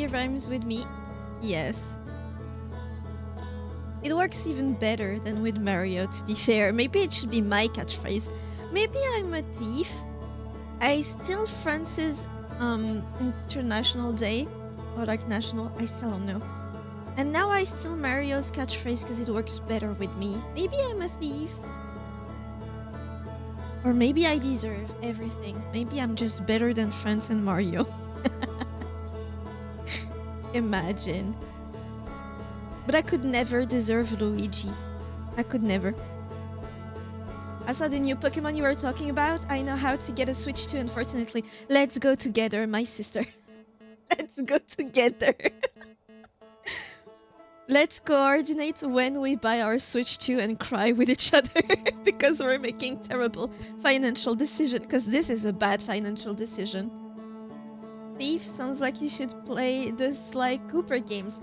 He rhymes with me. Yes. It works even better than with Mario, to be fair. Maybe it should be my catchphrase. Maybe I'm a thief. I steal France's International Day. Or like national, I still don't know. And now I steal Mario's catchphrase because it works better with me. Maybe I'm a thief. Or maybe I deserve everything. Maybe I'm just better than France and Mario. Imagine. But I could never deserve Luigi. I could never. I saw the new Pokemon you were talking about. I know how to get a Switch too, unfortunately. Let's go together, my sister. Let's go together. Let's coordinate when we buy our Switch 2 and cry with each other because we're making terrible financial decision. Because this is a bad financial decision. Thief sounds like you should play the Sly Cooper games.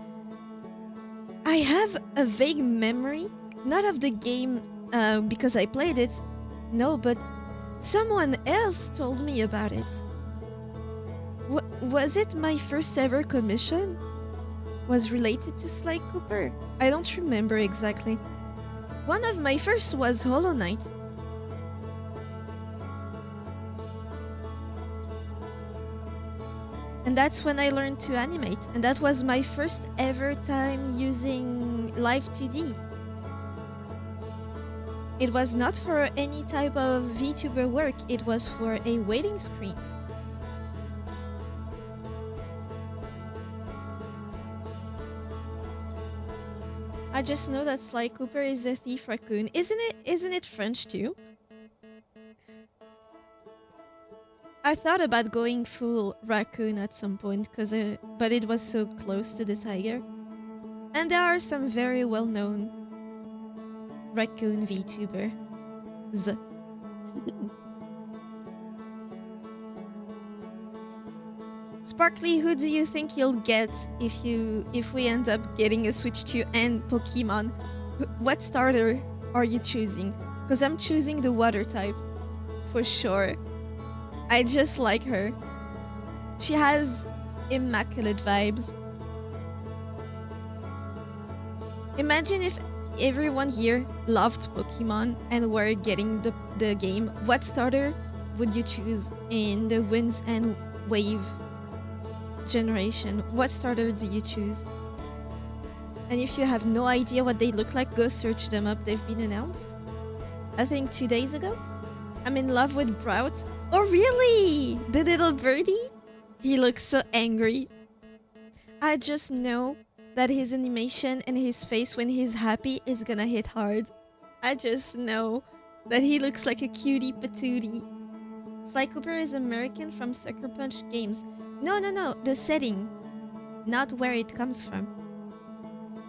I have a vague memory, not of the game because I played it, no, but someone else told me about it. Was it my first ever commission? Was related to Sly Cooper? I don't remember exactly. One of my first was Hollow Knight. And that's when I learned to animate. And that was my first ever time using Live 2D. It was not for any type of VTuber work, it was for a waiting screen. I just know that Sly Cooper is a thief raccoon. Isn't it French too? I thought about going full raccoon at some point, but it was so close to the tiger. And there are some very well-known raccoon VTubers. Sparkly, who do you think you'll get if we end up getting a Switch 2 and Pokemon? What starter are you choosing? Because I'm choosing the water type, for sure. I just like her. She has immaculate vibes. Imagine if everyone here loved Pokemon and were getting the game. What starter would you choose in the Winds and Wave generation? What starter do you choose? And if you have no idea what they look like, go search them up. They've been announced, I think 2 days ago. I'm in love with Brout. Oh really? The little birdie? He looks so angry. I just know that his animation and his face when he's happy is gonna hit hard. I just know that he looks like a cutie patootie. Sly Cooper is American from Sucker Punch Games. No, the setting. Not where it comes from.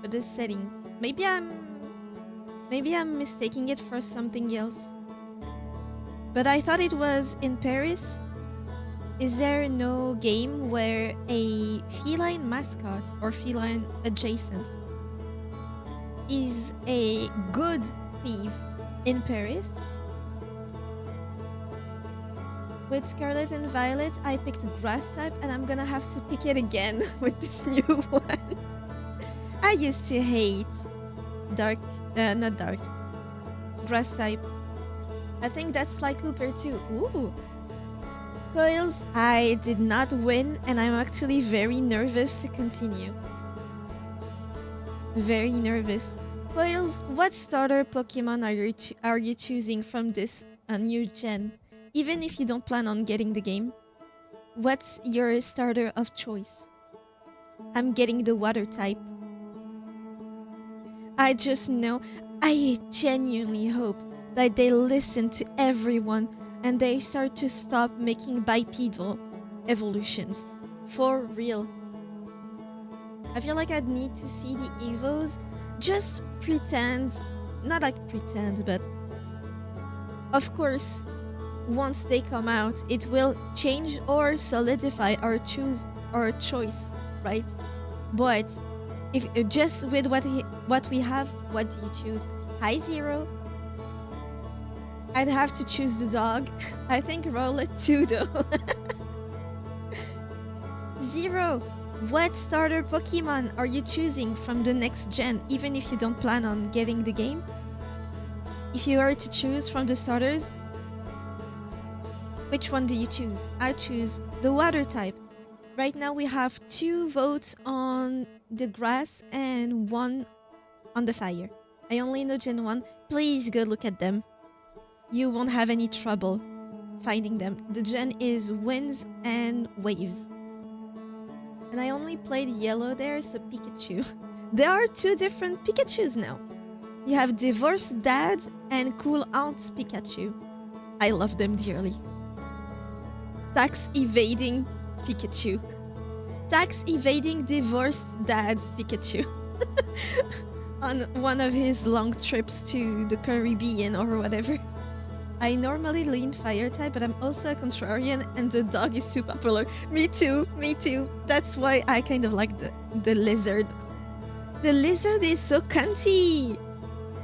But the setting. Maybe I'm mistaking it for something else. But I thought it was in Paris. Is there no game where a feline mascot or feline adjacent is a good thief in Paris? With Scarlet and Violet, I picked grass type and I'm gonna have to pick it again with this new one. I used to hate grass type. I think that's like Cooper too. Ooh. Coils, I did not win and I'm actually very nervous to continue. Very nervous. Coils, what starter Pokemon are you choosing from this new gen? Even if you don't plan on getting the game, what's your starter of choice? I'm getting the water type. I just know, I genuinely hope that they listen to everyone and they start to stop making bipedal evolutions. For real. I feel like I'd need to see the Evos. Just pretend, not like pretend, but of course, once they come out, it will change or solidify our choice, right? But if just with what we have, what do you choose? Hi Zero. I'd have to choose the dog. I think Rowlet too though. Zero, What starter Pokemon are you choosing from the next gen, even if you don't plan on getting the game? If you were to choose from the starters, which one do you choose? I choose the water type. Right now we have 2 votes on the grass and 1 on the fire. I only know Gen 1. Please go look at them. You won't have any trouble finding them. The gen is winds and waves. And I only played yellow there, so Pikachu. There are 2 different Pikachus now. You have divorced dad and cool aunt Pikachu. I love them dearly. Tax evading Pikachu. Tax evading divorced dad Pikachu. On one of his long trips to the Caribbean or whatever. I normally lean fire type, but I'm also a contrarian and the dog is too popular. Me too. That's why I kind of like the lizard. The lizard is so cunty.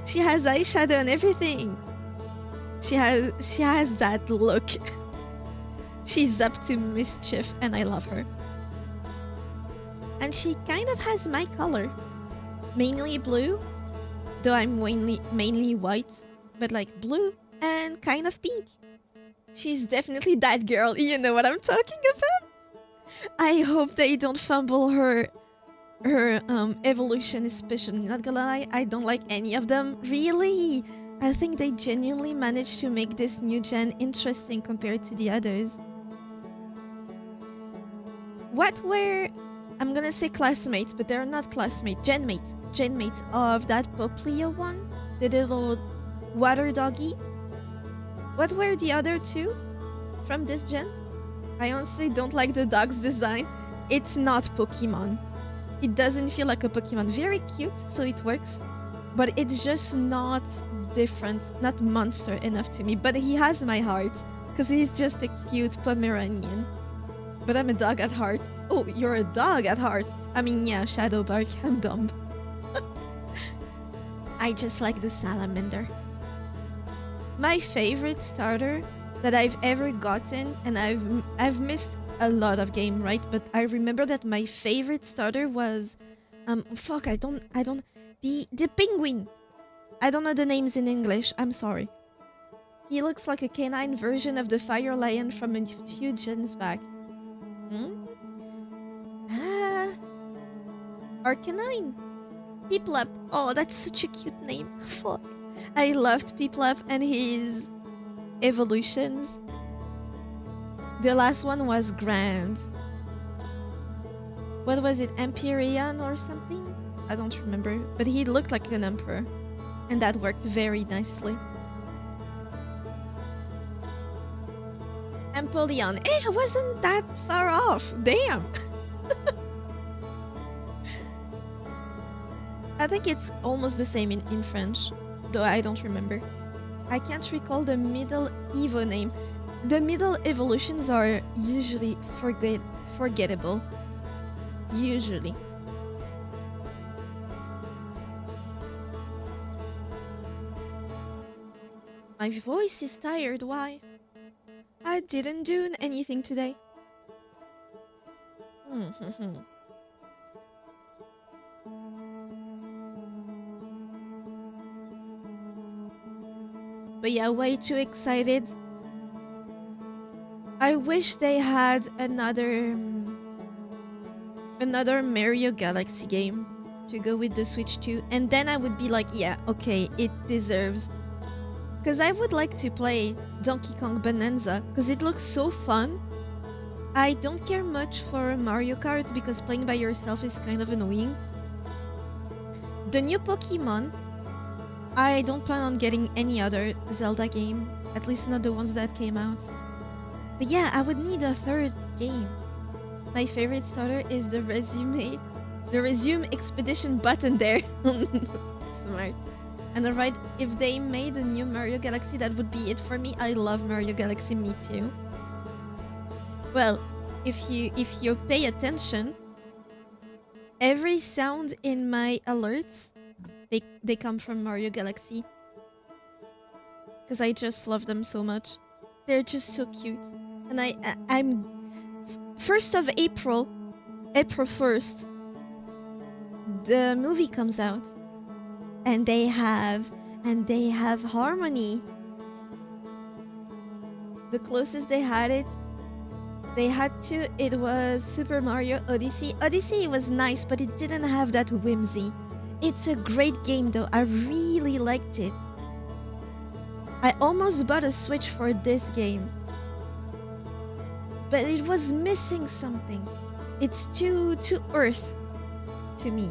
She has eyeshadow and everything. She has that look. She's up to mischief and I love her. And she kind of has my color. Mainly blue, though I'm mainly white, but like blue and kind of pink. She's definitely that girl, you know what I'm talking about? I hope they don't fumble her evolution, especially. Not gonna lie, I don't like any of them. Really? I think they genuinely managed to make this new gen interesting compared to the others. What were... I'm gonna say classmates, but they're not classmates. Genmates of that Poplio one? The little water doggy? What were the other 2 from this gen? I honestly don't like the dog's design. It's not Pokemon. It doesn't feel like a Pokemon. Very cute, so it works. But it's just not different, not monster enough to me. But he has my heart, because he's just a cute Pomeranian. But I'm a dog at heart. Oh, you're a dog at heart. I mean, yeah, Shadowbark, I'm dumb. I just like the salamander. My favorite starter that I've ever gotten, and I've missed a lot of game, right? But I remember that my favorite starter was the penguin. I don't know the names in English. I'm sorry. He looks like a canine version of the fire lion from a few gens back. Arcanine. Piplup. Oh, that's such a cute name. Fuck. I loved Piplup and his evolutions. The last one was grand. What was it? Empyrean or something? I don't remember. But he looked like an emperor. And that worked very nicely. Empoleon. I wasn't that far off. Damn. I think it's almost the same in French, though I don't remember. I can't recall the middle Evo name. The middle evolutions are usually forgettable. Usually. My voice is tired, why? I didn't do anything today. But yeah, way too excited. I wish they had another Mario Galaxy game to go with the Switch 2, and then I would be like, yeah, okay, it deserves. Because I would like to play Donkey Kong Bonanza, because it looks so fun. I don't care much for Mario Kart, because playing by yourself is kind of annoying. The new Pokemon, I don't plan on getting any other Zelda game, at least not the ones that came out. But yeah, I would need a third game. My favorite starter is the resume expedition button there. Smart. And alright, if they made a new Mario Galaxy, that would be it for me. I love Mario Galaxy, me too. Well, if you pay attention, every sound in my alerts, they come from Mario Galaxy. Because I just love them so much. They're just so cute. And I'm 1st of April, April 1st, the movie comes out, and they have Harmony. The closest they had to, it was Super Mario Odyssey. Odyssey was nice, but it didn't have that whimsy. It's a great game though. I really liked it. I almost bought a Switch for this game, but it was missing something. It's too Earth to me.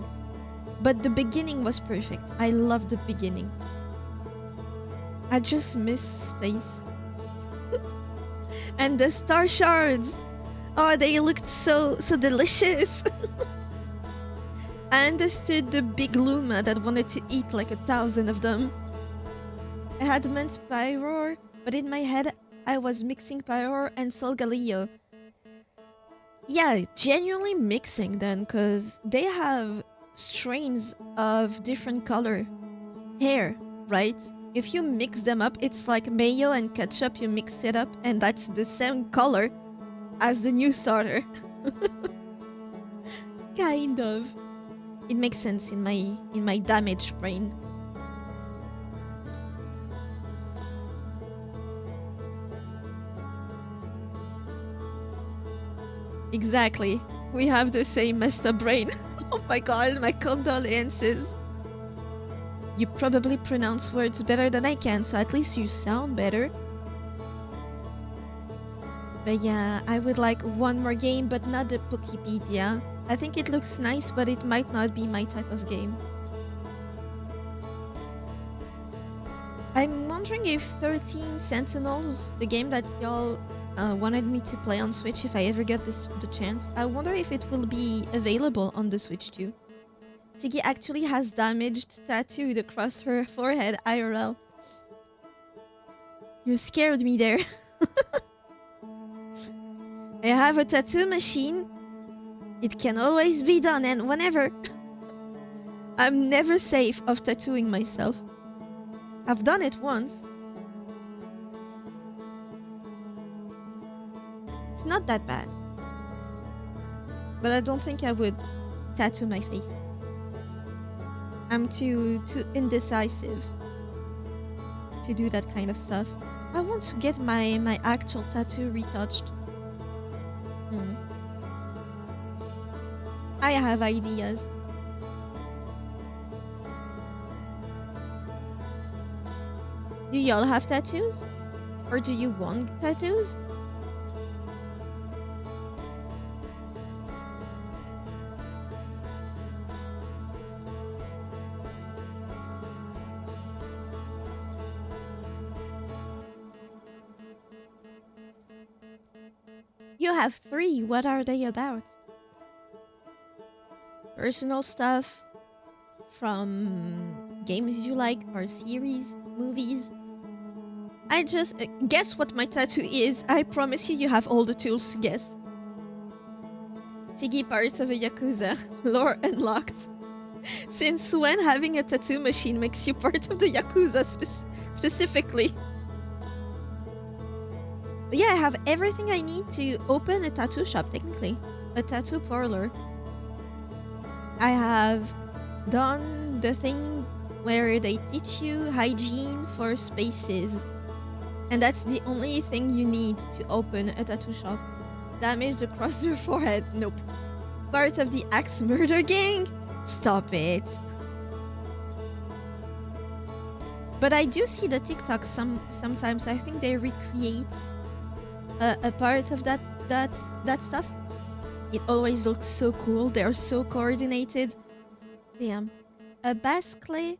But the beginning was perfect. I love the beginning. I just miss space. And the star shards. Oh, they looked so delicious. I understood the big Luma that wanted to eat like 1,000 of them. I had meant Pyroar, but in my head I was mixing Pyroar and Solgaleo. Yeah, genuinely mixing then, because they have strains of different color hair, right? If you mix them up, it's like mayo and ketchup, you mix it up, and that's the same color as the new starter. Kind of. It makes sense in my damaged brain. Exactly. We have the same messed up brain. Oh my god, my condolences. You probably pronounce words better than I can, so at least you sound better. But yeah, I would like one more game, but not the Pokepedia. I think it looks nice, but it might not be my type of game. I'm wondering if 13 Sentinels, the game that y'all wanted me to play on Switch if I ever get the chance, I wonder if it will be available on the Switch too. Tiggy actually has damaged tattooed across her forehead IRL. You scared me there. I have a tattoo machine. It can always be done and whenever. I'm never safe of tattooing myself. I've done it once. It's not that bad. But I don't think I would tattoo my face. I'm too indecisive to do that kind of stuff. I want to get my actual tattoo retouched. I have ideas. Do y'all have tattoos? Or do you want tattoos? You have 3. What are they about? Personal stuff from games you like or series, movies. I just guess what my tattoo is. I promise you have all the tools to guess. Tiggy parts of a Yakuza. Lore unlocked. Since when having a tattoo machine makes you part of the Yakuza specifically? But yeah, I have everything I need to open a tattoo shop, technically. A tattoo parlor. I have done the thing where they teach you hygiene for spaces. And that's the only thing you need to open a tattoo shop. Damaged across your forehead? Nope. Part of the Axe Murder Gang? Stop it. But I do see the TikTok sometimes. I think they recreate a part of that stuff. It always looks so cool. They're so coordinated. Damn. A bass clay.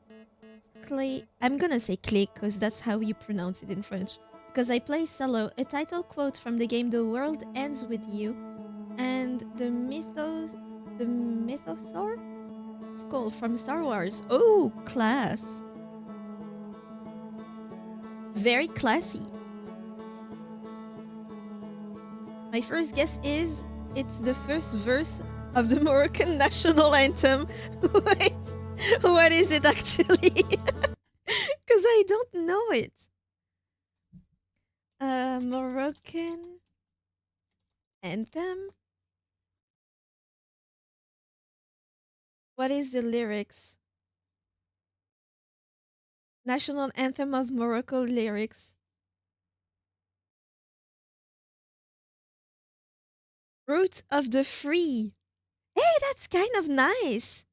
I'm gonna say clay because that's how you pronounce it in French. Because I play solo. A title quote from the game The World Ends With You. And the Mythosaur skull from Star Wars. Oh, class. Very classy. My first guess is it's the first verse of the Moroccan national anthem. Wait, what is it actually? Because I don't know it. Moroccan anthem? What is the lyrics? National anthem of Morocco lyrics. Root of the free. Hey, that's kind of nice.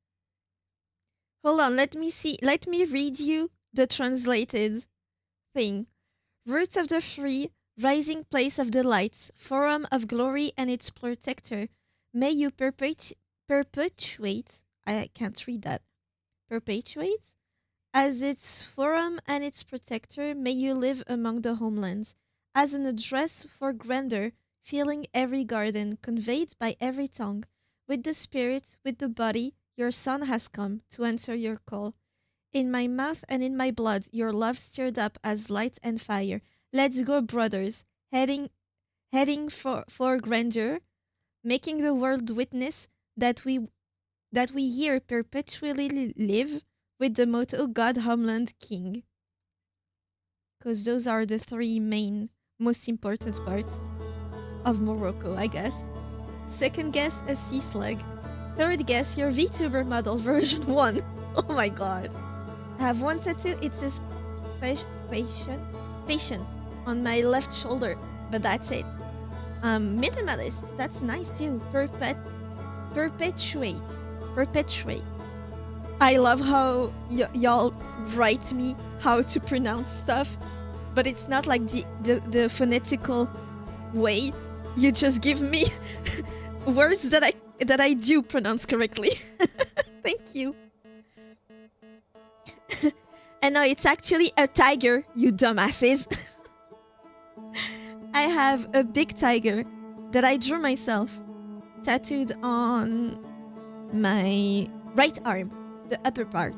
Hold on, let me see. Let me read you the translated thing. Roots of the free, rising place of the lights, forum of glory and its protector. May you perpetuate. I can't read that. Perpetuate? As its forum and its protector, may you live among the homelands. As an address for grandeur, filling every garden, conveyed by every tongue. With the spirit, with the body, your son has come to answer your call. In my mouth and in my blood, your love stirred up as light and fire. Let's go, brothers, heading for grandeur, making the world witness that we here perpetually live with the motto God, Homeland, King. Because those are the three main, most important parts of Morocco, I guess. Second guess, a sea slug. Third guess, your VTuber model version 1. Oh my god. I have one tattoo. It says patient on my left shoulder, but that's it. Minimalist. That's nice too. Perpetuate. I love how y'all write me how to pronounce stuff, but it's not like the phonetical way. You just give me words that I do pronounce correctly. Thank you. And no, it's actually a tiger, you dumbasses. I have a big tiger that I drew myself, tattooed on my right arm, the upper part.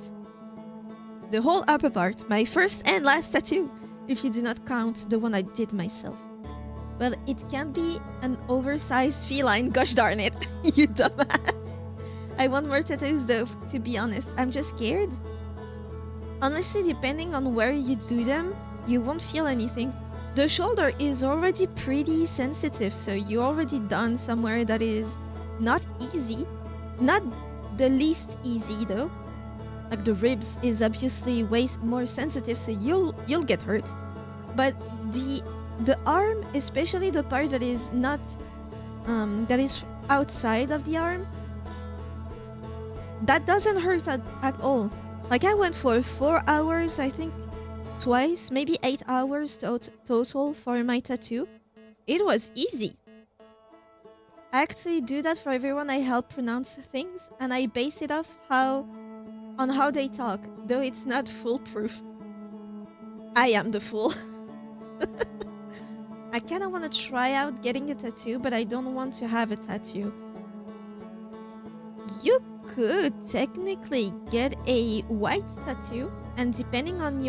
The whole upper part, my first and last tattoo, if you do not count the one I did myself. Well, it can be an oversized feline, gosh darn it, you dumbass. I want more tattoos though, to be honest. I'm just scared. Honestly, depending on where you do them, you won't feel anything. The shoulder is already pretty sensitive, so you already done somewhere that is not easy. Not the least easy though. Like the ribs is obviously way more sensitive, so you'll get hurt. But the arm, especially the part that is not that is outside of the arm, that doesn't hurt at all. Like I went for 4 hours, I think, twice, maybe 8 hours total for my tattoo. It was easy. I actually do that for everyone I help pronounce things, and I base it off on how they talk, though it's not foolproof. I am the fool. I kind of want to try out getting a tattoo, but I don't want to have a tattoo. You could technically get a white tattoo, and depending on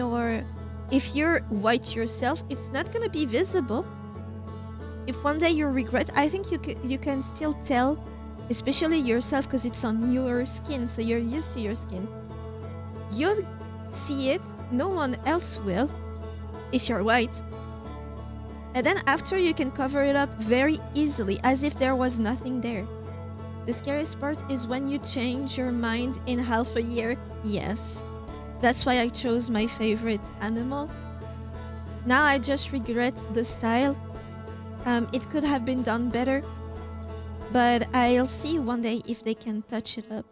if you're white yourself, it's not going to be visible. If one day you regret, I think you can still tell, especially yourself, because it's on your skin, so you're used to your skin. You'll see it, no one else will, if you're white. And then after you can cover it up very easily, as if there was nothing there. The scariest part is when you change your mind in half a year. Yes. That's why I chose my favorite animal. Now I just regret the style. It could have been done better. But I'll see one day if they can touch it up.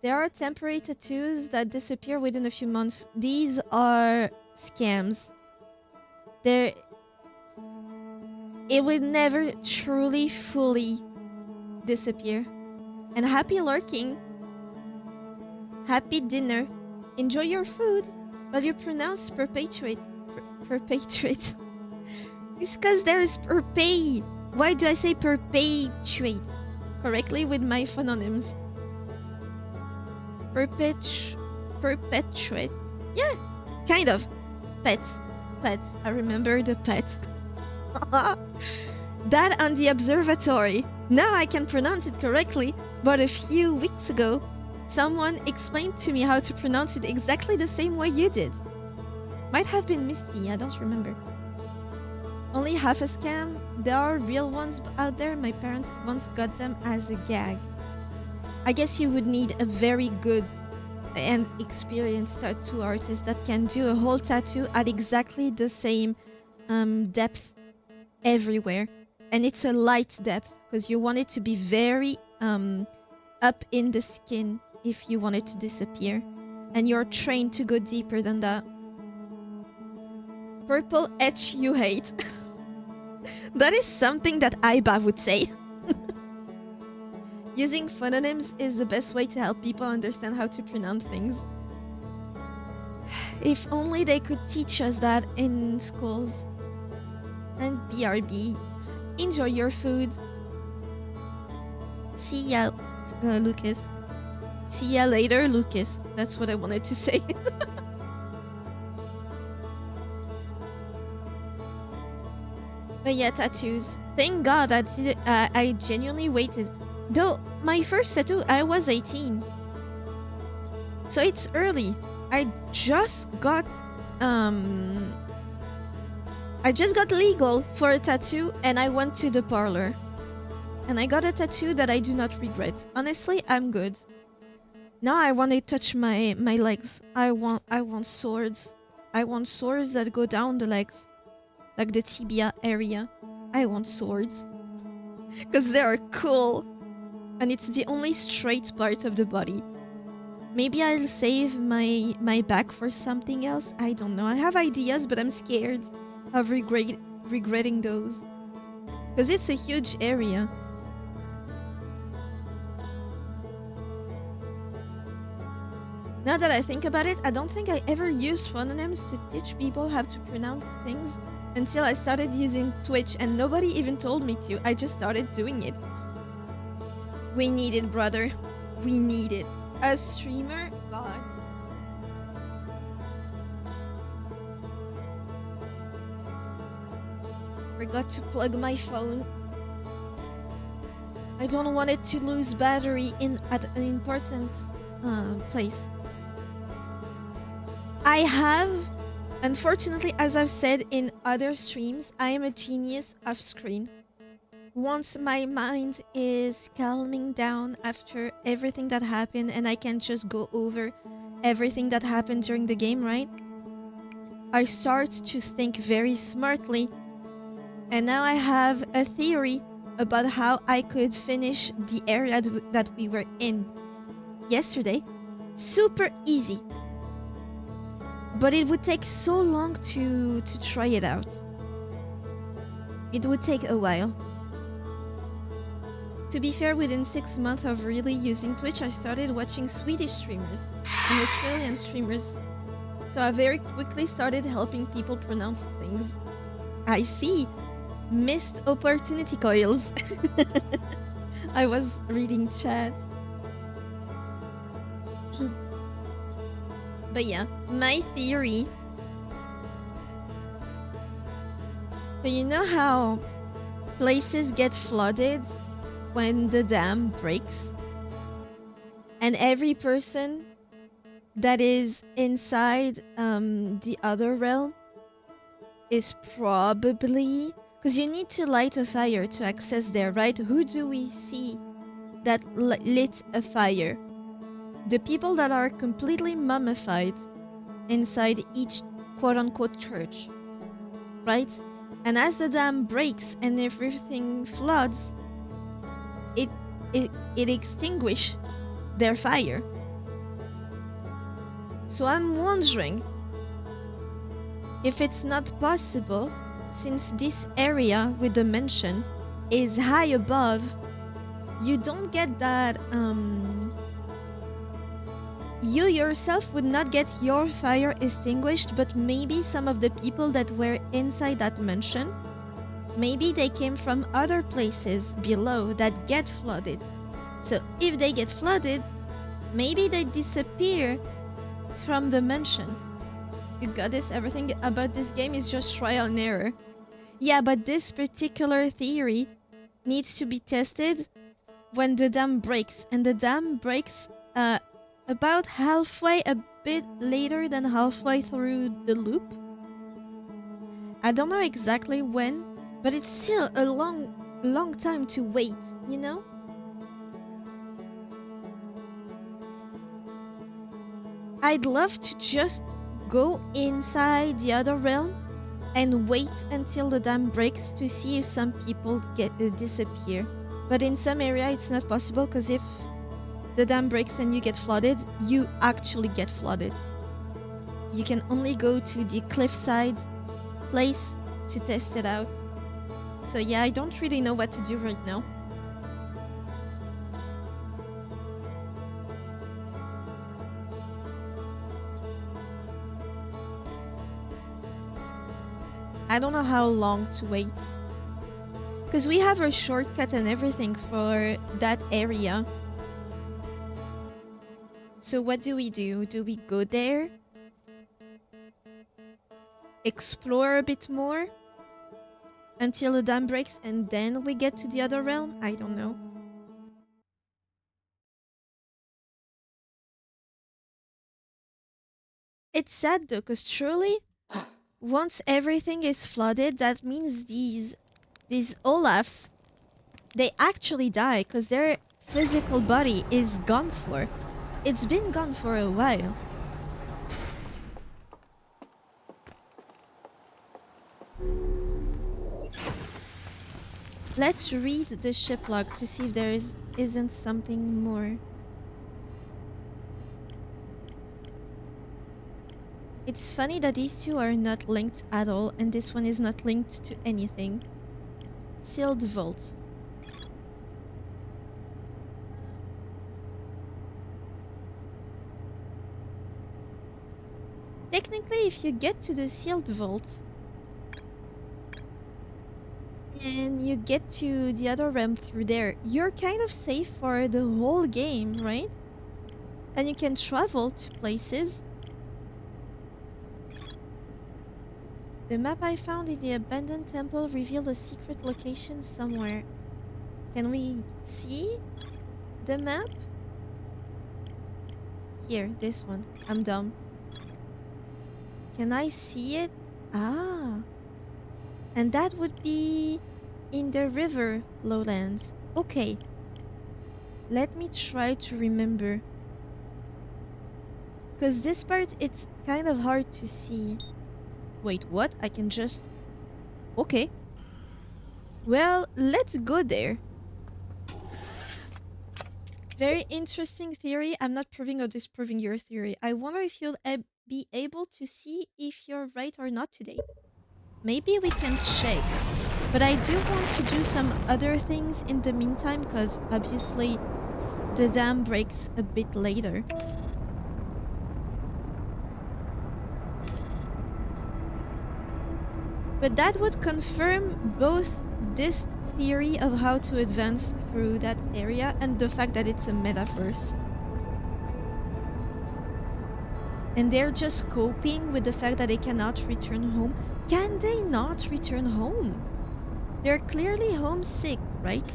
There are temporary tattoos that disappear within a few months. These are scams. It will never truly, fully disappear. And happy lurking. Happy dinner. Enjoy your food. Well, you pronounce perpetuate. Perpetuate. It's because there's perpay. Why do I say perpetuate correctly with my phononyms? Perpetuate. Yeah, kind of. Pet. I remember the pet. That on the observatory. Now I can pronounce it correctly, but a few weeks ago, someone explained to me how to pronounce it exactly the same way you did. Might have been Misty, I don't remember. Only half a scam. There are real ones out there. My parents once got them as a gag. I guess you would need a very good and experienced tattoo artist that can do a whole tattoo at exactly the same depth everywhere. And it's a light depth because you want it to be very up in the skin if you want it to disappear. And you're trained to go deeper than that. Purple etch you hate. That is something that Aiba would say. Using phononyms is the best way to help people understand how to pronounce things. If only they could teach us that in schools. And BRB, enjoy your food. See ya, Lucas. See ya later, Lucas. That's what I wanted to say. But yeah, tattoos. Thank God that I genuinely waited. Though, my first tattoo, I was 18. So it's early. I just got legal for a tattoo and I went to the parlor. And I got a tattoo that I do not regret. Honestly, I'm good. Now I want to touch my legs. I want swords. I want swords that go down the legs. Like the tibia area. I want swords. Because they are cool. And it's the only straight part of the body. Maybe I'll save my back for something else. I don't know. I have ideas, but I'm scared of regretting those. Because it's a huge area. Now that I think about it, I don't think I ever used phononyms to teach people how to pronounce things until I started using Twitch, and nobody even told me to. I just started doing it. We need it, brother. We need it. A streamer? God. Forgot to plug my phone. I don't want it to lose battery at an important place. I have, unfortunately, as I've said in other streams, I am a genius off screen. Once my mind is calming down after everything that happened and I can just go over everything that happened during the game, right? I start to think very smartly. And now I have a theory about how I could finish the area that we were in yesterday. Super easy. But it would take so long to try it out. It would take a while. To be fair, within 6 months of really using Twitch, I started watching Swedish streamers and Australian streamers. So I very quickly started helping people pronounce things. I see. Missed opportunity coils. I was reading chat. But yeah, my theory. So you know how places get flooded when the dam breaks? And every person that is inside the other realm is probably... Because you need to light a fire to access there, right? Who do we see that lit a fire? The people that are completely mummified inside each quote-unquote church, right? And as the dam breaks and everything floods, it extinguishes their fire. So I'm wondering if it's not possible, since this area with the mansion is high above, you don't get that, you yourself would not get your fire extinguished, but maybe some of the people that were inside that mansion, maybe they came from other places below that get flooded. So if they get flooded, maybe they disappear from the mansion. You got this? Everything about this game is just trial and error. Yeah, but this particular theory needs to be tested when the dam breaks. And the dam breaks about halfway, a bit later than halfway through the loop. I don't know exactly when, but it's still a long time to wait, you know? I'd love to just go inside the other realm and wait until the dam breaks to see if some people disappear. But in some area it's not possible, because if the dam breaks and you get flooded, you actually get flooded. You can only go to the cliffside place to test it out. So yeah, I don't really know what to do right now. I don't know how long to wait. Because we have a shortcut and everything for that area. So what do we do? Do we go there? Explore a bit more? Until the dam breaks and then we get to the other realm? I don't know. It's sad though, because truly, once everything is flooded, that means these Olafs, they actually die because their physical body is gone for. It's been gone for a while. Let's read the ship log to see if there isn't something more. It's funny that these two are not linked at all, and this one is not linked to anything. Sealed vault. Technically, if you get to the sealed vault and you get to the other realm through there, you're kind of safe for the whole game, right? And you can travel to places. The map I found in the abandoned temple revealed a secret location somewhere. Can we see the map? Here, this one. I'm dumb. Can I see it? Ah. And that would be in the river lowlands. Okay. Let me try to remember. Because this part, it's kind of hard to see. Wait, what? I can just... Okay. Well, let's go there. Very interesting theory. I'm not proving or disproving your theory. I wonder if you'll be able to see if you're right or not today. Maybe we can check. But I do want to do some other things in the meantime, because obviously the dam breaks a bit later. But that would confirm both this theory of how to advance through that area and the fact that it's a metaverse. And they're just coping with the fact that they cannot return home. Can they not return home? They're clearly homesick, right?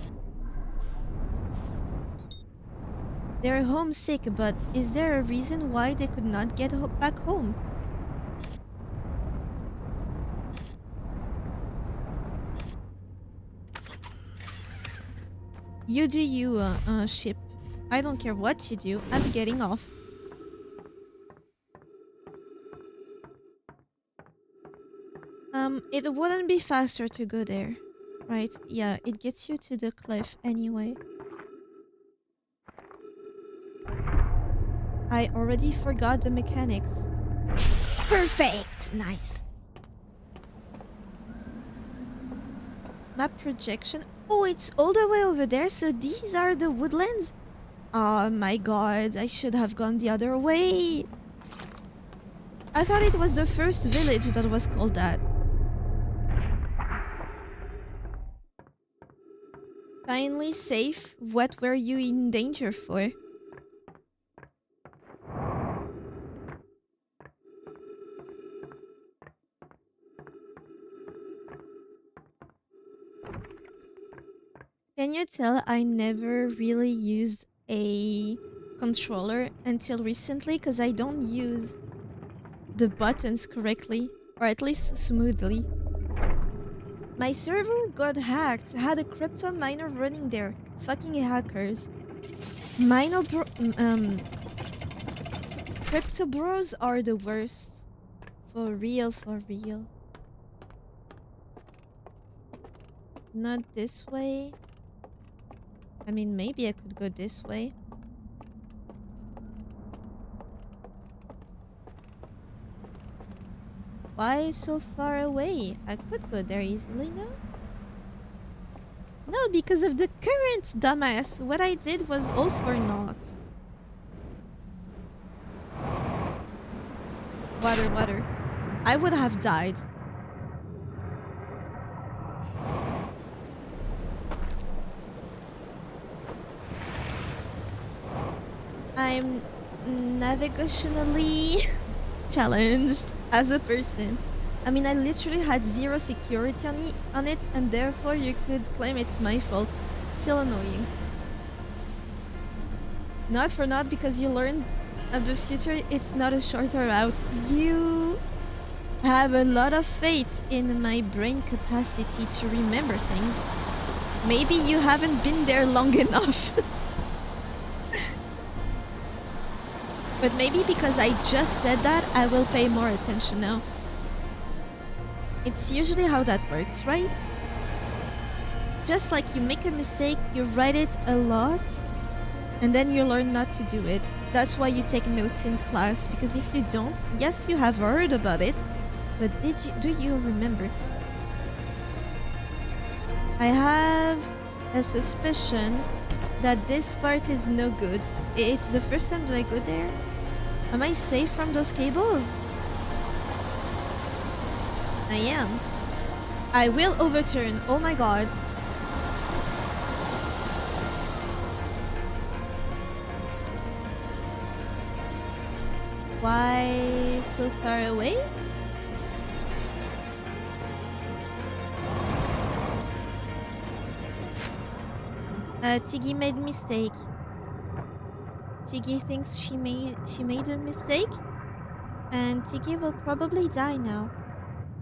They're homesick, but is there a reason why they could not get back home? You do you, ship. I don't care what you do. I'm getting off. It wouldn't be faster to go there, right? Yeah, it gets you to the cliff anyway. I already forgot the mechanics. Perfect! Nice. Map projection. Oh, it's all the way over there, so these are the woodlands? Oh my god, I should have gone the other way. I thought it was the first village that was called that. Finally safe. What were you in danger for? Can you tell I never really used a controller until recently, because I don't use the buttons correctly, or at least smoothly. My server got hacked. Had a crypto miner running there. Fucking hackers. Crypto bros are the worst. For real, for real. Not this way. I mean, maybe I could go this way. Why so far away? I could go there easily now. No, because of the current, dumbass. What I did was all for naught. Water, water. I would have died. I'm navigationally challenged as a person. I mean, I literally had zero security on it, and therefore you could claim it's my fault. Still annoying. Not for not because you learned of the future, it's not a shorter route. You have a lot of faith in my brain capacity to remember things. Maybe you haven't been there long enough. But maybe because I just said that, I will pay more attention now. It's usually how that works, right? Just like you make a mistake, you write it a lot, and then you learn not to do it. That's why you take notes in class, because if you don't, yes, you have heard about it, but do you remember? I have a suspicion that this part is no good. It's the first time that I go there. Am I safe from those cables? I am. I will overturn. Oh my god. Why so far away? Tiggy made a mistake. Tiggy thinks she made a mistake, and Tiggy will probably die now.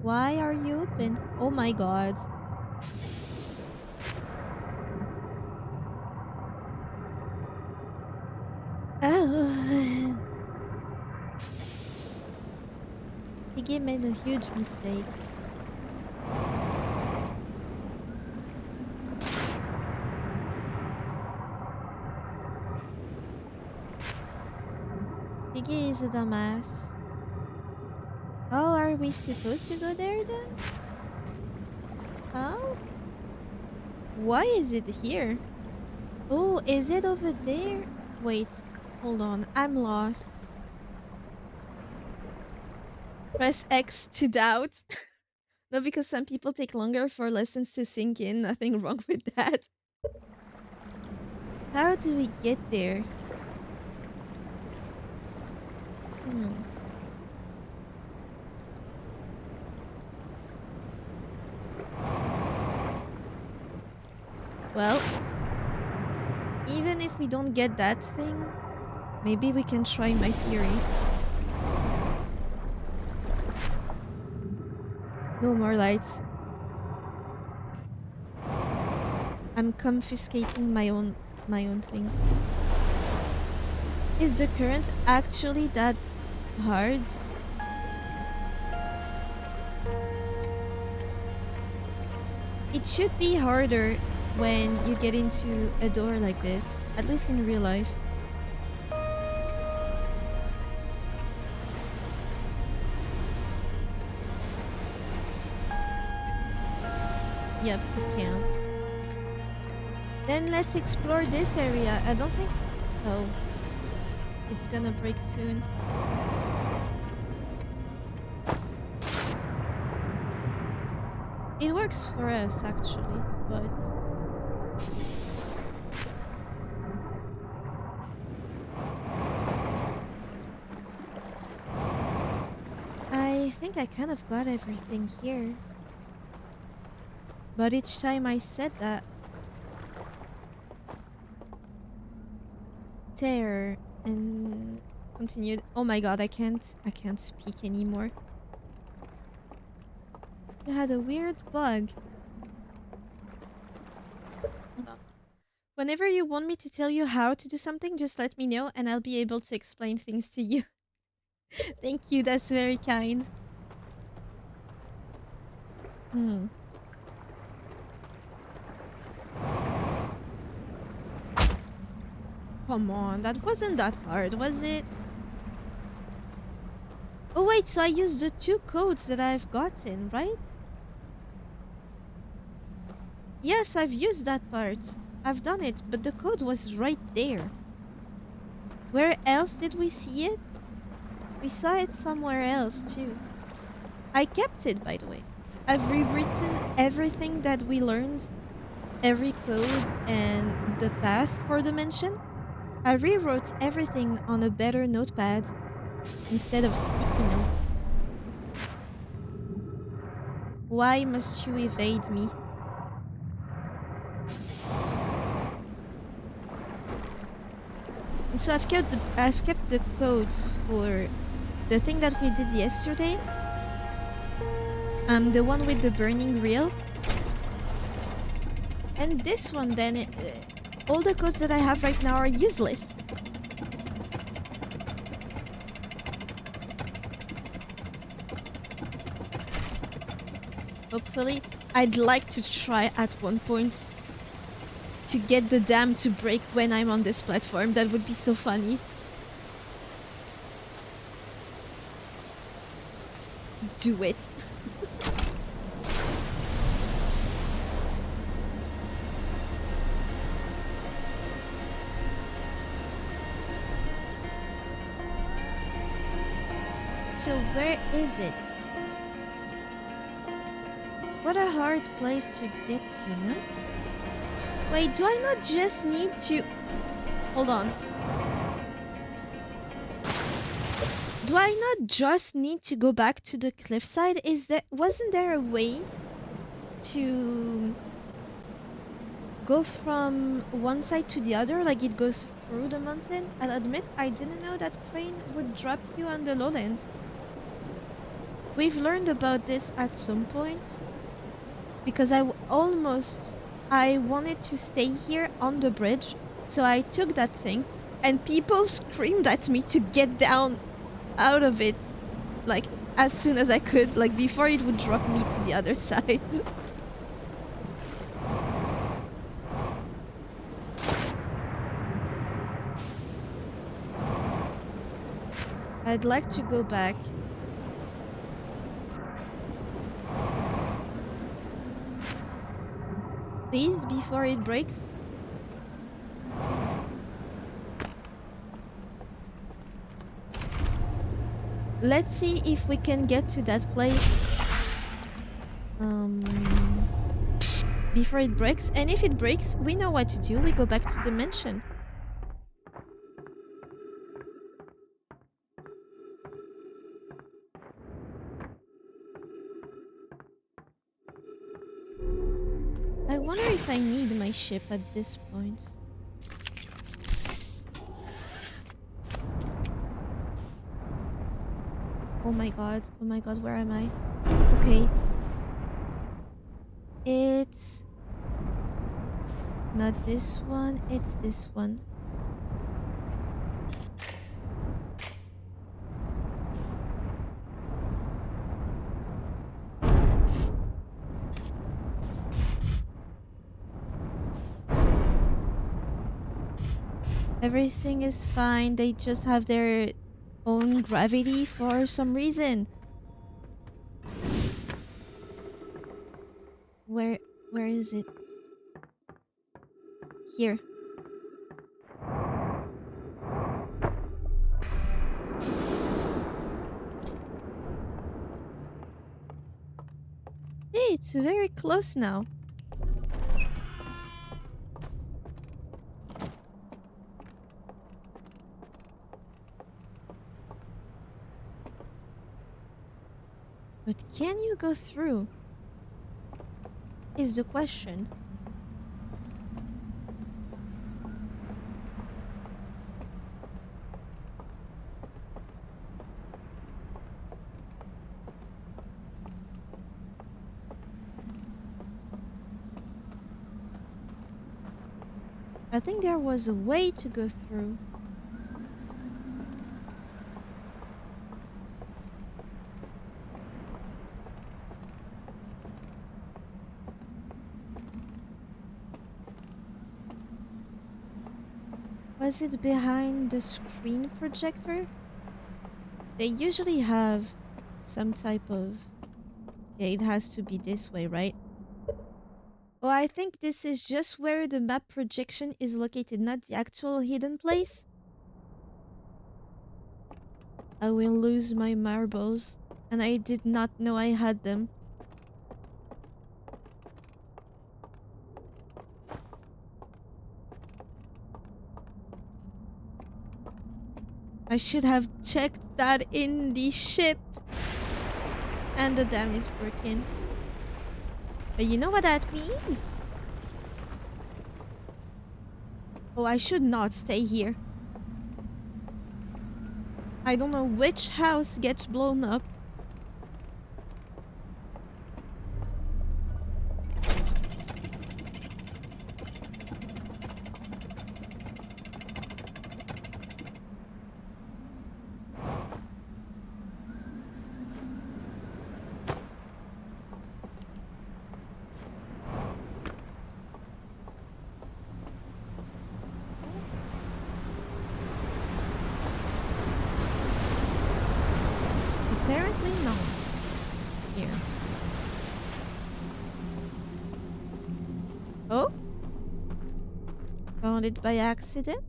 Why are you open? Oh my god. Oh. Tiggy made a huge mistake. Tiggy is a dumbass. Oh, are we supposed to go there then? Oh? Why is it here? Oh, is it over there? Wait, hold on. I'm lost. Press X to doubt. No, because some people take longer for lessons to sink in. Nothing wrong with that. How do we get there? Well, even if we don't get that thing, maybe we can try my theory. No more lights. I'm confiscating my own thing. Is the current actually that hard? It should be harder when you get into a door like this, at least in real life. Yep, you can't. Then let's explore this area. I don't think... Oh. It's gonna break soon. It works for us, actually, but... I think I kind of got everything here. But each time I said that... Terror and continued. Oh my god, I can't speak anymore. You had a weird bug. Hold on. Whenever you want me to tell you how to do something, just let me know and I'll be able to explain things to you. Thank you, that's very kind. Hmm. Come on, that wasn't that hard, was it? Oh wait, so I used the two codes that I've gotten, right? Yes, I've used that part. I've done it, but the code was right there. Where else did we see it? We saw it somewhere else too. I kept it, by the way. I've rewritten everything that we learned, every code and the path for dimension. I rewrote everything on a better notepad instead of sticky notes. Why must you evade me? And so I've kept the codes for the thing that we did yesterday. The one with the burning reel. And this one then all the codes that I have right now are useless. Hopefully, I'd like to try at one point to get the dam to break when I'm on this platform. That would be so funny. Do it. So where is it? What a hard place to get to, no? Wait, do I not just need to... Hold on. Do I not just need to go back to the cliffside? Wasn't there a way to go from one side to the other, like it goes through the mountain? I'll admit I didn't know that crane would drop you on the lowlands. We've learned about this at some point because I wanted to stay here on the bridge, so I took that thing and people screamed at me to get down out of it, like as soon as I could, like before it would drop me to the other side. I'd like to go back. Please, before it breaks. Let's see if we can get to that place before it breaks. And if it breaks, we know what to do. We go back to the mansion. I wonder if I need my ship at this point. Oh my god, where am I? Okay. It's not this one, it's this one. Everything is fine, they just have their own gravity for some reason. Where is it? Here. Hey, it's very close now. But can you go through? Is the question. I think there was a way to go through. Was it behind the screen projector? They usually have some type of... Yeah, it has to be this way, right? Oh, I think this is just where the map projection is located, not the actual hidden place. I will lose my marbles. And I did not know I had them. I should have checked that in the ship. And the dam is broken. But you know what that means? Oh, I should not stay here. I don't know which house gets blown up. Apparently not. Here. Oh? Found it by accident?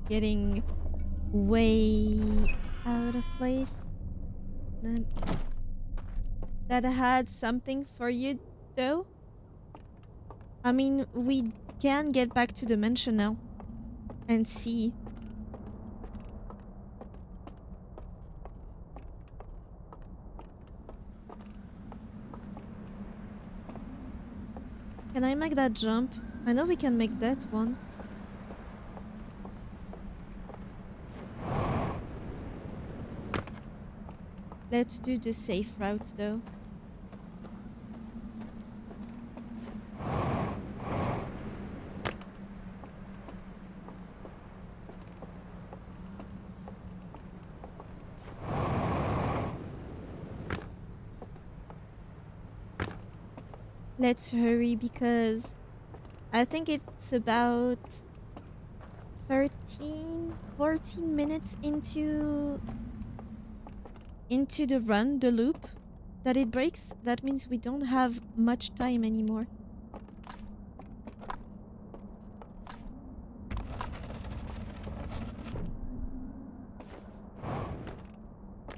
Getting way out of place. That had something for you, though? I mean, we can get back to the mansion now. And see. Can I make that jump? I know we can make that one. Let's do the safe route, though. Let's hurry because I think it's about 14 minutes into the run, the loop, that it breaks. That means we don't have much time anymore.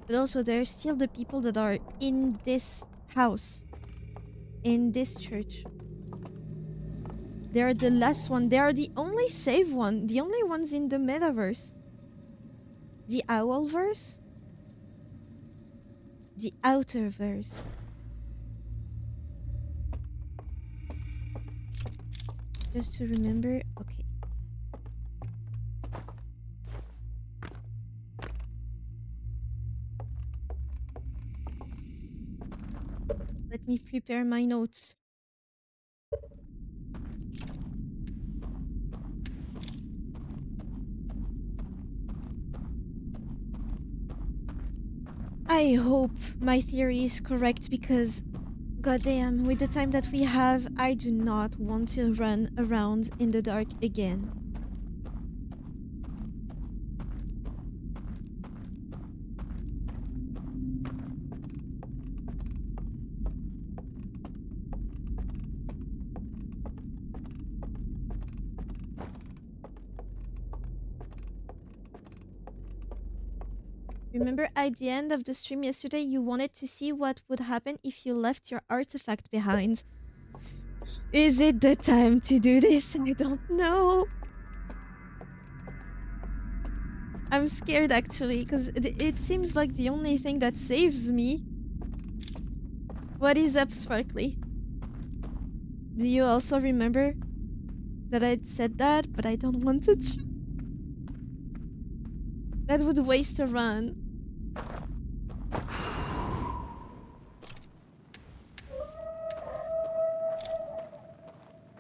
But also there's still the people that are in this house. In this church. They're the last one. They are the only save one. The only ones in the metaverse. The Owlverse? The Outerverse. Just to remember. Okay. Let me prepare my notes. I hope my theory is correct because, goddamn, with the time that we have, I do not want to run around in the dark again. Remember at the end of the stream yesterday, you wanted to see what would happen if you left your artifact behind. Is it the time to do this? I don't know. I'm scared actually, because it seems like the only thing that saves me. What is up, Sparkly? Do you also remember that I said that, but I don't want to? That would waste a run.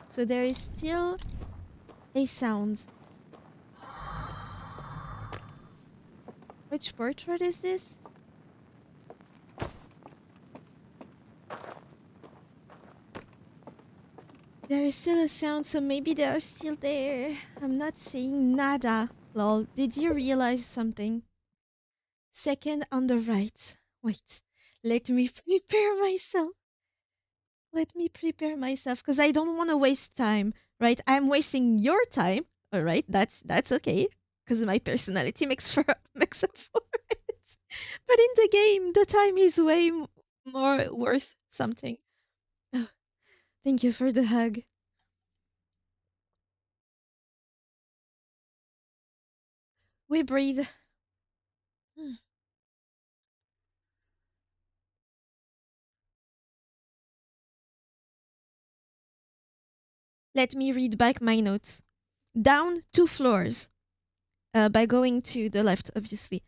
So there is still a sound. Which portrait is this? There is still a sound, so maybe they are still there. I'm not saying nada. Lol, did you realize something? Second on the right. Wait, let me prepare myself. Let me prepare myself because I don't want to waste time, right? I'm wasting your time. All right, that's okay because my personality makes up for it. But in the game, the time is way more worth something. Oh, thank you for the hug. We breathe. Let me read back my notes. Down 2 floors by going to the left, obviously.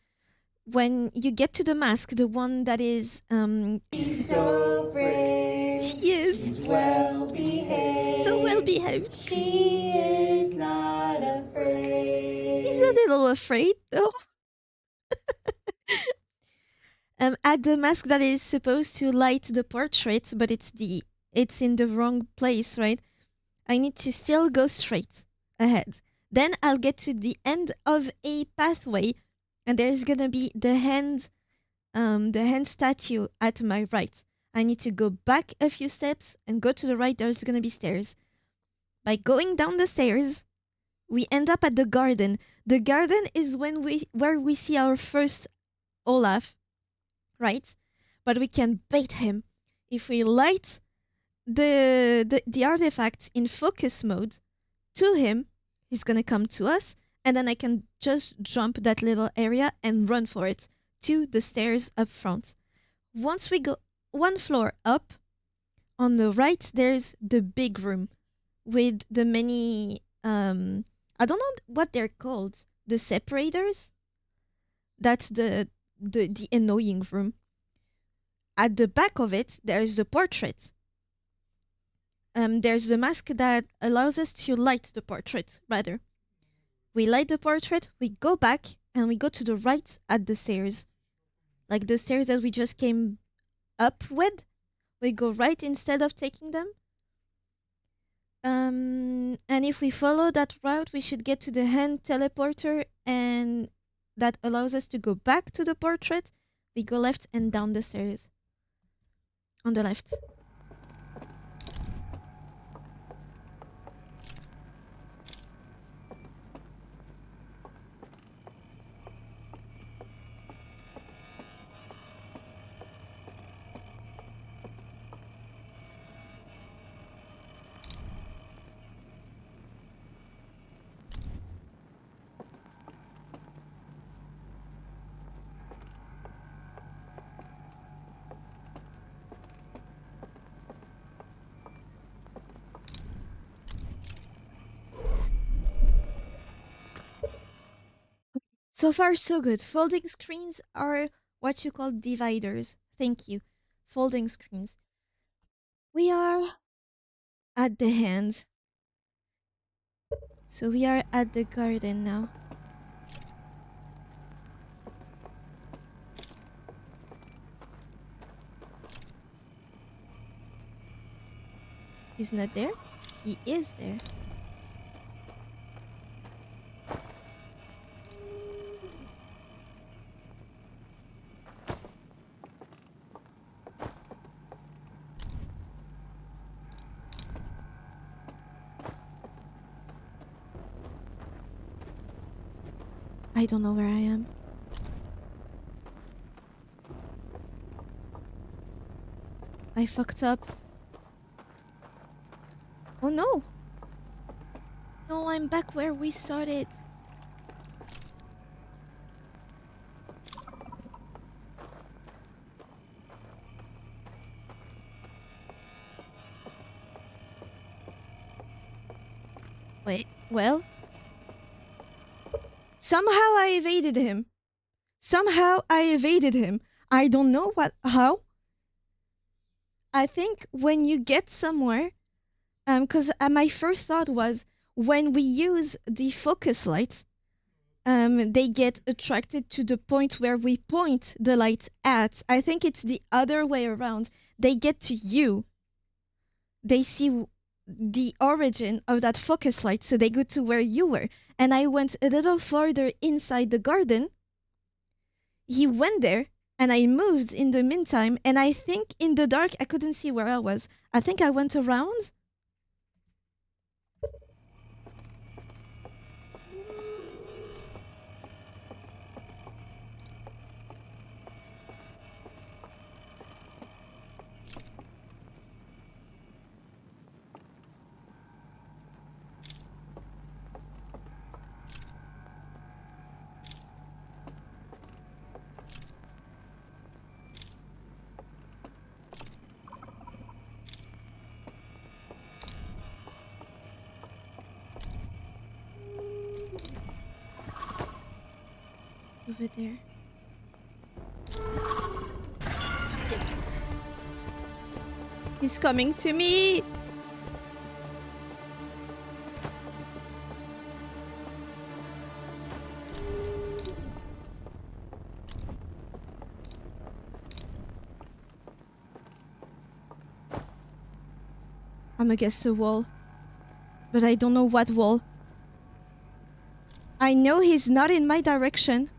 When you get to the mask, the one that is He's so brave. she is He's well behaved. so well behaved. She is not afraid. He's a little afraid though. At the mask that is supposed to light the portrait, but it's in the wrong place, right? I need to still go straight ahead. Then I'll get to the end of a pathway, and there's gonna be the hand statue at my right. I need to go back a few steps and go to the right. There's gonna be stairs. By going down the stairs, we end up at the garden. The garden is where we see our first Olaf, right? But we can bait him if we light the artifact in focus mode to him. He's gonna come to us, and then I can just jump that little area and run for it to the stairs up front. Once we go 1 floor up, on the right there's the big room with the many I don't know what they're called. The separators? That's the annoying room. At the back of it, there's the portrait. There's the mask that allows us to light the portrait, rather. We light the portrait, we go back, and we go to the right at the stairs. Like the stairs that we just came up with. We go right instead of taking them. And if we follow that route, we should get to the hand teleporter, and that allows us to go back to the portrait. We go left and down the stairs. On the left. So far, so good. Folding screens are what you call dividers. Thank you. Folding screens. We are at the hand. So we are at the garden now. He's not there? He is there. I don't know where I am. I fucked up. Oh no! No, I'm back where we started. Wait, well? Somehow I evaded him. I don't know how. I think when you get somewhere, because my first thought was when we use the focus light, they get attracted to the point where we point the light at. I think it's the other way around. They get to you. They see the origin of that focus light so they go to where you were. And I went a little further inside the garden. He went there and I moved in the meantime. And I think in the dark, I couldn't see where I was. I think I went around. Over there. He's coming to me. I'm against the wall, but I don't know what wall. I know he's not in my direction.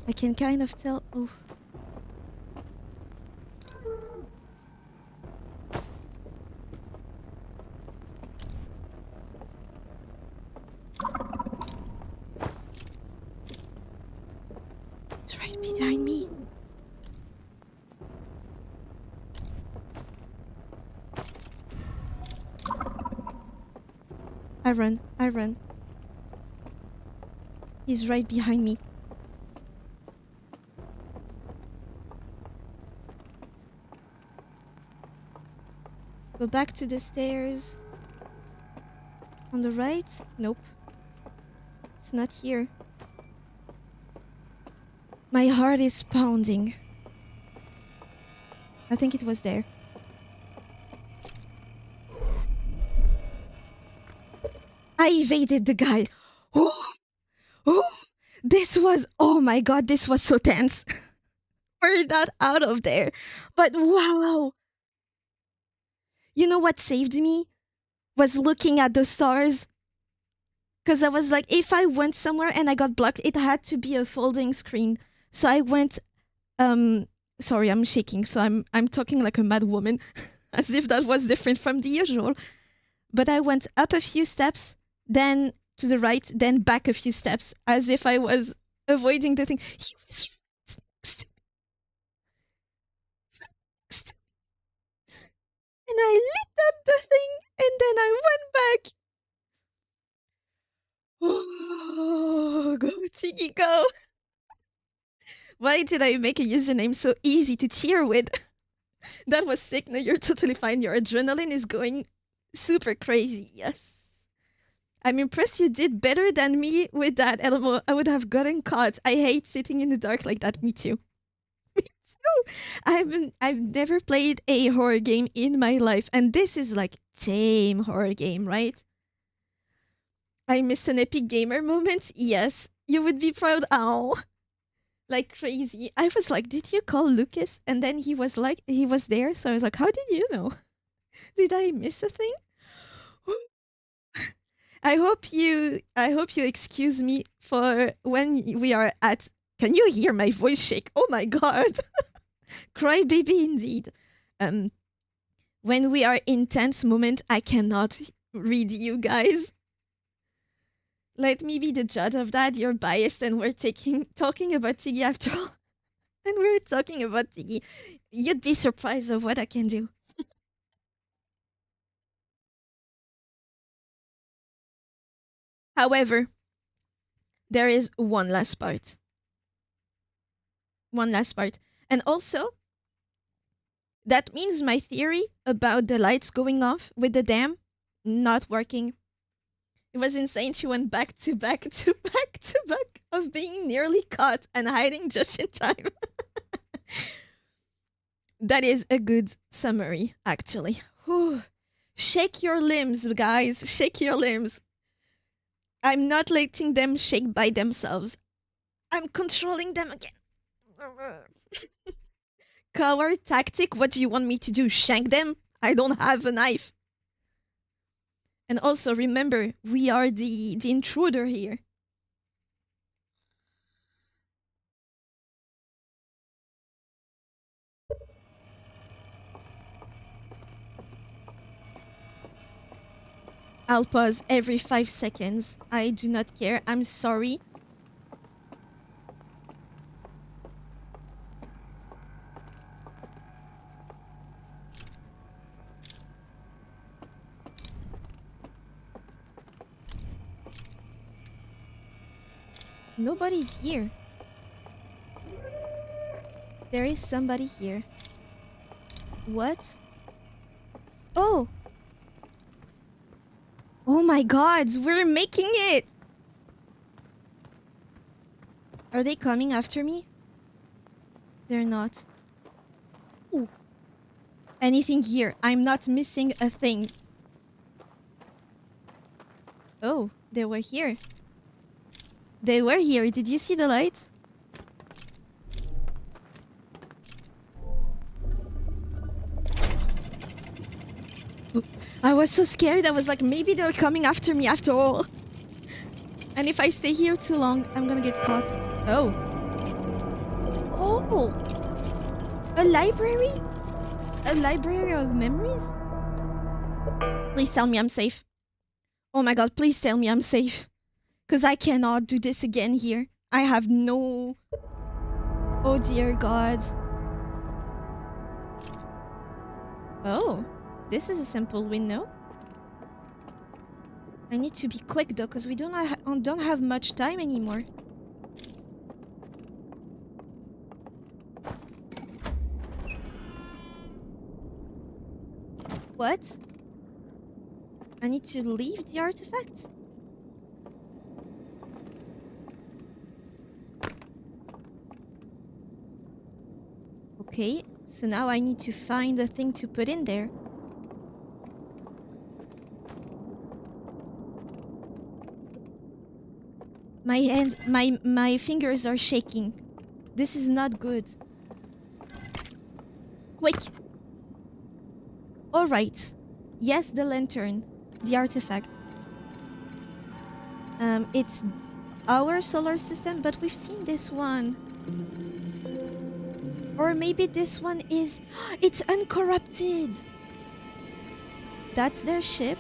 I can kind of tell. Oh. It's right behind me. I run. I run. He's right behind me. Go back to the stairs. On the right? Nope. It's not here. My heart is pounding. I think it was there. I evaded the guy. Oh, this was, oh my god, this was so tense. We're not out of there. But wow. You know what saved me? Was looking at the stars. Because I was like, if I went somewhere and I got blocked, it had to be a folding screen. So I went, sorry, I'm shaking. So I'm talking like a mad woman, as if that was different from the usual. But I went up a few steps, then to the right, then back a few steps, as if I was avoiding the thing. He was next to me. And I lit up the thing, and then I went back. Oh, go, Tiggy, go. Why did I make a username so easy to cheer with? That was sick. No, you're totally fine. Your adrenaline is going super crazy. Yes. I'm impressed you did better than me with that, Elmo. I would have gotten caught. I hate sitting in the dark like that. Me too. Me too. I've never played a horror game in my life, and this is like tame horror game, right? I missed an epic gamer moment. Yes, you would be proud. Ow. Like crazy. I was like, did you call Lucas? And then he was like, he was there. So I was like, how did you know? Did I miss a thing? I hope you excuse me for when we are at, can you hear my voice shake? Oh my god. Crybaby indeed. When we are in tense moment, I cannot read you guys. Let me be the judge of that. You're biased and we're talking about Tiggy after all. And we're talking about Tiggy. You'd be surprised of what I can do. However, there is one last part. One last part. And also, that means my theory about the lights going off with the dam not working. It was insane. She went back to back to back to back of being nearly caught and hiding just in time. That is a good summary, actually. Whew. Shake your limbs, guys. Shake your limbs. I'm not letting them shake by themselves. I'm controlling them again. Coward tactic? What do you want me to do? Shank them? I don't have a knife. And also remember, we are the intruder here. I'll pause every 5 seconds. I do not care. I'm sorry. Nobody's here. There is somebody here. What? Oh! Oh my god, we're making it! Are they coming after me? They're not. Ooh. Anything here? I'm not missing a thing. Oh, they were here. They were here. Did you see the light? I was so scared. I was like, maybe they're coming after me after all. And if I stay here too long, I'm gonna get caught. Oh. Oh! A library? A library of memories? Please tell me I'm safe. Oh my god, please tell me I'm safe. Because I cannot do this again here. I have no... Oh dear god. Oh. This is a simple win, no? I need to be quick though, because we don't have much time anymore. What? I need to leave the artifact? Okay, so now I need to find a thing to put in there. My fingers are shaking. This is not good. Quick. All right. Yes, the lantern, the artifact. It's our solar system, but we've seen this one. Or maybe this one is... It's uncorrupted. That's their ship.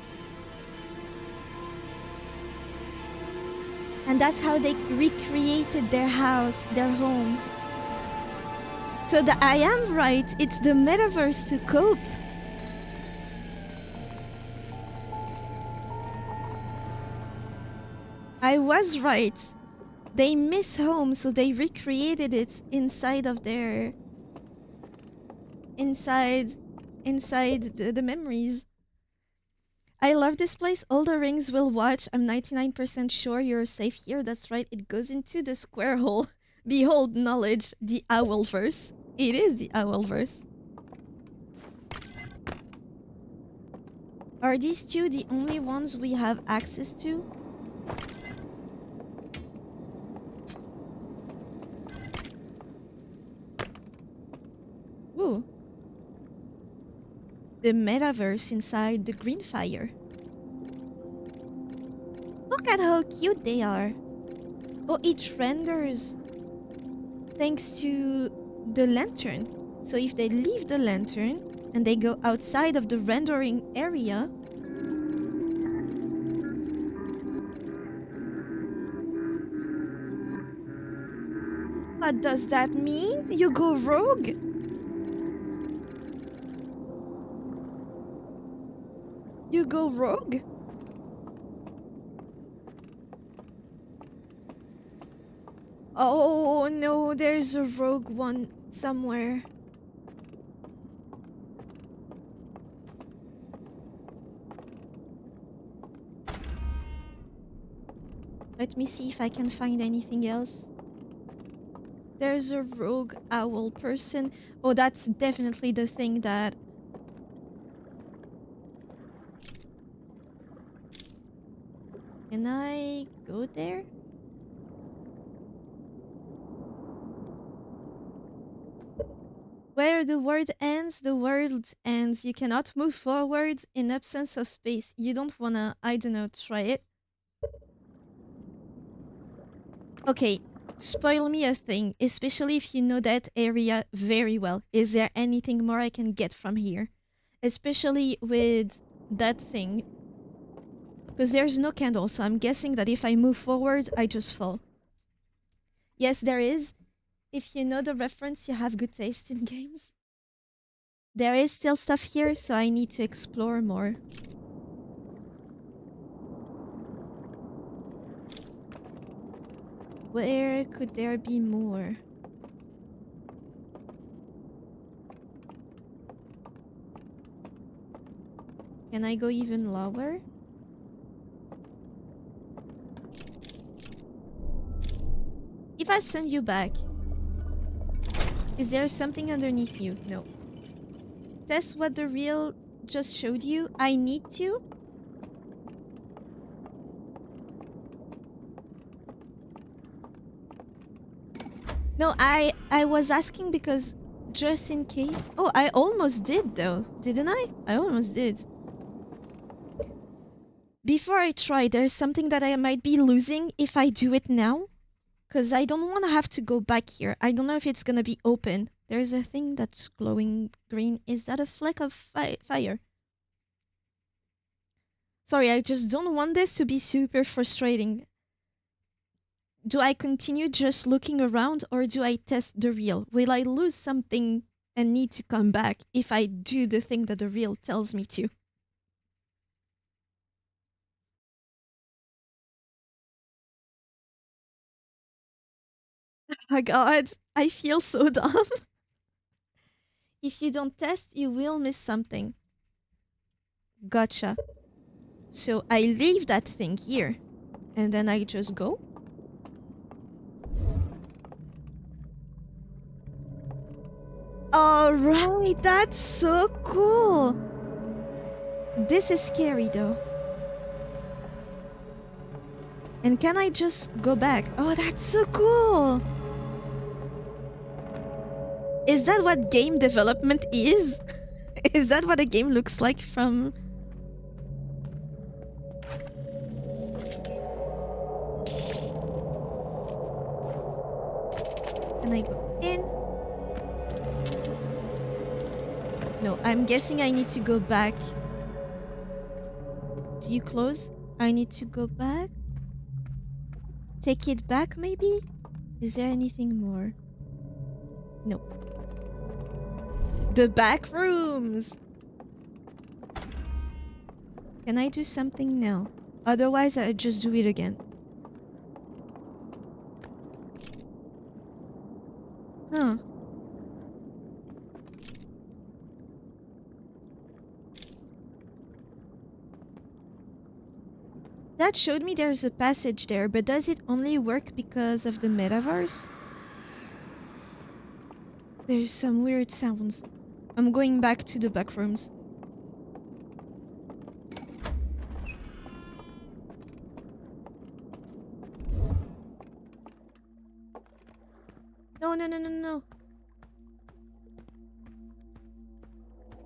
And that's how they recreated their house, their home. So I am right. It's the metaverse to cope. I was right. They miss home, so they recreated it inside of their... Inside the memories. I love this place. All the rings will watch. I'm 99% sure you're safe here. That's right. It goes into the square hole. Behold knowledge, the Owlverse. It is the Owlverse. Are these two the only ones we have access to? Ooh. The metaverse inside the green fire. Look at how cute they are. Oh, it renders thanks to the lantern. So if they leave the lantern and they go outside of the rendering area, what does that mean? You go rogue? You go rogue? Oh no, there's a rogue one somewhere. Let me see if I can find anything else. There's a rogue owl person. Oh, that's definitely the thing that... Can I go there? Where the word ends, the world ends. You cannot move forward in absence of space. You don't wanna, I don't know, try it? Okay, spoil me a thing, especially if you know that area very well. Is there anything more I can get from here? Especially with that thing. Because there's no candle, so I'm guessing that if I move forward, I just fall. Yes, there is. If you know the reference, you have good taste in games. There is still stuff here, so I need to explore more. Where could there be more? Can I go even lower? If I send you back, is there something underneath you? No. Test what the reel just showed you. I need to? No, I was asking because just in case. Oh, I almost did though, didn't I? I almost did. Before I try, there's something that I might be losing if I do it now. Because I don't want to have to go back here. I don't know if it's going to be open. There's a thing that's glowing green. Is that a fleck of fire? Sorry, I just don't want this to be super frustrating. Do I continue just looking around or do I test the reel? Will I lose something and need to come back if I do the thing that the reel tells me to? Oh god, I feel so dumb. If you don't test, you will miss something. Gotcha. So I leave that thing here and then I just go. Alright, that's so cool. This is scary though. And can I just go back? Oh, that's so cool. Is that what game development is? Is that what a game looks like from... Can I go in? No, I'm guessing I need to go back. Do you close? I need to go back? Take it back, maybe? Is there anything more? Nope. The back rooms! Can I do something now? Otherwise, I'll just do it again. Huh. That showed me there's a passage there, but does it only work because of the metaverse? There's some weird sounds. I'm going back to the back rooms. No, no, no, no, no.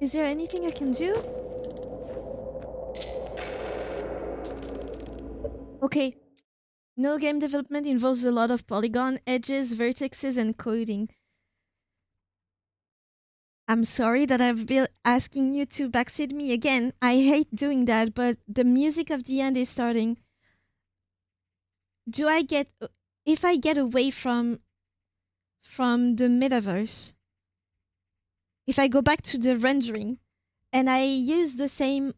Is there anything I can do? Okay. No game development involves a lot of polygon, edges, vertices, and coding. I'm sorry that I've been asking you to backseat me again. I hate doing that, but the music of the end is starting. Do I get... If I get away from the metaverse, if I go back to the rendering, and I use the same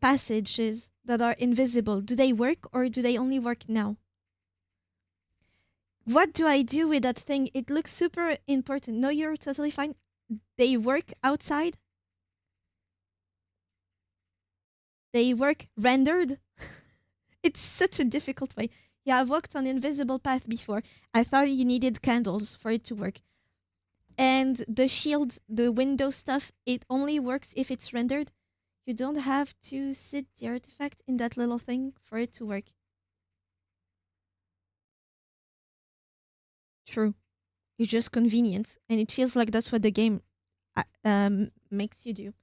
passages that are invisible, do they work or do they only work now? What do I do with that thing? It looks super important. No, you're totally fine. They work outside? They work rendered? It's such a difficult way. Yeah, I've walked on invisible path before. I thought you needed candles for it to work. And the shield, the window stuff, it only works if it's rendered. You don't have to sit the artifact in that little thing for it to work. true. It's just convenient, and it feels like that's what the game makes you do.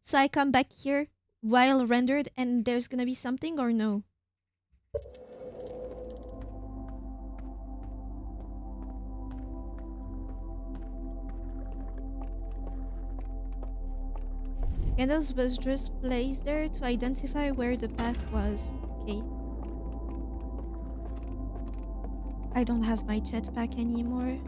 So I come back here while rendered, and there's gonna be something or no? Candles was just placed there to identify where the path was. Okay. I don't have my jetpack anymore.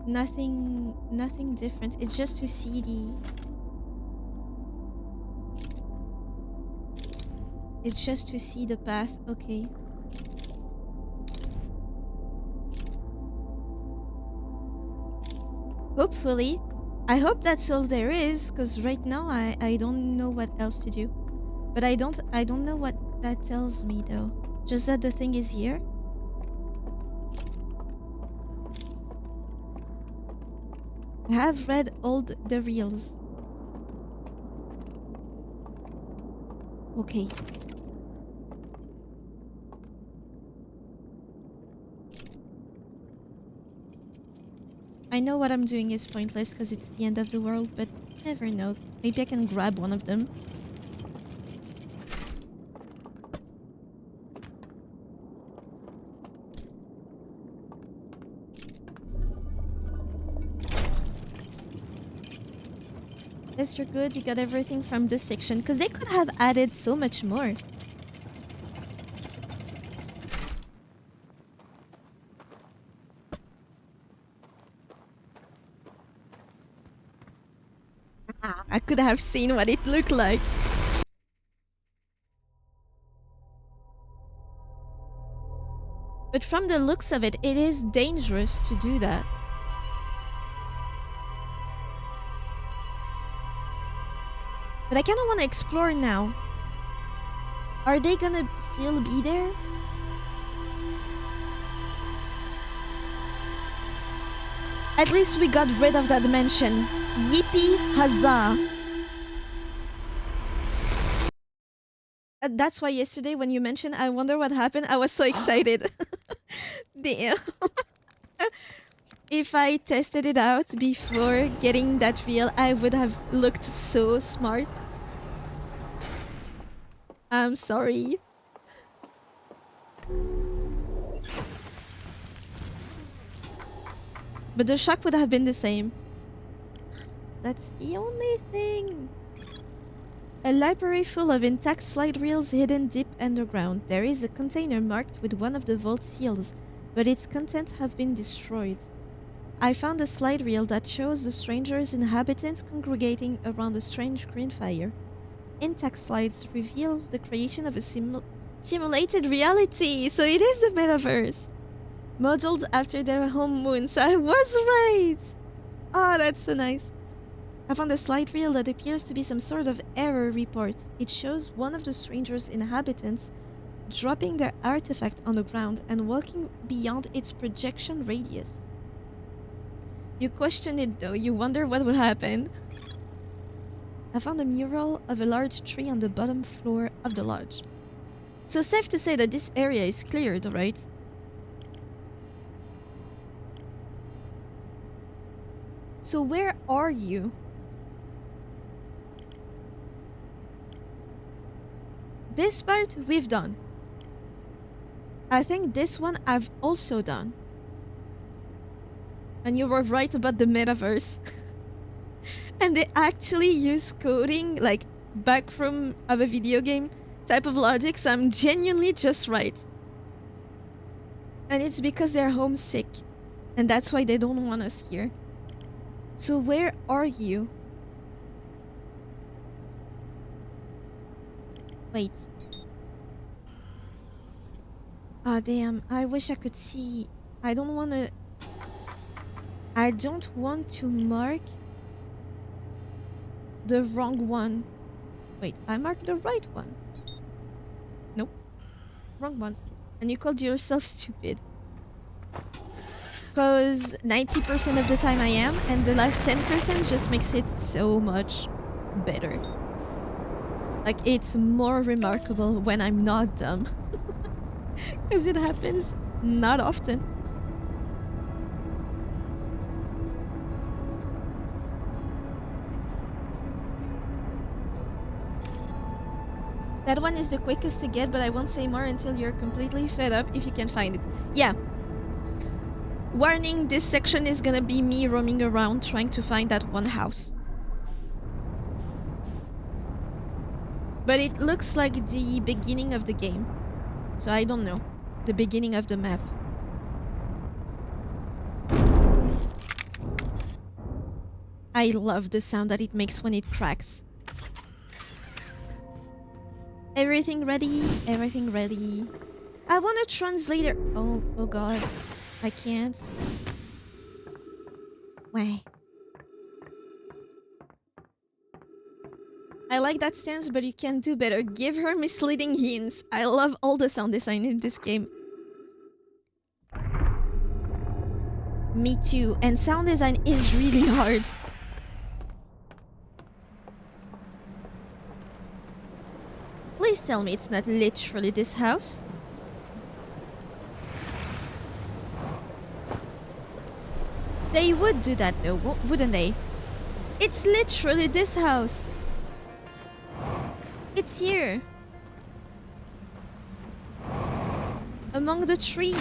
Nothing different. It's just to see the... It's just to see the path. Okay. Hopefully. I hope that's all there is, because right now I don't know what else to do. But I don't know what that tells me though. Just that the thing is here. I have read all the reels. Okay. I know what I'm doing is pointless because it's the end of the world, but never know. Maybe I can grab one of them. Yes, you're good. You got everything from this section. Because they could have added so much more. I could have seen what it looked like. But from the looks of it, it is dangerous to do that. But I kind of want to explore now. Are they gonna still be there? At least we got rid of that dimension. Yippee huzzah! That's why yesterday when you mentioned I wonder what happened, I was so excited. Damn. If I tested it out before getting that reel, I would have looked so smart. I'm sorry. But the shock would have been the same. That's the only thing. A library full of intact slide reels hidden deep underground. There is a container marked with one of the vault seals, but its contents have been destroyed. I found a slide reel that shows the stranger's inhabitants congregating around a strange green fire. Intact slides reveals the creation of a simulated reality, so it is the metaverse. Modeled after their home moon, so I was right! Oh, that's so nice. I found a slide reel that appears to be some sort of error report. It shows one of the stranger's inhabitants dropping their artifact on the ground and walking beyond its projection radius. You question it though, you wonder what would happen. I found a mural of a large tree on the bottom floor of the lodge. So safe to say that this area is cleared, right? So where are you? This part we've done. I think this one I've also done. And you were right about the metaverse. And they actually use coding, like backroom of a video game type of logic, so I'm genuinely just right. And it's because they're homesick. And that's why they don't want us here. So where are you? Wait. Ah, damn. I wish I could see. I don't want to mark the wrong one. Wait, I marked the right one. Nope. Wrong one. And you called yourself stupid. Because 90% of the time I am, and the last 10% just makes it so much better. Like, it's more remarkable when I'm not dumb. Because it happens not often. That one is the quickest to get, but I won't say more until you're completely fed up if you can find it. Yeah. Warning, this section is gonna be me roaming around trying to find that one house. But it looks like the beginning of the game. So I don't know. The beginning of the map. I love the sound that it makes when it cracks. Everything ready? Everything ready. I want a translator. Oh god. I can't. Why? I like that stance, but you can do better. Give her misleading hints. I love all the sound design in this game. Me too. And sound design is really hard. Please tell me it's not literally this house. They would do that though, wouldn't they? It's literally this house. It's here. Among the trees.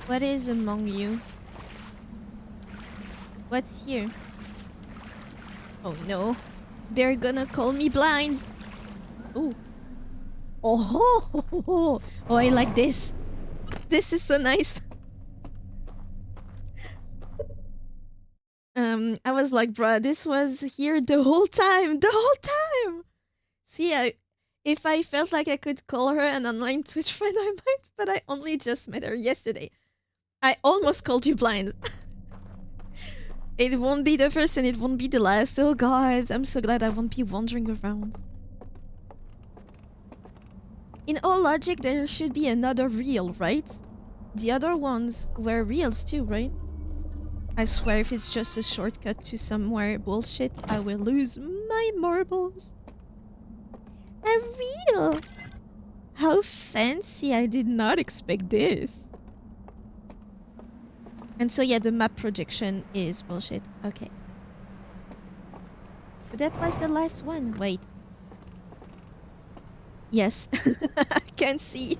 What is among you? What's here? Oh no. They're gonna call me blind. Ooh. Oh, oh, I like this. This is so nice. I was like, bruh, this was here the whole time. The whole time! See, if I felt like I could call her an online Twitch friend, I might, but I only just met her yesterday. I almost called you blind. It won't be the first and it won't be the last. Oh guys, I'm so glad I won't be wandering around. In all logic, there should be another reel, right? The other ones were reels too, right? I swear if it's just a shortcut to somewhere bullshit, I will lose my marbles. A reel! How fancy, I did not expect this. And so yeah, the map projection is bullshit. Okay. But that was the last one. Wait. Yes. I can see.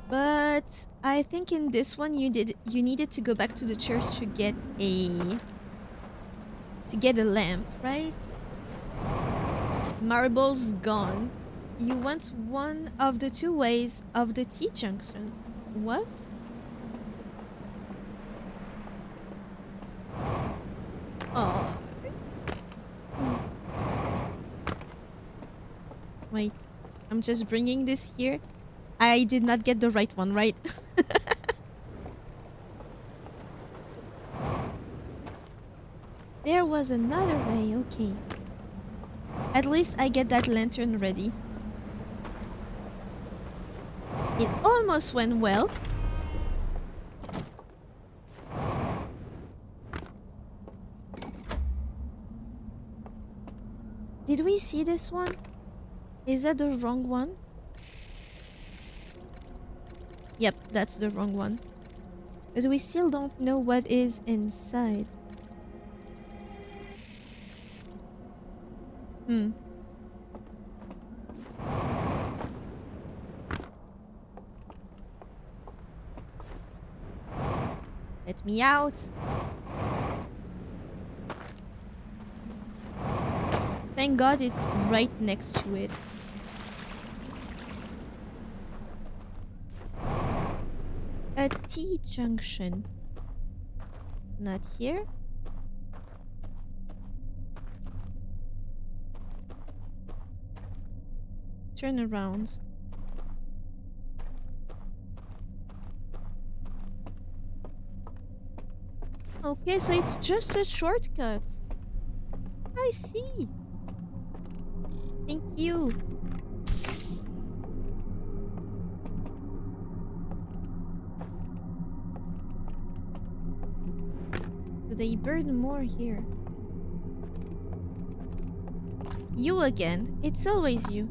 But I think in this one you needed to go back to the church to get a lamp, right? Marbles gone. You want one of the two ways of the T-junction. What? Oh. Wait. I'm just bringing this here. I did not get the right one, right? There was another way, okay. At least I get that lantern ready. It almost went well. Did we see this one? Is that the wrong one? Yep, that's the wrong one. But we still don't know what is inside. Let me out. Thank God it's right next to it. A T-junction. Not here. Turn around. Okay, so it's just a shortcut. I see. Thank you. they burn more here. You again. It's always you.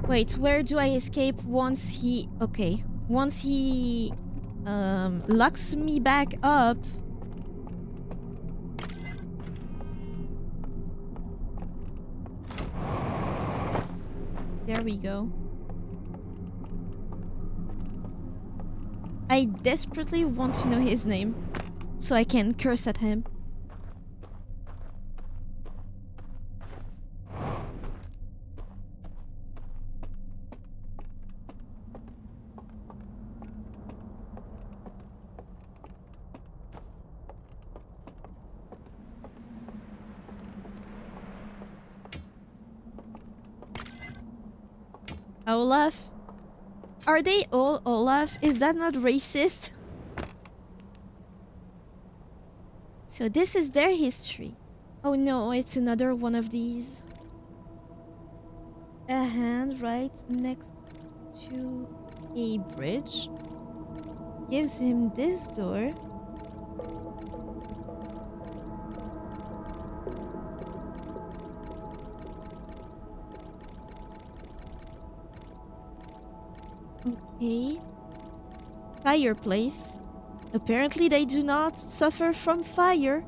Wait, where do I escape once he... Okay. Once he... locks me back up... There we go. I desperately want to know his name, so I can curse at him. Olaf? Are they all Olaf? Is that not racist? So this is their history. Oh no, it's another one of these. A hand right next to a bridge gives him this door. Okay. Fireplace. Apparently they do not suffer from fire.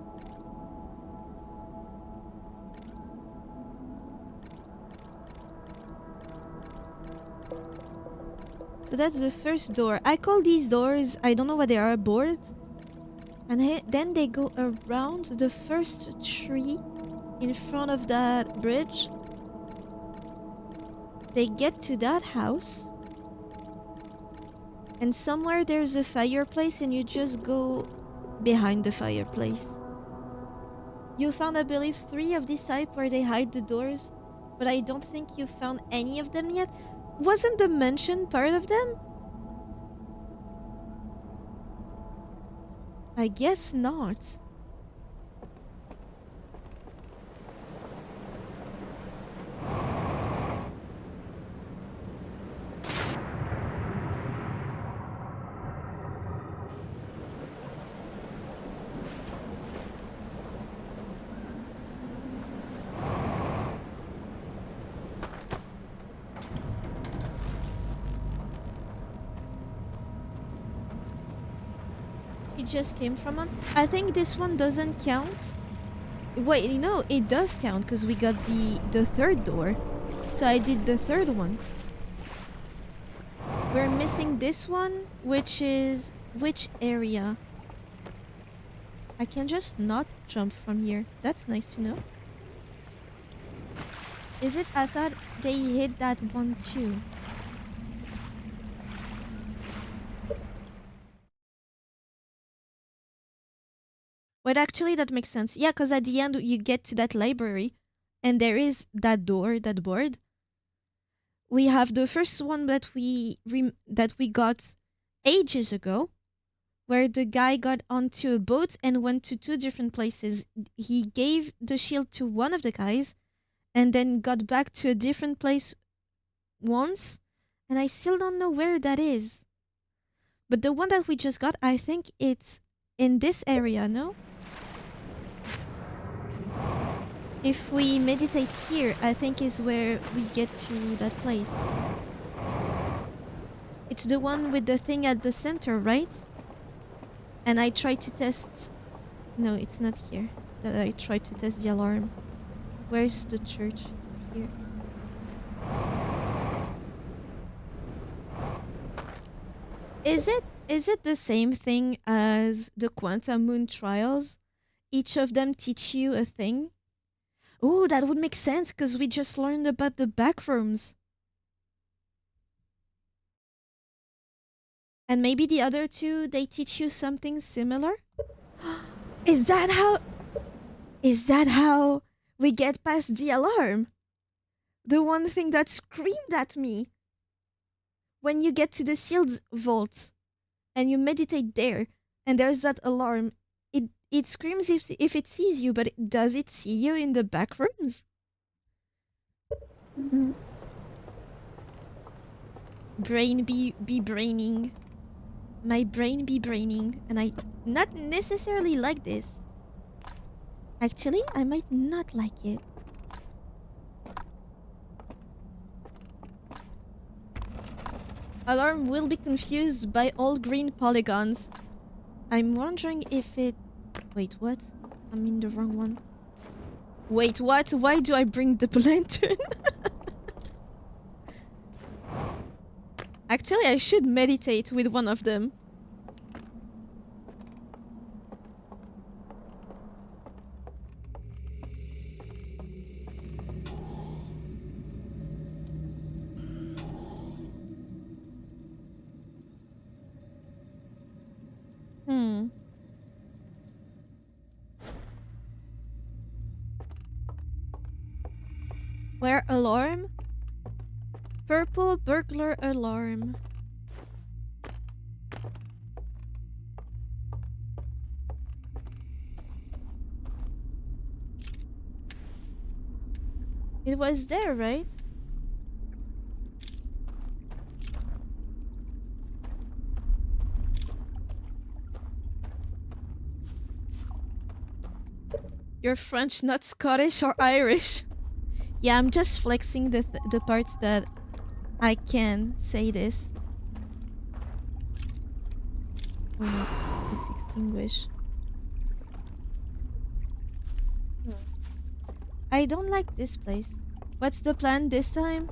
So that's the first door. I call these doors, I don't know what they are, board. And then they go around the first tree in front of that bridge. They get to that house. And somewhere there's a fireplace and you just go behind the fireplace. You found, I believe, 3 of this type where they hide the doors, but I don't think you found any of them yet. Wasn't the mansion part of them? I guess not. It just came from one. I think this one doesn't count. Wait, no, it does count because we got the third door. So I did the third one. We're missing this one, which is which area? I can just not jump from here. That's nice to know. Is it? I thought they hit that one too. But actually that makes sense. Yeah, because at the end you get to that library and there is that door, that board. We have the first one that we got ages ago, where the guy got onto a boat and went to 2 different places. He gave the shield to one of the guys and then got back to a different place once, and I still don't know where that is. But the one that we just got, I think it's in this area, no? If we meditate here, I think is where we get to that place. It's the one with the thing at the center, right? And I tried to test... No, it's not here. That I tried to test the alarm. Where's the church? It's here. Is it the same thing as the Quantum Moon trials? Each of them teach you a thing? Oh, that would make sense because we just learned about the back rooms. And maybe the other 2, they teach you something similar? Is that how we get past the alarm? The one thing that screamed at me. When you get to the sealed vault and you meditate there and there's that alarm, it screams if it sees you, but does it see you in the back rooms? Brain be braining. my brain be braining, and I not necessarily like this. Actually, I might not like it. Alarm will be confused by all green polygons. I'm wondering if it... Wait, what? I'm in the wrong one. Wait, what? Why do I bring the lantern? Actually, I should meditate with one of them. Where alarm? Purple burglar alarm. It was there, right? You're French, not Scottish or Irish. Yeah, I'm just flexing the parts that I can say this. Oh no, it's extinguished. I don't like this place. What's the plan this time?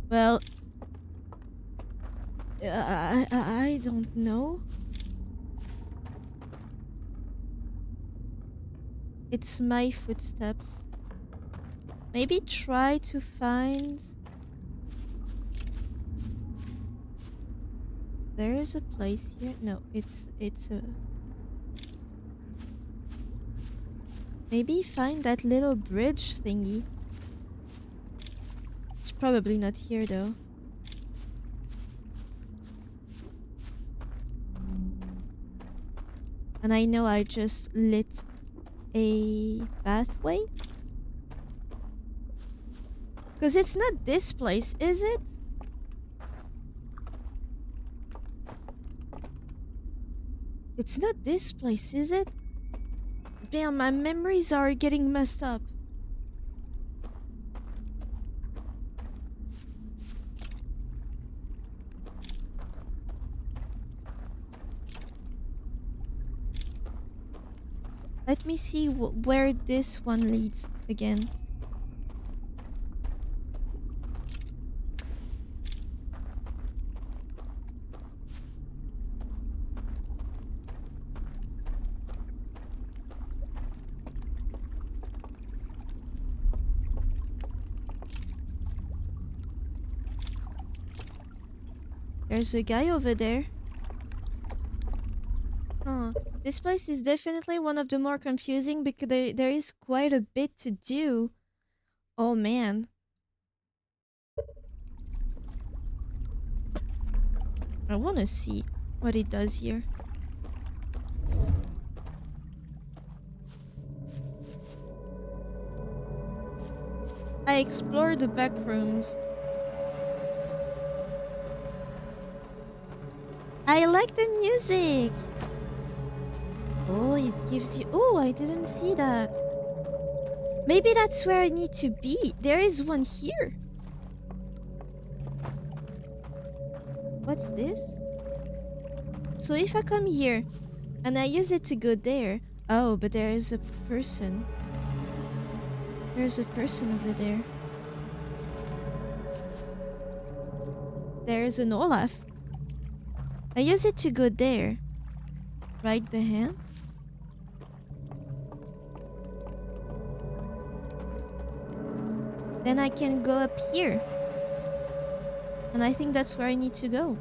Well, I don't know. It's my footsteps. Maybe try to find... There is a place here. No, it's a... Maybe find that little bridge thingy. It's probably not here though. And I know I just lit a pathway. Because it's not this place, is it? It's not this place, is it? Damn, my memories are getting messed up. Let me see where this one leads again. There's a guy over there. Huh. This place is definitely one of the more confusing because there is quite a bit to do. Oh man. I want to see what it does here. I explored the back rooms. I like the music! Oh, it gives you... Oh, I didn't see that. Maybe that's where I need to be. There is one here. What's this? So if I come here and I use it to go there... Oh, but there is a person. There's a person over there. There's an Olaf. I use it to go there. Right the hand. Then I can go up here. And I think that's where I need to go.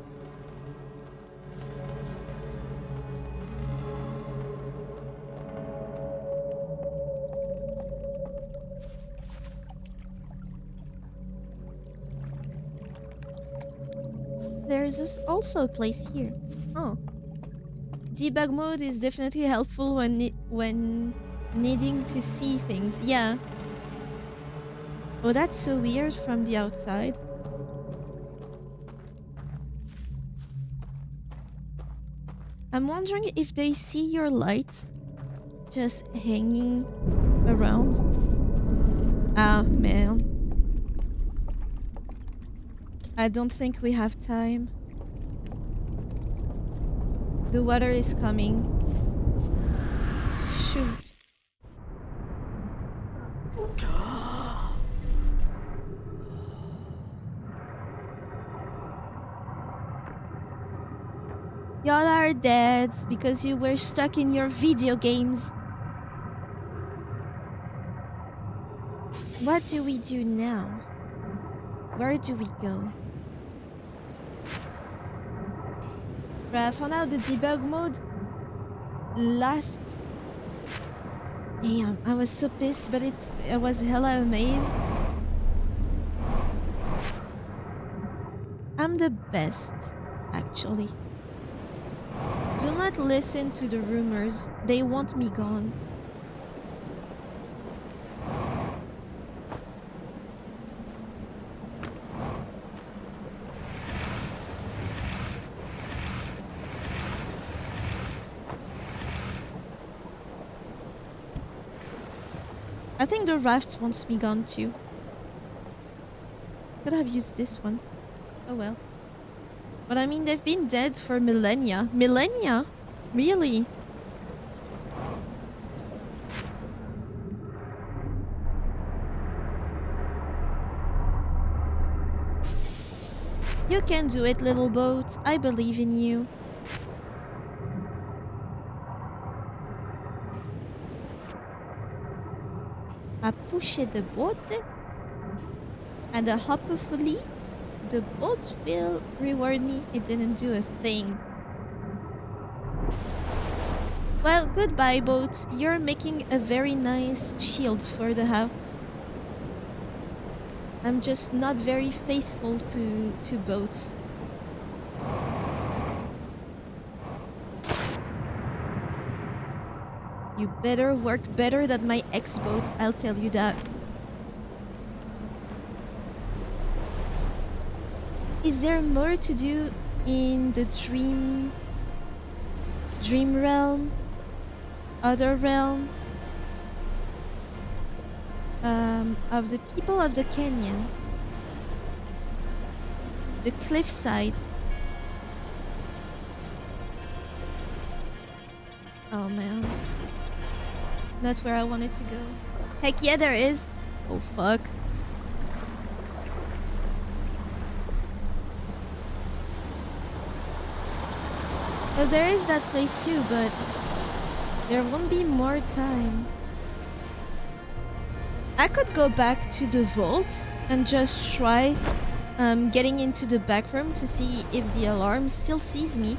There's also a place here. Oh. Debug mode is definitely helpful when needing to see things. Yeah. Oh, that's so weird from the outside. I'm wondering if they see your light just hanging around. Ah, man. I don't think we have time. The water is coming. Shoot. Y'all are dead because you were stuck in your video games. What do we do now? Where do we go? Bruh, I found out the debug mode last. Damn, I was so pissed, but I was hella amazed. I'm the best, actually. Do not listen to the rumors. They want me gone. I think the raft wants me gone too. Could have used this one. Oh well. But I mean, they've been dead for millennia. Millennia? Really? You can do it, little boat. I believe in you. I pushed the boat, and hopefully the boat will reward me. It didn't do a thing. Well, goodbye, boat. You're making a very nice shield for the house. I'm just not very faithful to boats. You better work better than my ex-boats, I'll tell you that. Is there more to do in the dream realm? Other realm? Of the people of the canyon? The cliffside? Oh man. Not where I wanted to go. Heck yeah, there is. Oh fuck. Well, there is that place too, but there won't be more time. I could go back to the vault and just try getting into the back room to see if the alarm still sees me.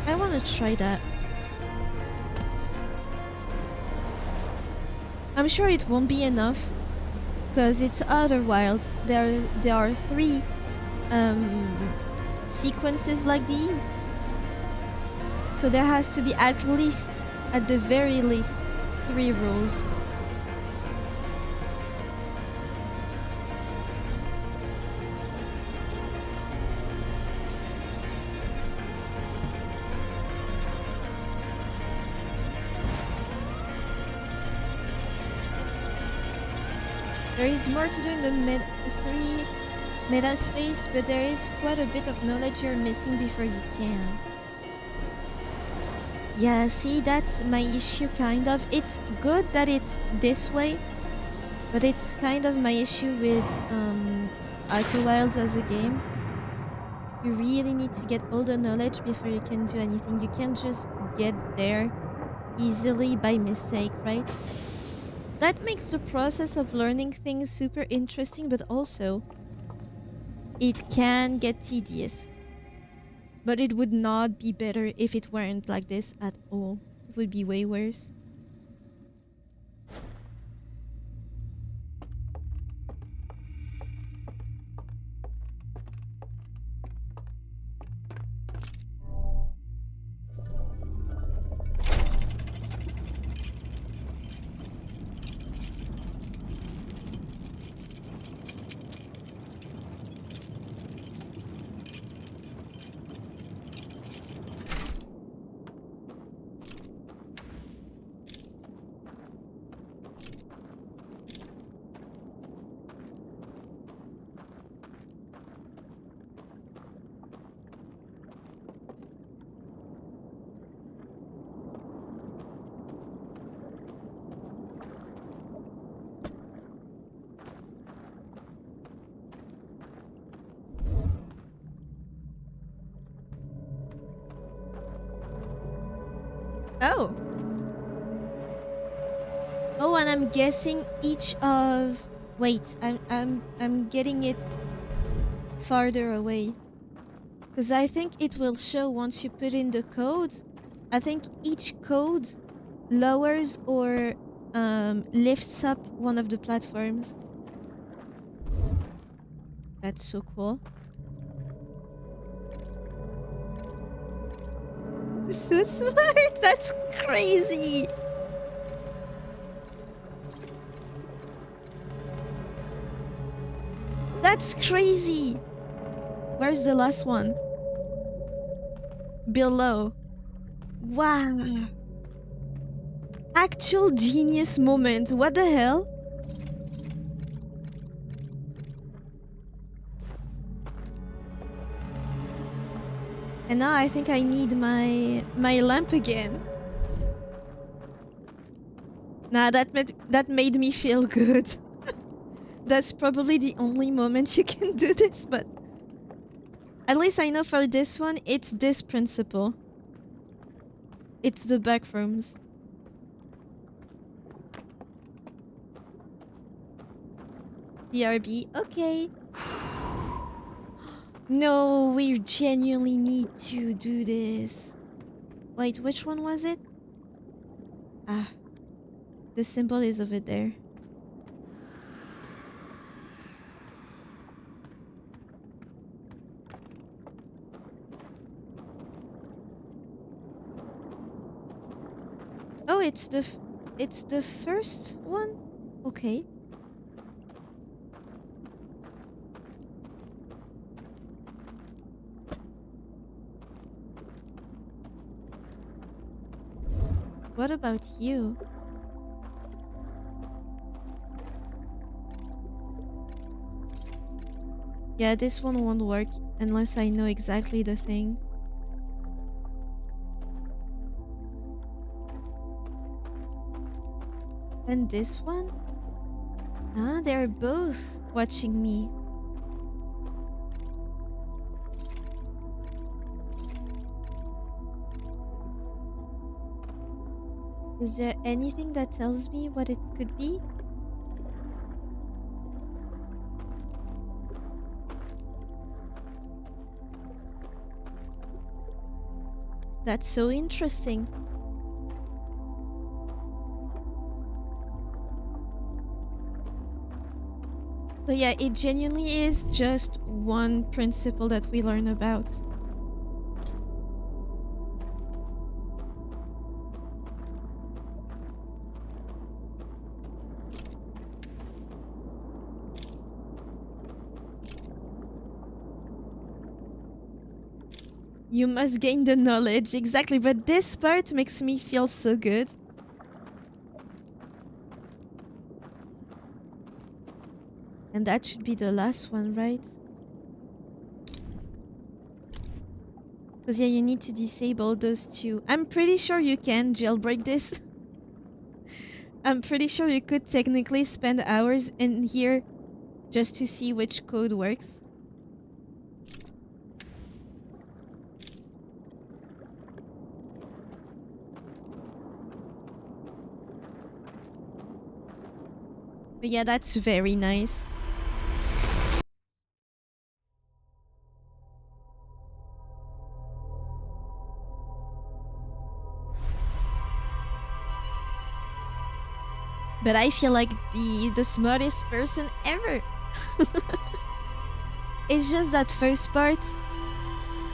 I want to try that. I'm sure it won't be enough because it's Outer Wilds. There are 3 sequences like these. So there has to be at the very least, 3 rules. There is more to do in the 3 meta space, but there is quite a bit of knowledge you're missing before you can. Yeah, see, that's my issue, kind of. It's good that it's this way, but it's kind of my issue with Outer Wilds as a game. You really need to get all the knowledge before you can do anything. You can't just get there easily by mistake, right? That makes the process of learning things super interesting, but also it can get tedious. But it would not be better if it weren't like this at all. It would be way worse. Oh. Oh, and I'm guessing each of. Wait, I'm getting it farther away. Because I think it will show once you put in the code. I think each code lowers or lifts up one of the platforms. That's so cool. So smart! That's crazy! That's crazy! Where's the last one? Below. Wow. Actual genius moment. What the hell? And now I think I need my lamp again. Nah, that made me feel good. That's probably the only moment you can do this, but at least I know for this one, it's this principle. It's the back rooms. BRB, okay. No, we genuinely need to do this. Wait, which one was it? Ah, the symbol is over there. Oh, it's the first one? Okay. What about you? Yeah, this one won't work unless I know exactly the thing. And this one? Ah, they're both watching me. Is there anything that tells me what it could be? That's so interesting. So yeah, it genuinely is just one principle that we learn about. You must gain the knowledge, exactly, but this part makes me feel so good. And that should be the last one, right? Because yeah, you need to disable those two. I'm pretty sure you can jailbreak this. I'm pretty sure you could technically spend hours in here just to see which code works. But yeah, that's very nice. But I feel like the smartest person ever. It's just that first part.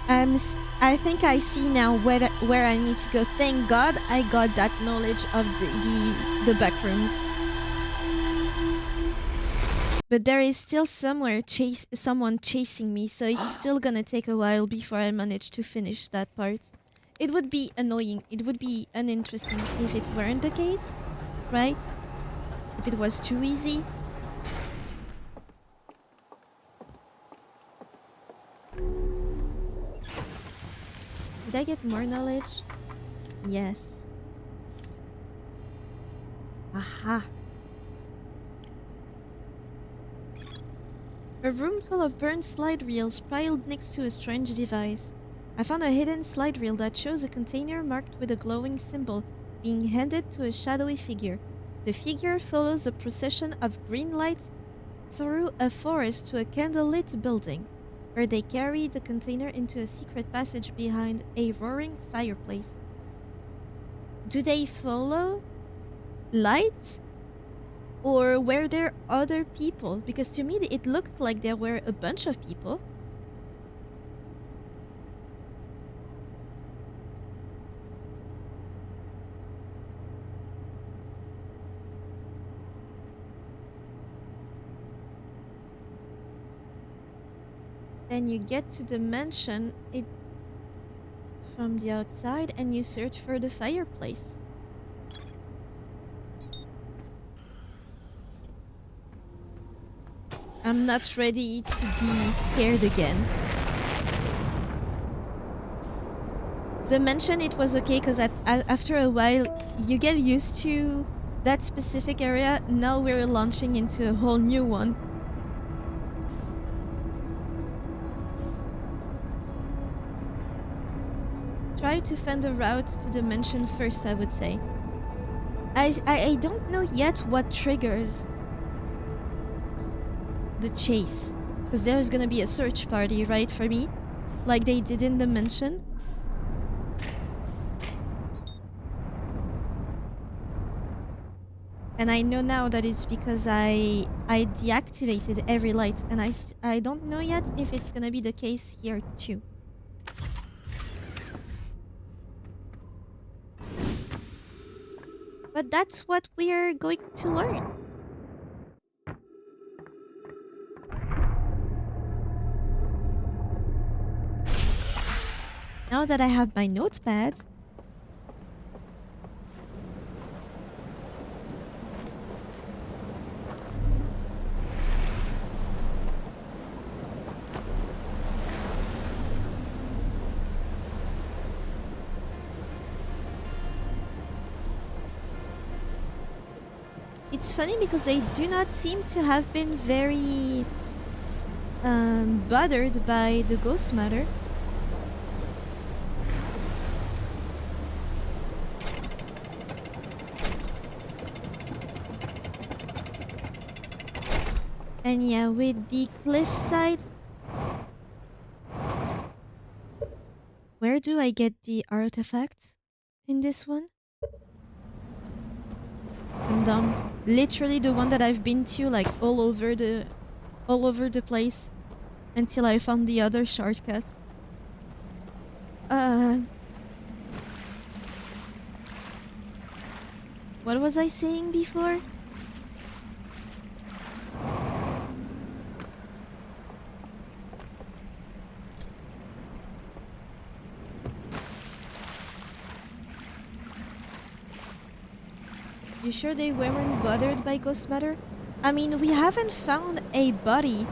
I think I see now where I need to go. Thank God I got that knowledge of the back rooms. But there is still someone chasing me, so it's still gonna take a while before I manage to finish that part. It would be annoying. It would be uninteresting if it weren't the case, right? If it was too easy. Did I get more knowledge? Yes. Aha. A room full of burned slide reels piled next to a strange device. I found a hidden slide reel that shows a container marked with a glowing symbol being handed to a shadowy figure. The figure follows a procession of green light through a forest to a candlelit building, where they carry the container into a secret passage behind a roaring fireplace. Do they follow light? Or were there other people? Because to me, it looked like there were a bunch of people. Then you get to the mansion from the outside and you search for the fireplace. I'm not ready to be scared again. The mansion, it was okay because after a while you get used to that specific area. Now we're launching into a whole new one. Try to find a route to the mansion first, I would say. I don't know yet what triggers the chase, because there's gonna be a search party, right, for me, like they did in the mansion. And I know now that it's because I deactivated every light, and I don't know yet if it's gonna be the case here too. But that's what we're going to learn. Now that I have my notepad, it's funny because they do not seem to have been very bothered by the ghost matter. And yeah, with the cliffside, where do I get the artifacts in this one? I'm dumb. Literally the one that I've been to, like all over the place until I found the other shortcut. What was I saying before? You sure they weren't bothered by ghost matter? I mean, we haven't found a body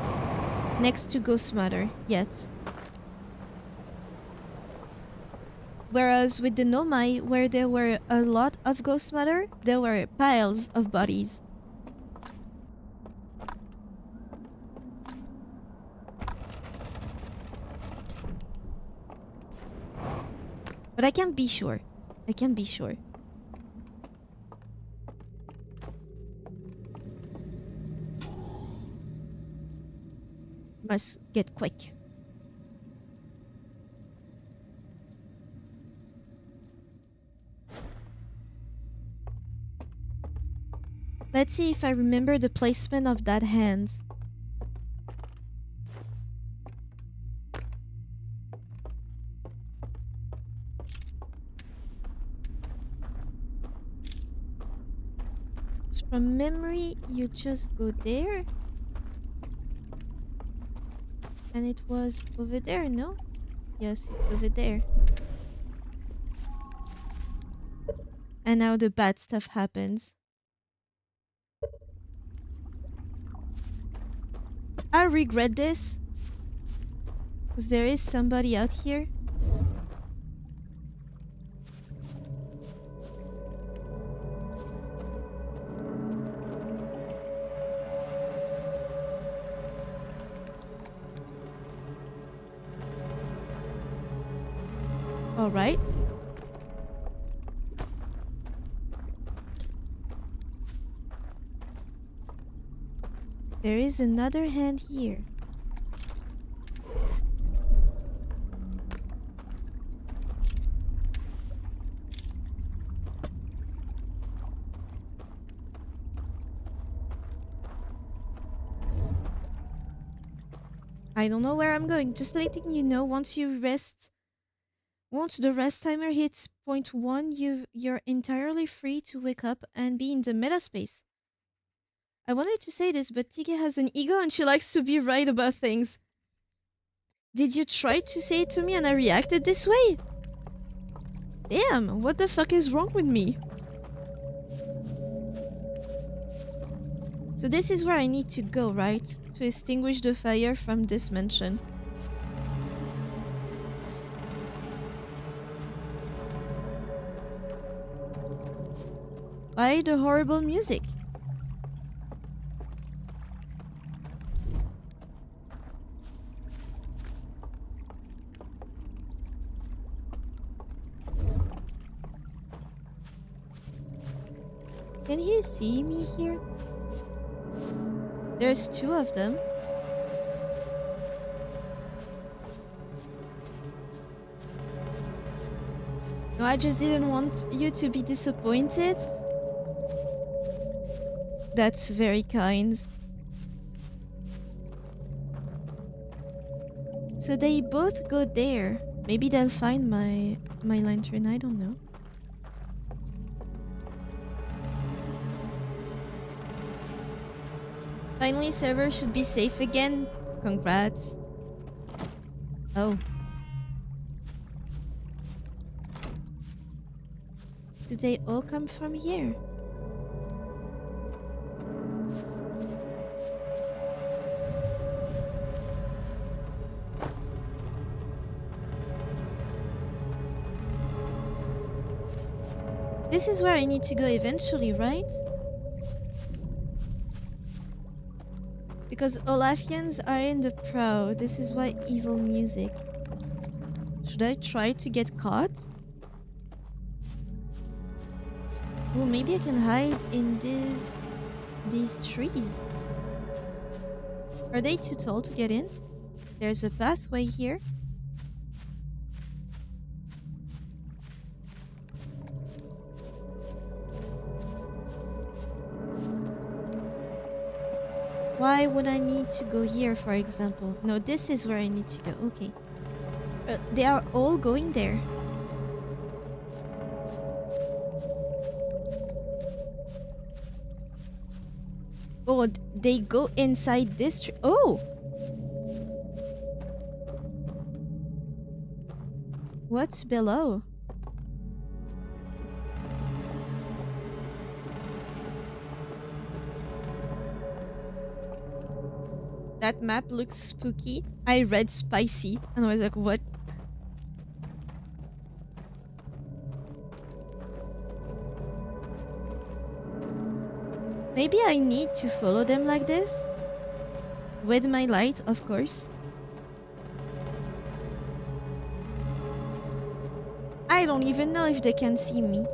next to ghost matter yet. Whereas with the Nomai, where there were a lot of ghost matter, there were piles of bodies. But I can't be sure. I can't be sure. Must get quick. Let's see if I remember the placement of that hand. So from memory, you just go there. And it was over there, no? Yes, it's over there. And now the bad stuff happens. I regret this. Because there is somebody out here. All right. There is another hand here. I don't know where I'm going. Just letting you know once the rest timer hits point one, you're entirely free to wake up and be in the meta space. I wanted to say this, but Tige has an ego and she likes to be right about things. Did you try to say it to me and I reacted this way? Damn, what the fuck is wrong with me? So this is where I need to go, right? To extinguish the fire from this mansion. Why the horrible music? Can you see me here? There's two of them. No, I just didn't want you to be disappointed. That's very kind. So they both go there. Maybe they'll find my lantern, I don't know. Finally, server should be safe again. Congrats. Oh. Do they all come from here? This is where I need to go eventually, right? Because Olafians are in the prow. This is why evil music. Should I try to get caught? Oh, maybe I can hide in these trees. Are they too tall to get in? There's a pathway here. Why would I need to go here, for example? No, this is where I need to go. Okay. They are all going there. Oh, they go inside this tree. Oh! What's below? That map looks spooky. I read spicy and I was like, what? Maybe I need to follow them like this? With my light, of course. I don't even know if they can see me.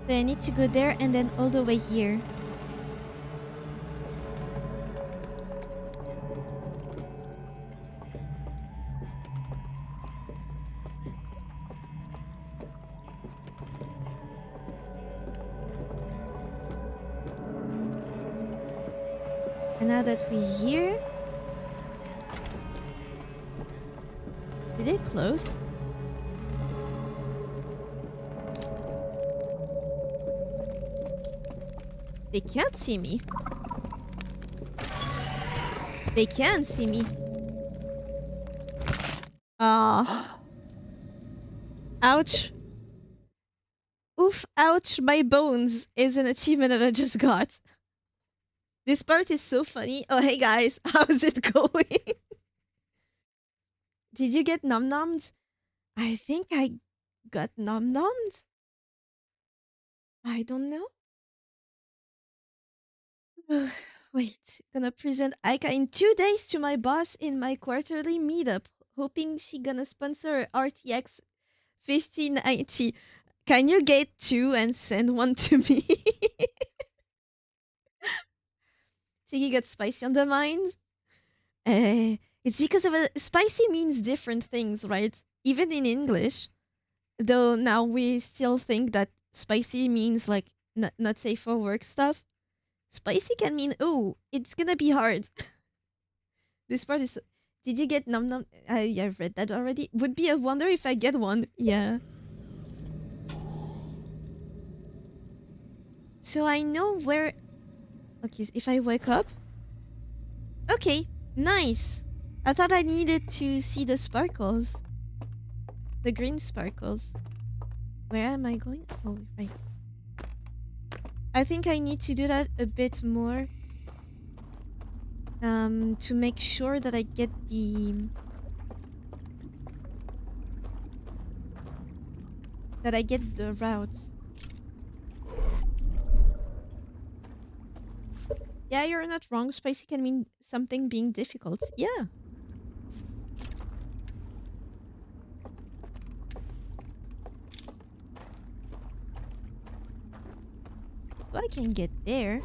So I need to go there and then all the way here. And now that we're here... Did it close? They can't see me. They can see me. Ah. Ouch. Oof, ouch, my bones is an achievement that I just got. This part is so funny. Oh, hey guys, how's it going? Did you get nom-nommed? I think I got nom-nommed. I don't know. Wait, gonna present Aika in 2 days to my boss in my quarterly meetup, hoping she gonna sponsor RTX 1590. Can you get two and send one to me? Think you got spicy on the mind? It's because of spicy means different things, right? Even in English, though now we still think that spicy means like not safe for work stuff. Spicy can mean, oh, it's gonna be hard. This part is. Did you get num num? I've read that already. Would be a wonder if I get one. Yeah. So I know where. Okay, if I wake up. Okay, nice. I thought I needed to see the sparkles. The green sparkles. Where am I going? Oh, right. I think I need to do that a bit more. To make sure that I get the... that I get the routes. Yeah, you're not wrong. Spicy can mean something being difficult. Yeah. So I can get there.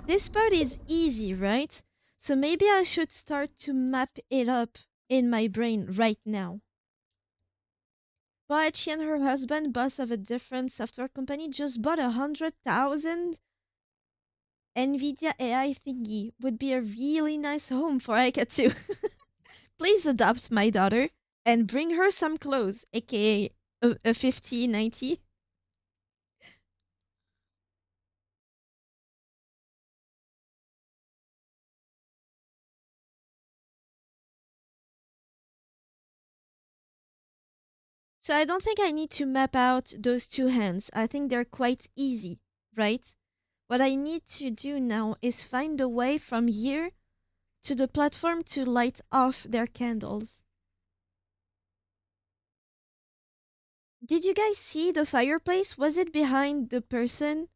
This part is easy, right? So maybe I should start to map it up in my brain right now. But she and her husband, boss of a different software company, just bought 100,000 NVIDIA AI thingy. Would be a really nice home for Aika too. Please adopt my daughter and bring her some clothes, aka a 5090. So I don't think I need to map out those two hands. I think they're quite easy, right? What I need to do now is find a way from here to the platform to light off their candles. Did you guys see the fireplace? Was it behind the person?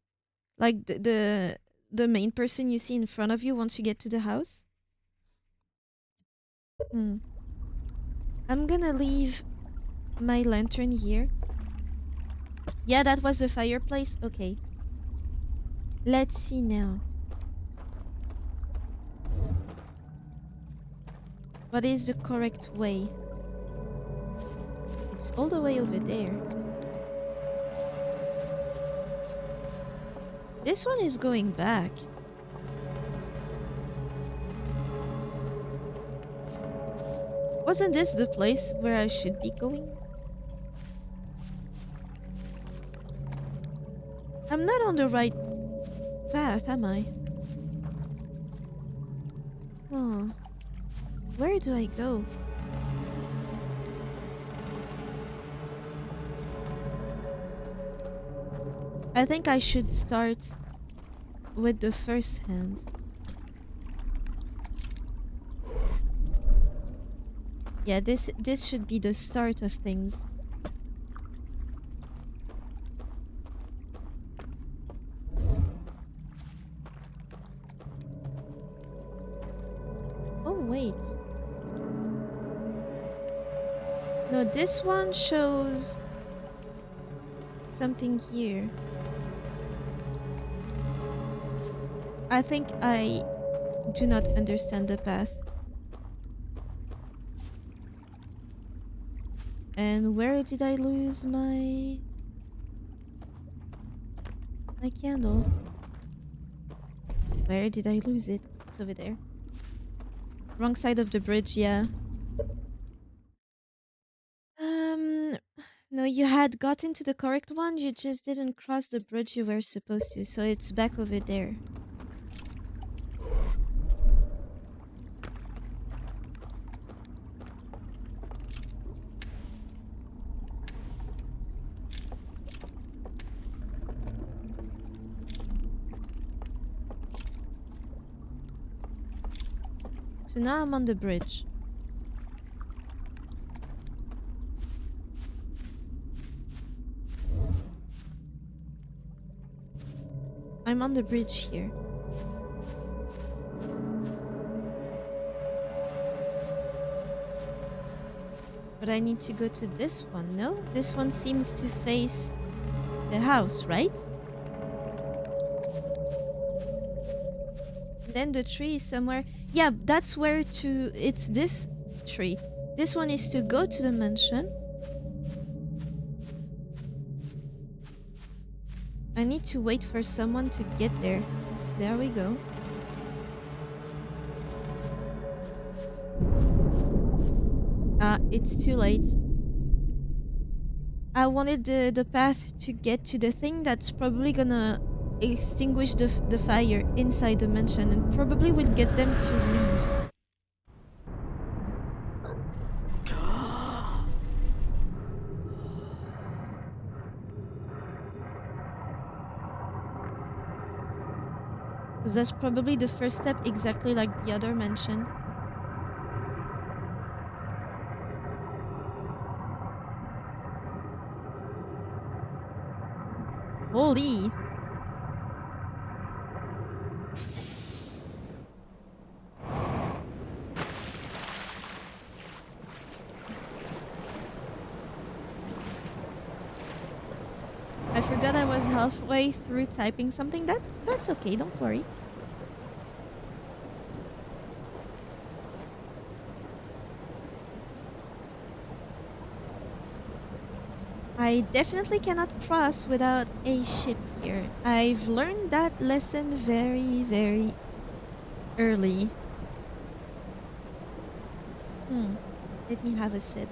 Like the main person you see in front of you once you get to the house? Hmm. I'm gonna leave my lantern here. Yeah, that was the fireplace. Okay. Let's see now. What is the correct way? It's all the way over there. This one is going back. Wasn't this the place where I should be going? I'm not on the right path, am I? Oh. Where do I go? I think I should start with the first hand. Yeah, this should be the start of things. Oh, wait. No, this one shows something here. I think I do not understand the path. And where did I lose my candle? Where did I lose it? It's over there. Wrong side of the bridge, yeah. No, you had gotten to the correct one, you just didn't cross the bridge you were supposed to, so it's back over there. So now I'm on the bridge. I'm on the bridge here. But I need to go to this one, no? This one seems to face the house, right? Then the tree is somewhere. Yeah, that's where to... It's this tree. This one is to go to the mansion. I need to wait for someone to get there. There we go. It's too late. I wanted the path to get to the thing that's probably gonna extinguish the fire inside the mansion and probably will get them to leave. Because that's probably the first step, exactly like the other mansion. Holy! I forgot I was halfway through typing something. That's okay, don't worry. I definitely cannot cross without a ship here. I've learned that lesson very, very early. Let me have a sip.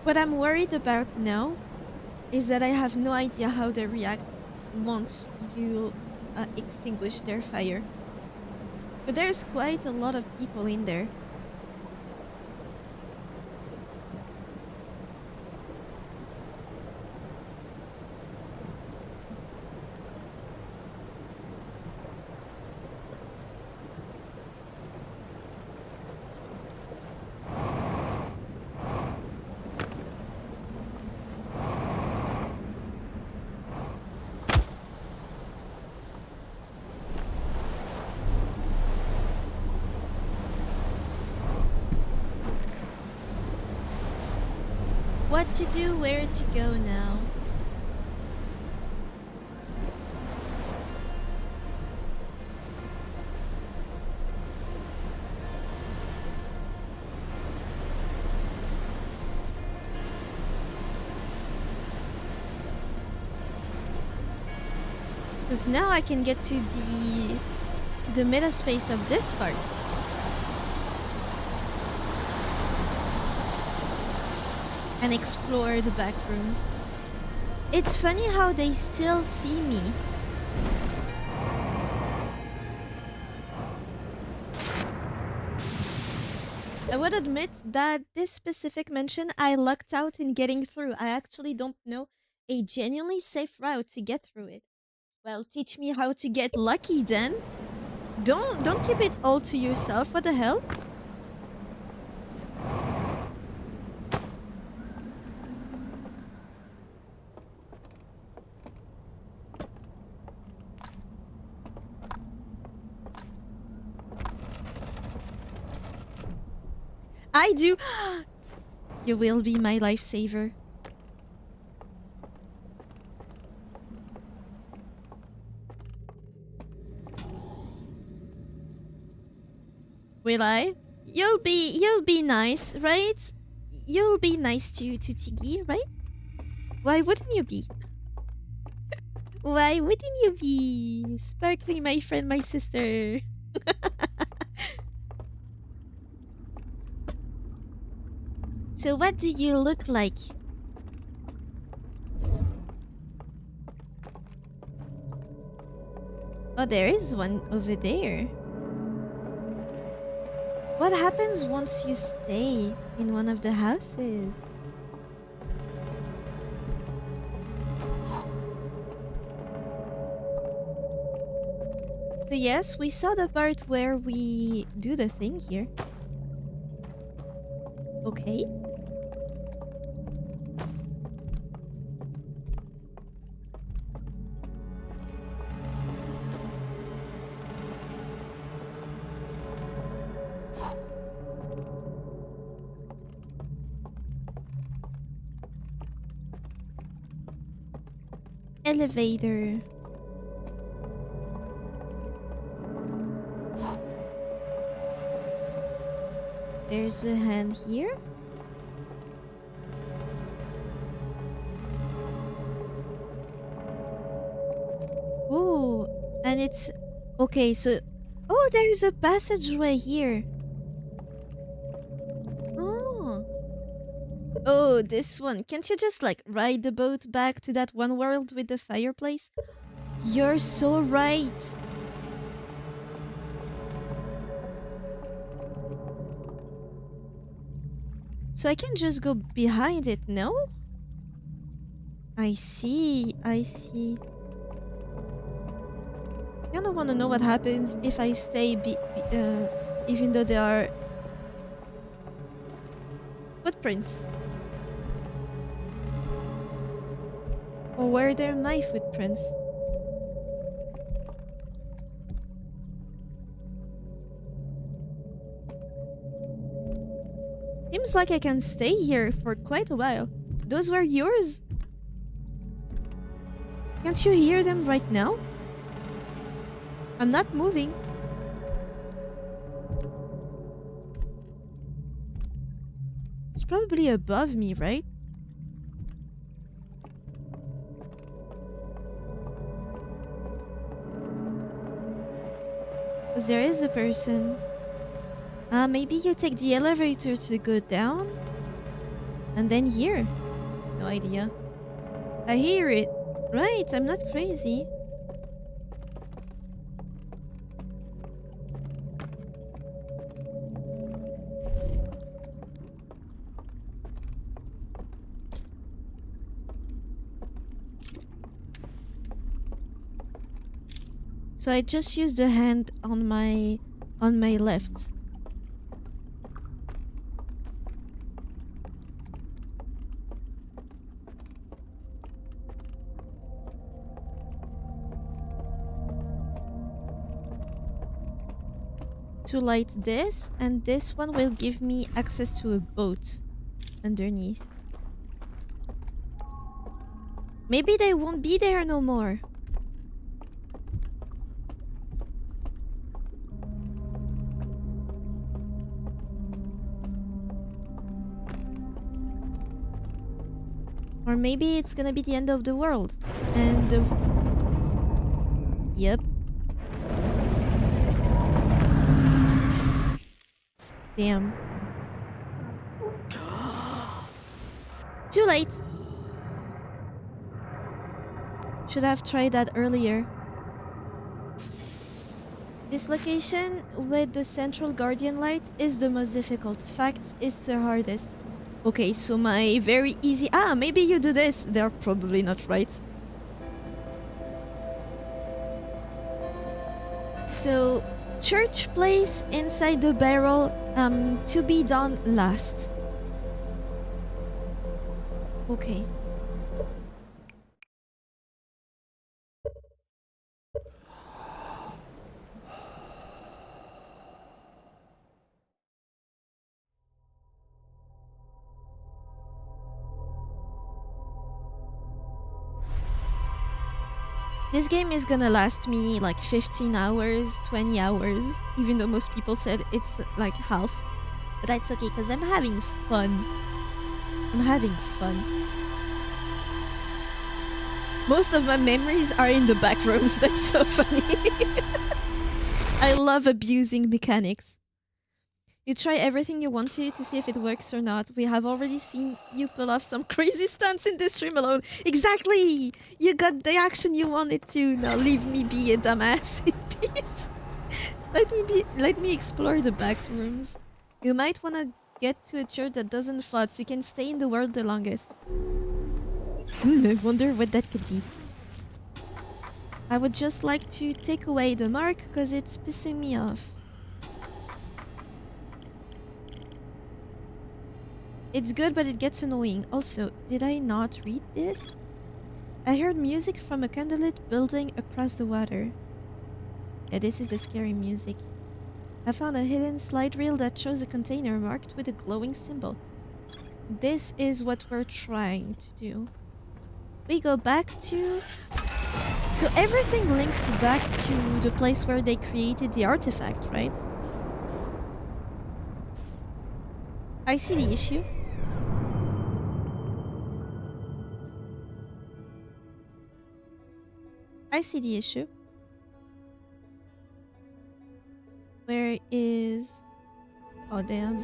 What I'm worried about now is that I have no idea how they react once you extinguish their fire. But there's quite a lot of people in there. What to do, where to go now. Because now I can get to the meta space of this part. And explore the back rooms. It's funny how they still see me. I would admit that this specific mansion I lucked out in getting through. I actually don't know a genuinely safe route to get through it. Well, teach me how to get lucky then. Don't keep it all to yourself. What the hell? I do. You will be my lifesaver. Will I? You'll be nice, right? You'll be nice to Tiggy, right? Why wouldn't you be? Why wouldn't you be? Sparkly, my friend, my sister. So what do you look like? Oh, there is one over there. What happens once you stay in one of the houses? So yes, we saw the part where we do the thing here. Okay. Elevator. There's a hand here. Oh, and it's okay. So, oh, there's a passageway here. Oh, oh, this one. Can't you just like ride the boat back to that one world with the fireplace? You're so right. So I can just go behind it, no? I see, I see. I kind of want to know what happens if I stay even though there are footprints. Or were there my footprints? Seems like I can stay here for quite a while. Those were yours? Can't you hear them right now? I'm not moving. It's probably above me, right? Because there is a person. Maybe you take the elevator to go down? And then here? No idea. I hear it. Right, I'm not crazy. So I just used the hand on my left. To light this, and this one will give me access to a boat underneath. Maybe they won't be there no more. Or maybe it's gonna be the end of the world. And yep. Damn. Too late. Should have tried that earlier. This location with the central guardian light is the most difficult. Fact, it's the hardest. Okay, so my very easy... maybe you do this. They're probably not right. So, church place inside the barrel, to be done last. Okay. This game is gonna last me like 15 hours, 20 hours, even though most people said it's like half. But that's okay, because I'm having fun. I'm having fun. Most of my memories are in the back rooms, that's so funny. I love abusing mechanics. You try everything you want to see if it works or not. We have already seen you pull off some crazy stunts in this stream alone. Exactly! You got the action you wanted to. Now leave me be a dumbass in peace. Let me explore the back rooms. You might want to get to a church that doesn't flood so you can stay in the world the longest. I wonder what that could be. I would just like to take away the mark because it's pissing me off. It's good, but it gets annoying. Also, did I not read this? I heard music from a candlelit building across the water. Yeah, this is the scary music. I found a hidden slide reel that shows a container marked with a glowing symbol. This is what we're trying to do. We go back to... So everything links back to the place where they created the artifact, right? I see the issue. I see the issue. Where is... Oh, damn.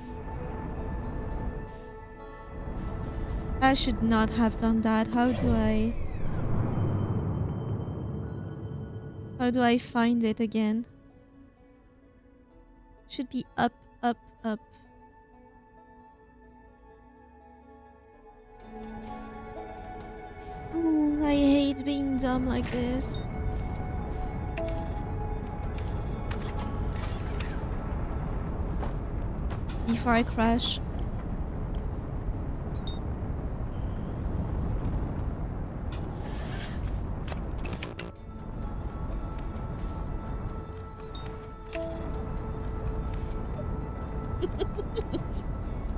I should not have done that. How do I find it again? Should be up, up, up. Oh, I hate being dumb like this. Before I crash.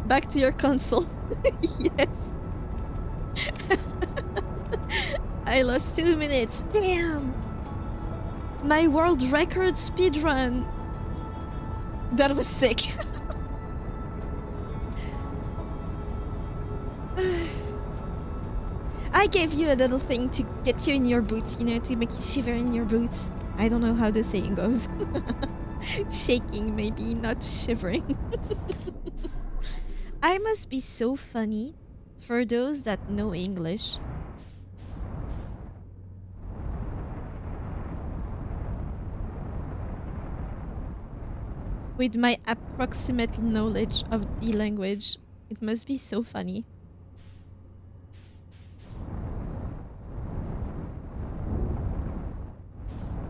Back to your console. Yes. I lost 2 minutes. Damn. My world record speedrun. That was sick. I gave you a little thing to get you in your boots, you know, to make you shiver in your boots. I don't know how the saying goes. Shaking, maybe, not shivering. I must be so funny for those that know English. With my approximate knowledge of the language, it must be so funny.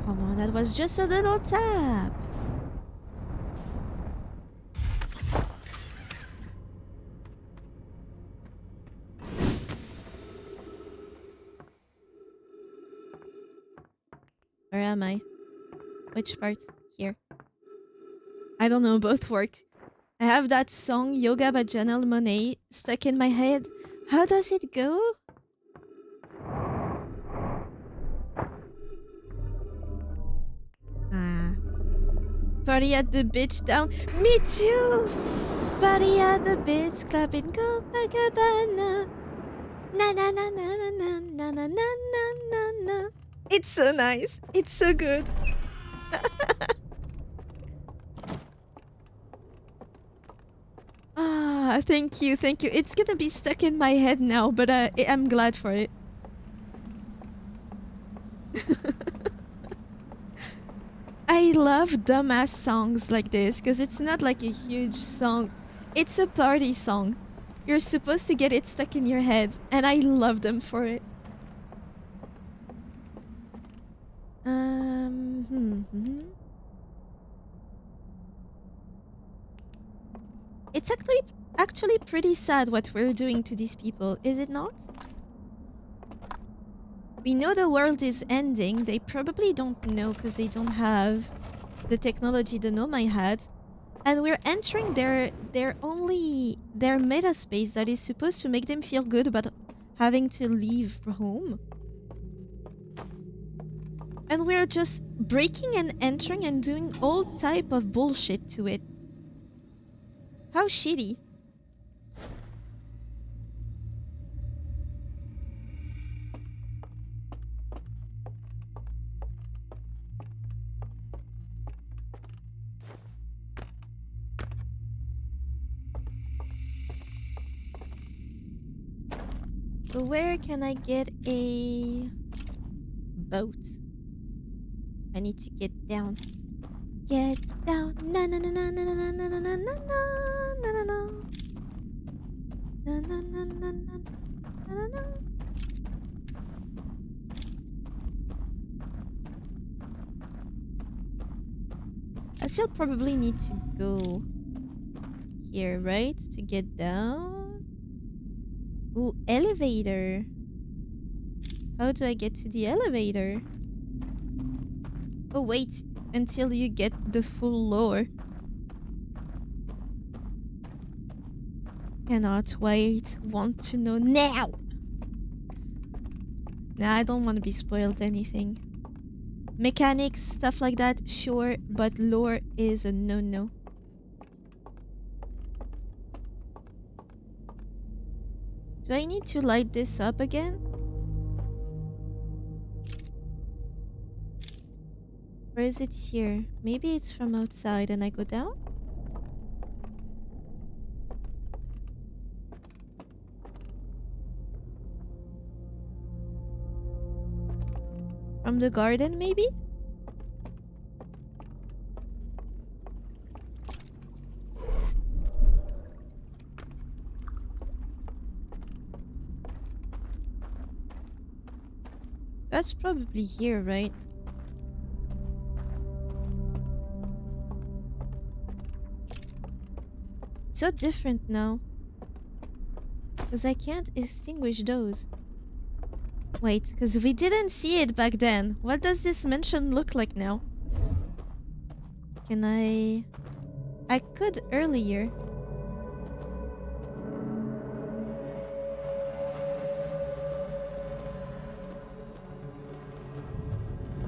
Come on, that was just a little tap. Where am I? Which part? Here. I don't know, both work. I have that song Yoga by Janelle Monáe stuck in my head. How does it go? Party at the beach down. Me too! Party at the beach club in Copacabana. Na na na na na na na na na na na. It's so nice. It's so good. Ah, thank you, thank you. It's gonna be stuck in my head now, but I'm glad for it. I love dumbass songs like this because it's not like a huge song. It's a party song. You're supposed to get it stuck in your head, and I love them for it. It's actually pretty sad what we're doing to these people, is it not? We know the world is ending. They probably don't know because they don't have the technology the Nomai had. And we're entering their meta space that is supposed to make them feel good about having to leave home. And we're just breaking and entering and doing all type of bullshit to it. How shitty. So where can I get a boat? I need to get down. Get down. Na na na na na na na na na na na na na na. Na na na na na na na. I still probably need to go here, right? To get down. Ooh, elevator. How do I get to the elevator? Oh, wait until you get the full lore. Cannot wait. Want to know now. Nah, I don't want to be spoiled anything. Mechanics, stuff like that, sure, but lore is a no-no. Do I need to light this up again? Or is it here? Maybe it's from outside and I go down? From the garden, maybe? That's probably here, right? So different now. Because I can't distinguish those. Wait, because we didn't see it back then. What does this mansion look like now? Can I could earlier.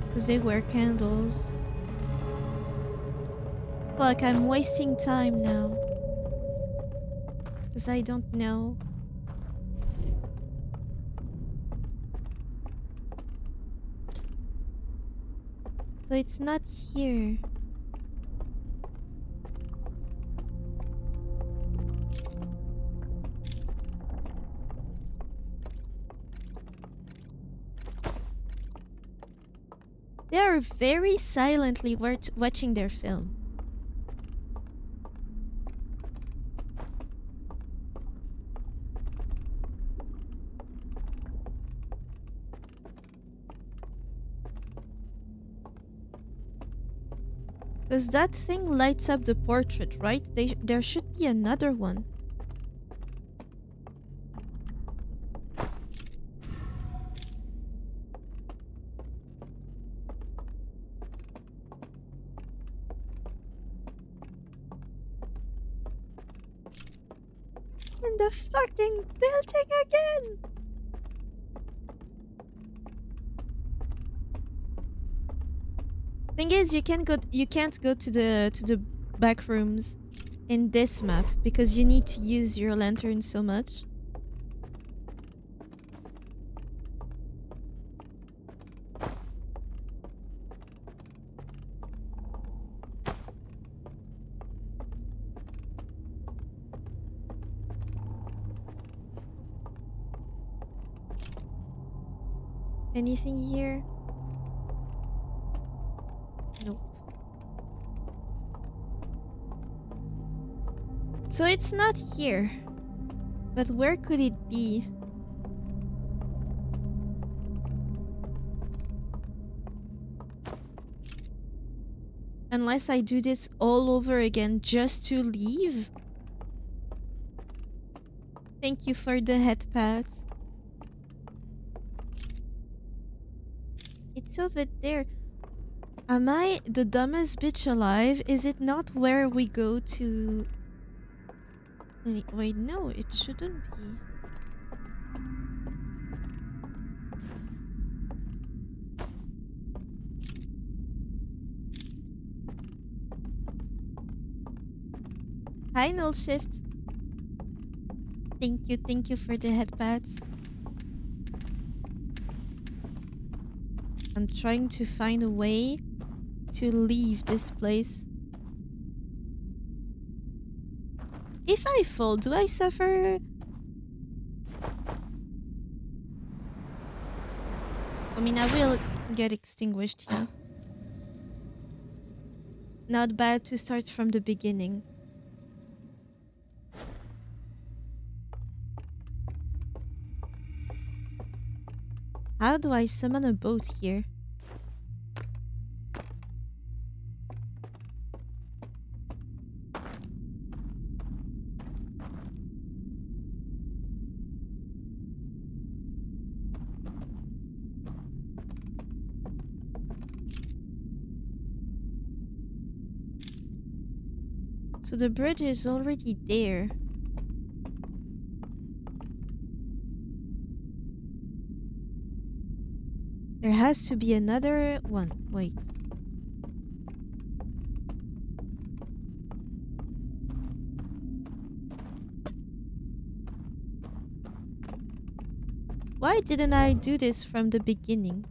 Because they were candles. Fuck, I'm wasting time now. Because I don't know. So it's not here. They are very silently watching their film. Because that thing lights up the portrait, right? There should be another one. In the fucking building again! Thing is, you can't go to the back rooms in this map because you need to use your lantern so much. Anything here? Nope. So it's not here. But where could it be? Unless I do this all over again just to leave? Thank you for the head pat. It's over there. Am I the dumbest bitch alive? Is it not where we go to... Wait, no, it shouldn't be. Hi, Null Shift. Thank you for the head pats. I'm trying to find a way to leave this place. If I fall, do I suffer? I mean, I will get extinguished, yeah. Not bad to start from the beginning. How do I summon a boat here? So the bridge is already there. There has to be another one. Wait. Why didn't I do this from the beginning?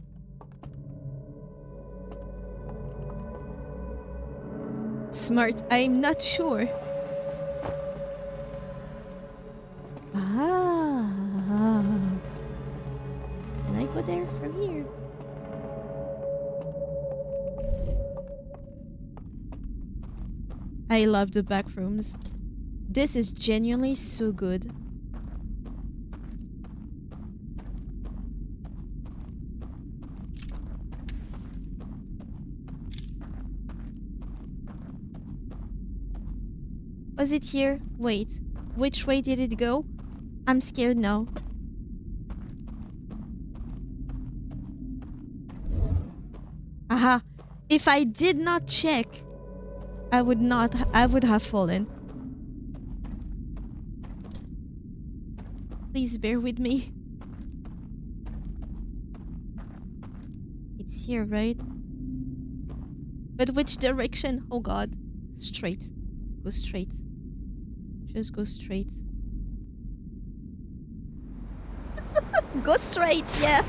Smart. I'm not sure. Ah. Can I go there from here? I love the back rooms. This is genuinely so good. Was it here? Wait. Which way did it go? I'm scared now. Aha. If I did not check, I would have fallen. Please bear with me. It's here, right? But which direction? Oh god. Straight. Go straight. Just go straight. Go straight, yeah.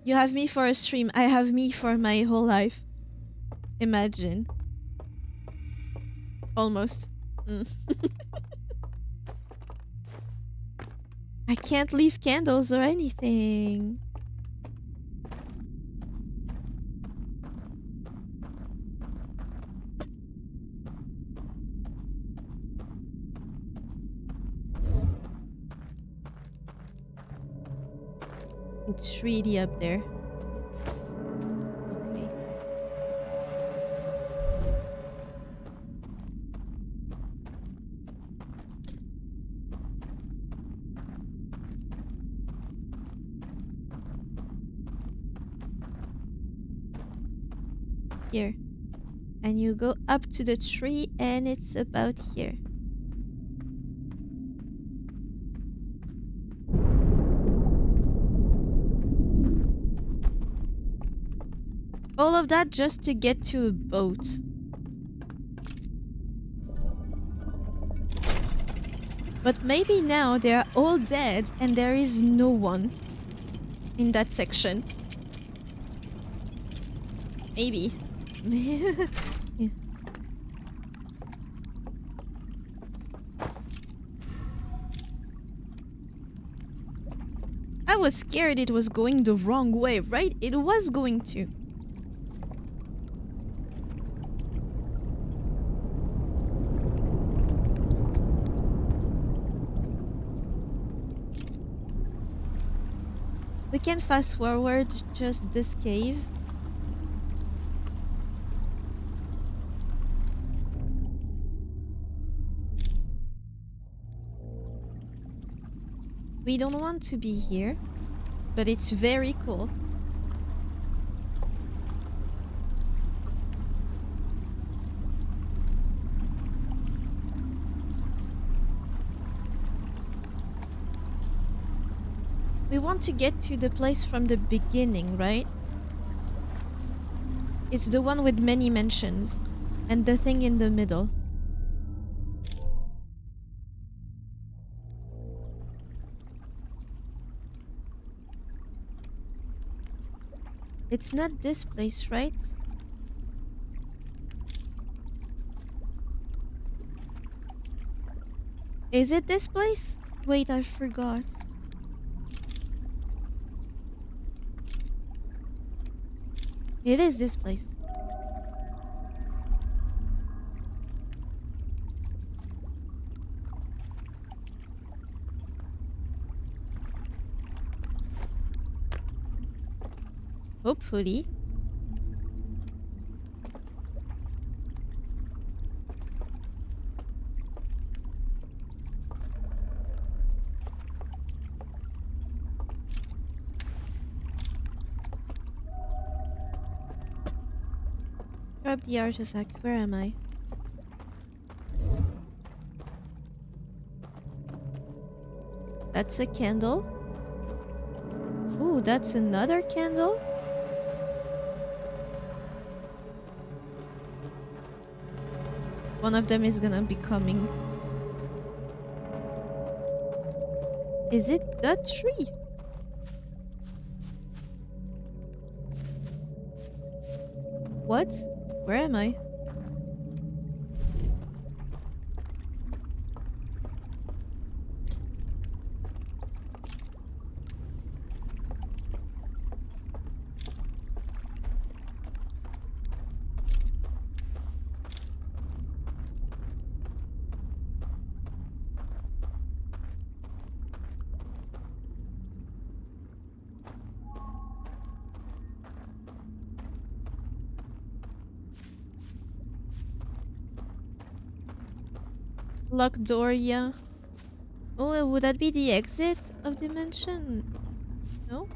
You have me for a stream. I have me for my whole life. Imagine. Almost. I can't leave candles or anything. It's really up there. Okay. Here. And you go up to the tree and it's about here. All of that just to get to a boat. But maybe now they are all dead and there is no one in that section. Maybe. Yeah. I was scared it was going the wrong way, right? It was going to. We can fast forward just this cave. We don't want to be here, but it's very cool. We want to get to the place from the beginning, right? It's the one with many mentions and the thing in the middle. It's not this place, right? Is it this place? Wait, I forgot. It is this place. Hopefully. Grab the artifact. Where am I? That's a candle. Ooh, that's another candle. One of them is gonna be coming. Is it the tree? What? Where am I? Locked door, yeah. Oh, would that be the exit of dimension? No?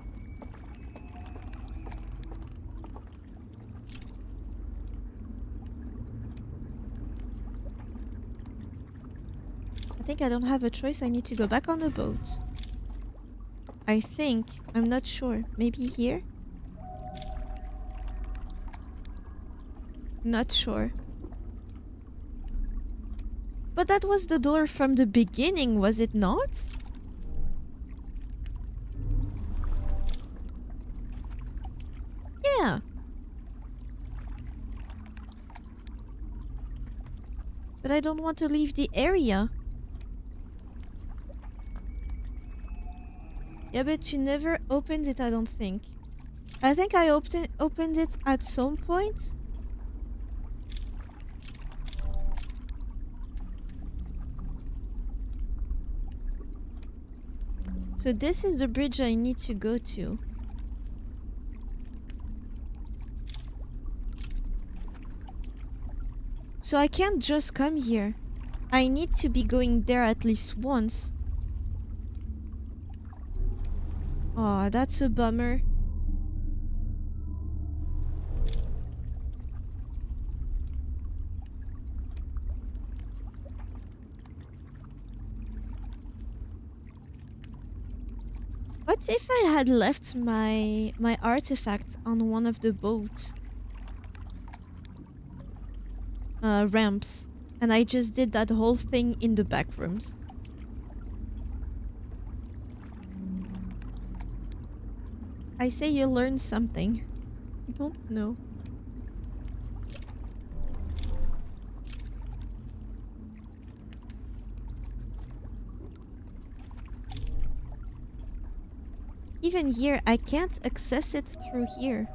I think I don't have a choice. I need to go back on the boat. I think. I'm not sure. Maybe here? Not sure. But that was the door from the beginning, was it not? Yeah. But I don't want to leave the area. Yeah, but you never opened it, I don't think. I think I opened it at some point. So this is the bridge I need to go to. So I can't just come here. I need to be going there at least once. Aw, that's a bummer. What if I had left my artifact on one of the boats ramps, and I just did that whole thing in the back rooms? I say you learned something. I don't know. Even here, I can't access it through here.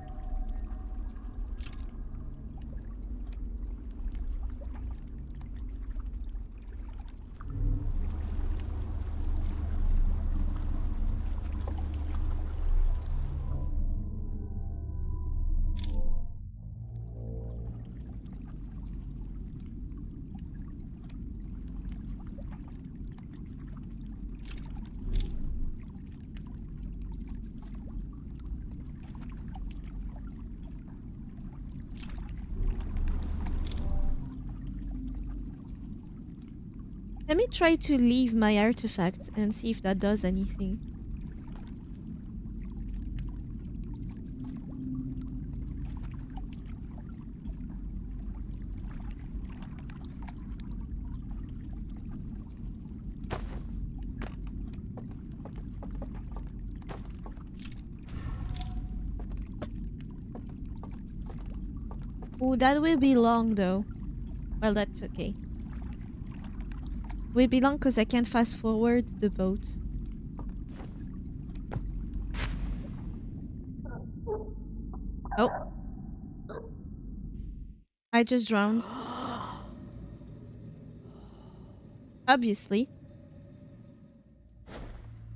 Let me try to leave my artifact and see if that does anything. Oh, that will be long though. Well, that's okay. Will be long because I can't fast forward the boat. Oh. I just drowned. Obviously.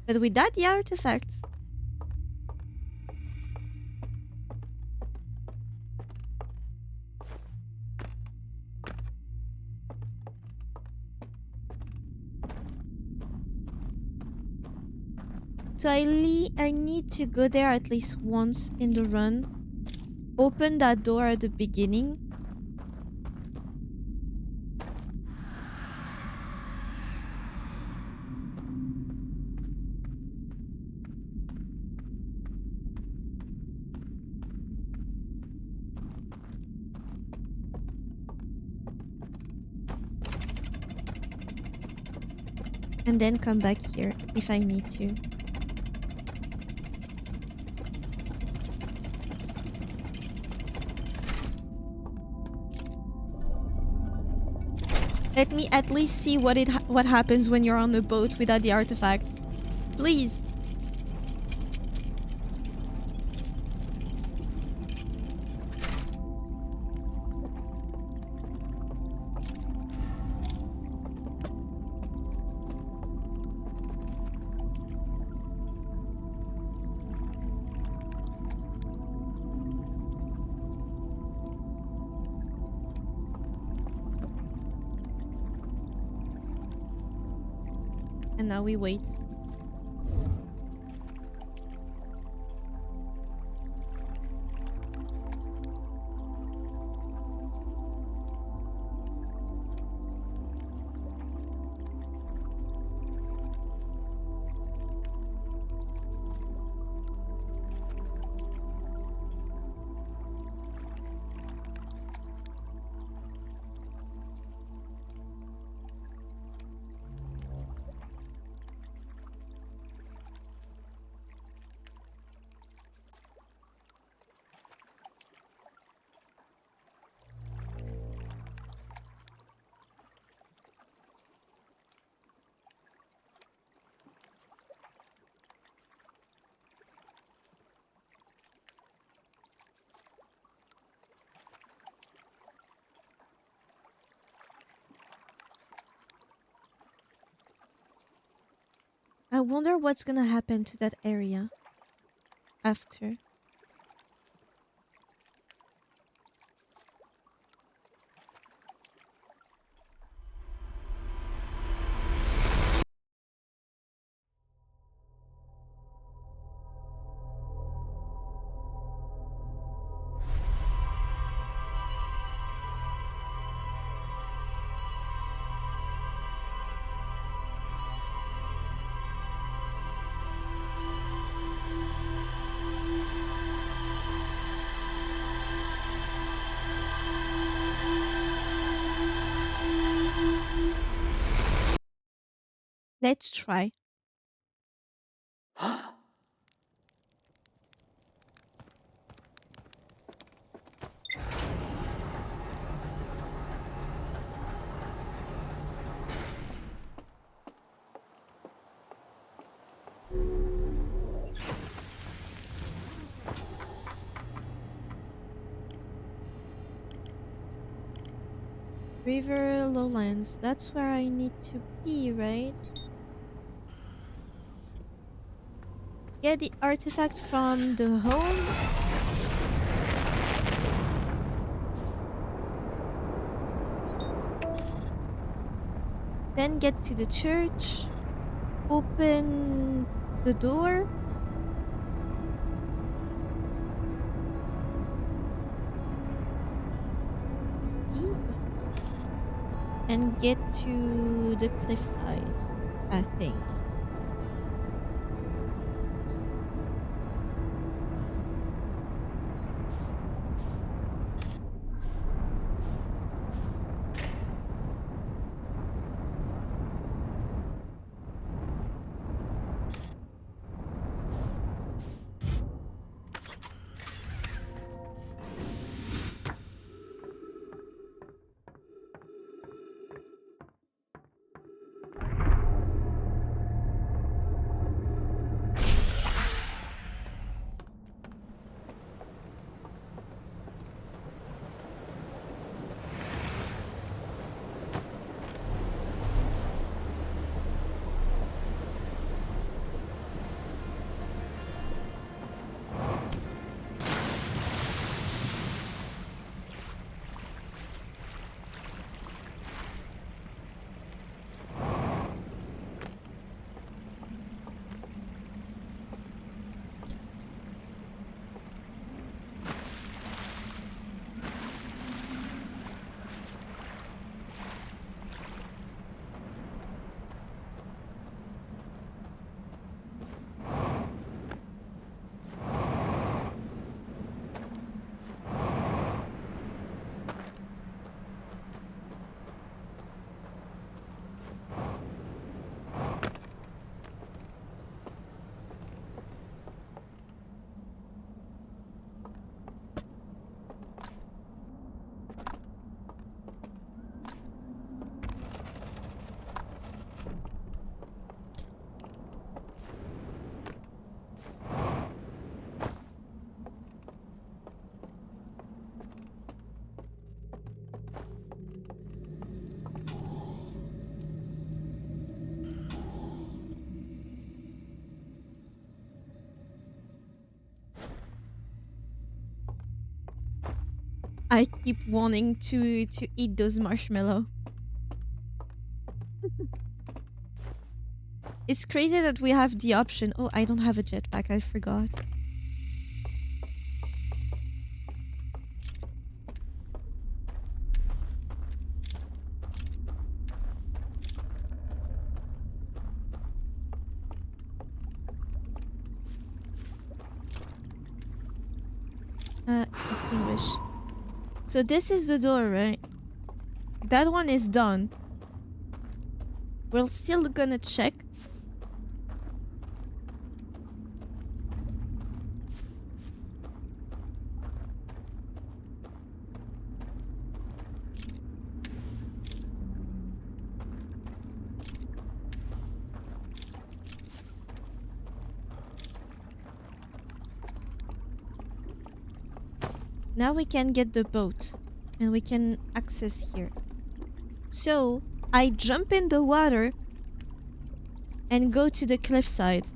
But with that, the artifact. So I need to go there at least once in the run. Open that door at the beginning. and then come back here if I need to. Let me at least see what happens when you're on a boat without the artifacts. Please. And now we wait. I wonder what's gonna happen to that area after. Let's try. River Lowlands. That's where I need to be, right? Get the artifact from the home. Then get to the church. Open the door. Eep. And get to the cliffside, I think. I keep wanting to eat those marshmallow. It's crazy that we have the option. Oh, I don't have a jetpack. I forgot. Extinguish. So this is the door, right? That one is done. We're still gonna check. Now we can get the boat. And we can access here. So, I jump in the water and go to the cliffside.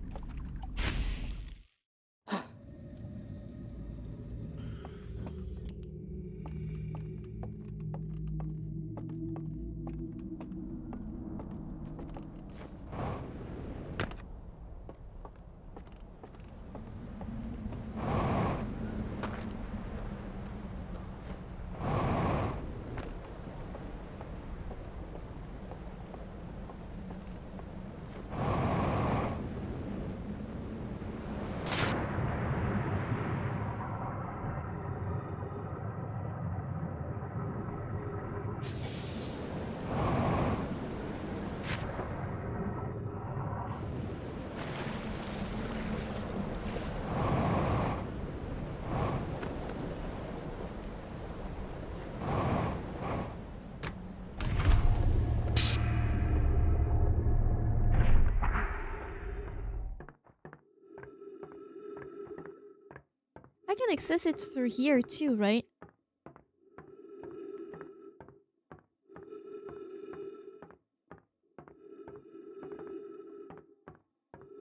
I can access it through here too, right?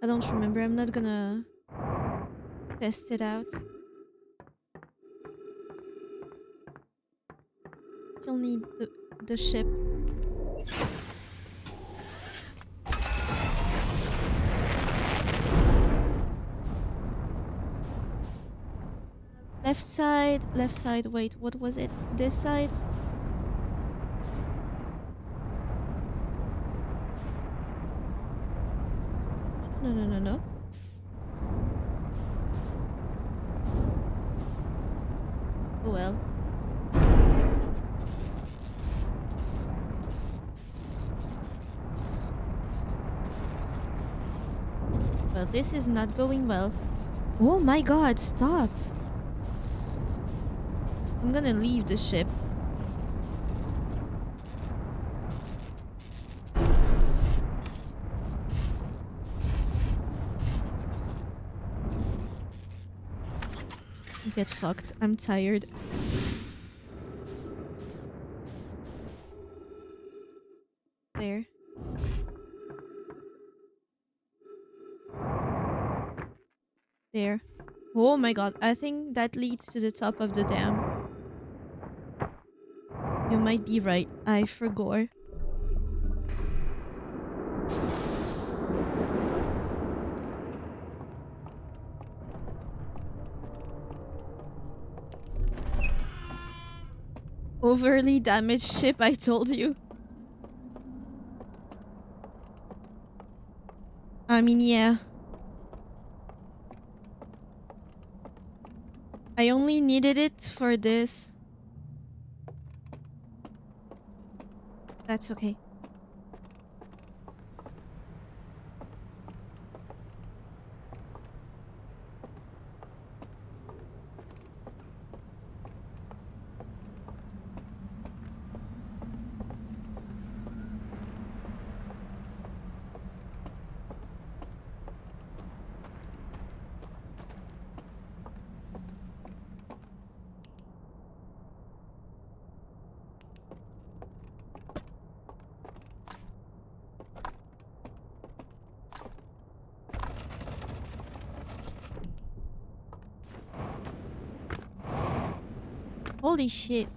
I don't remember. I'm not gonna test it out. Still need the ship. Left side, wait, what was it? This side? No. Oh well. Well, this is not going well. Oh my god, stop! I'm gonna leave the ship. Get fucked. I'm tired. There. There. Oh my god, I think that leads to the top of the dam. You might be right. I forgot. Overly damaged ship, I told you. I mean, yeah. I only needed it for this. That's okay. Holy shit.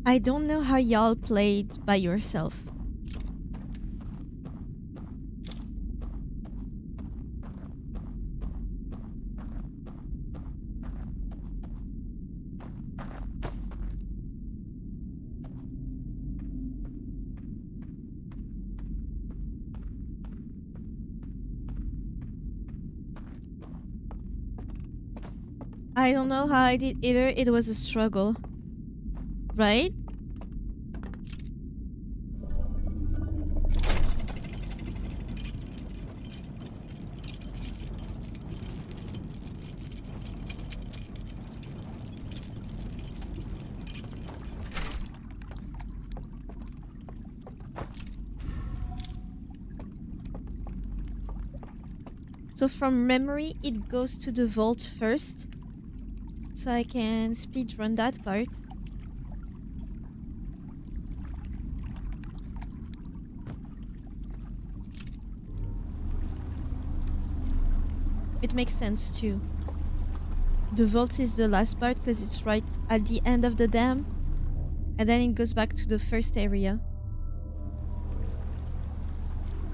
I don't know how y'all played by yourself. I don't know how I did either. It was a struggle. Right? So from memory, it goes to the vault first. So I can speed run that part. It makes sense too. The vault is the last part because it's right at the end of the dam. And then it goes back to the first area.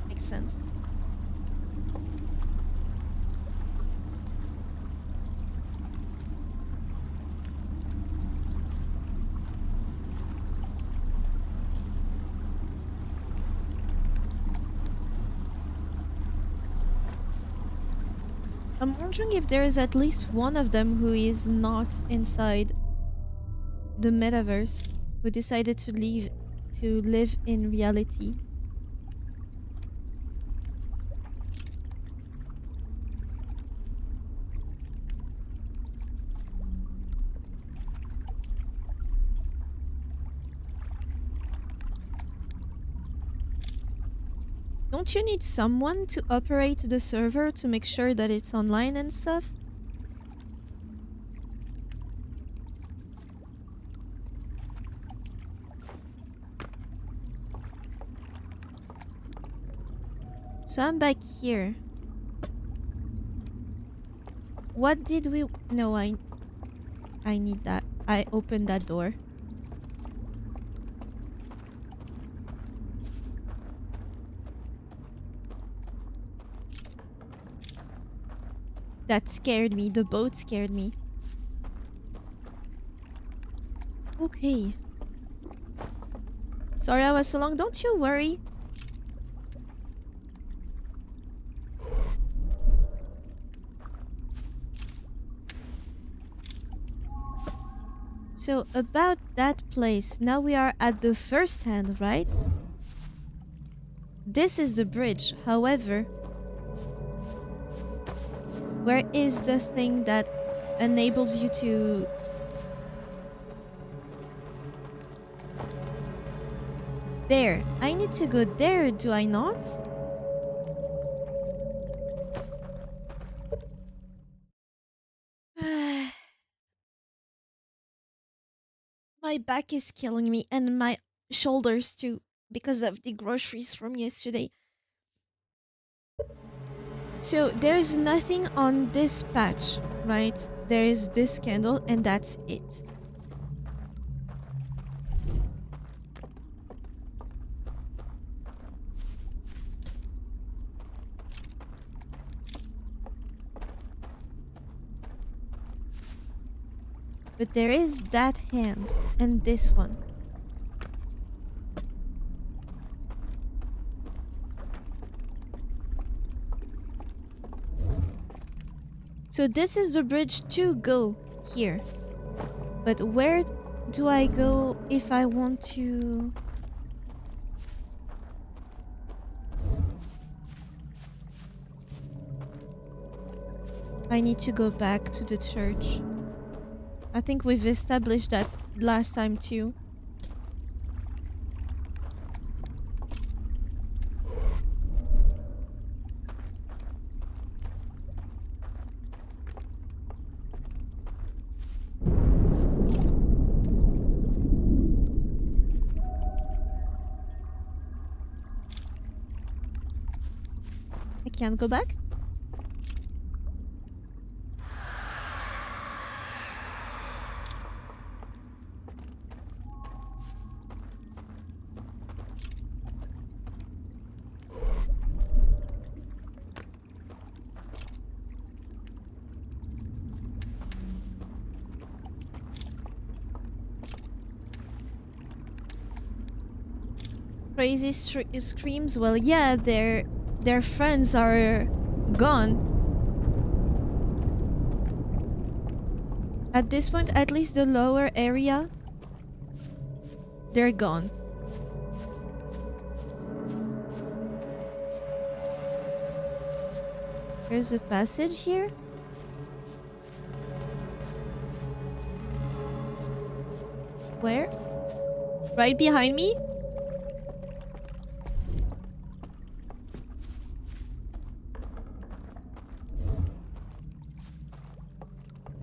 Makes sense. I'm wondering if there is at least one of them who is not inside the metaverse, who decided to live in reality. Don't you need someone to operate the server to make sure that it's online and stuff? So I'm back here. What did we... No, I need that. I opened that door. That scared me. The boat scared me. Okay. Sorry I was so long. Don't you worry. So about that place. Now we are at the first hand, right? This is the bridge. However, where is the thing that enables you to... There. I need to go there, do I not? My back is killing me and my shoulders too because of the groceries from yesterday. So there's nothing on this patch, right? There is this candle and that's it. But there is that hand and this one. So this is the bridge to go here. But where do I go if I want to... I need to go back to the church. I think we've established that last time too. I can't go back? Crazy screams. Well, yeah, their friends are gone. At this point, at least the lower area, they're gone. There's a passage here. Where? Right behind me?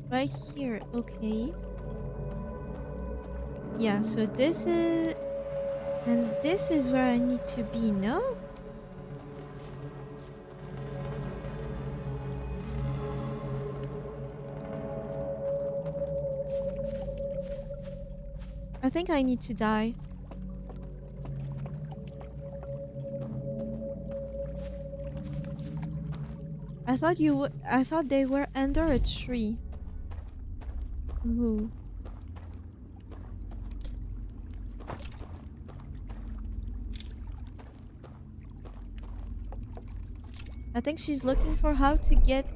Right here, okay. Yeah, so this is... And this is where I need to be, no? I think I need to die. I thought they were under a tree. Ooh. I think she's looking for how to get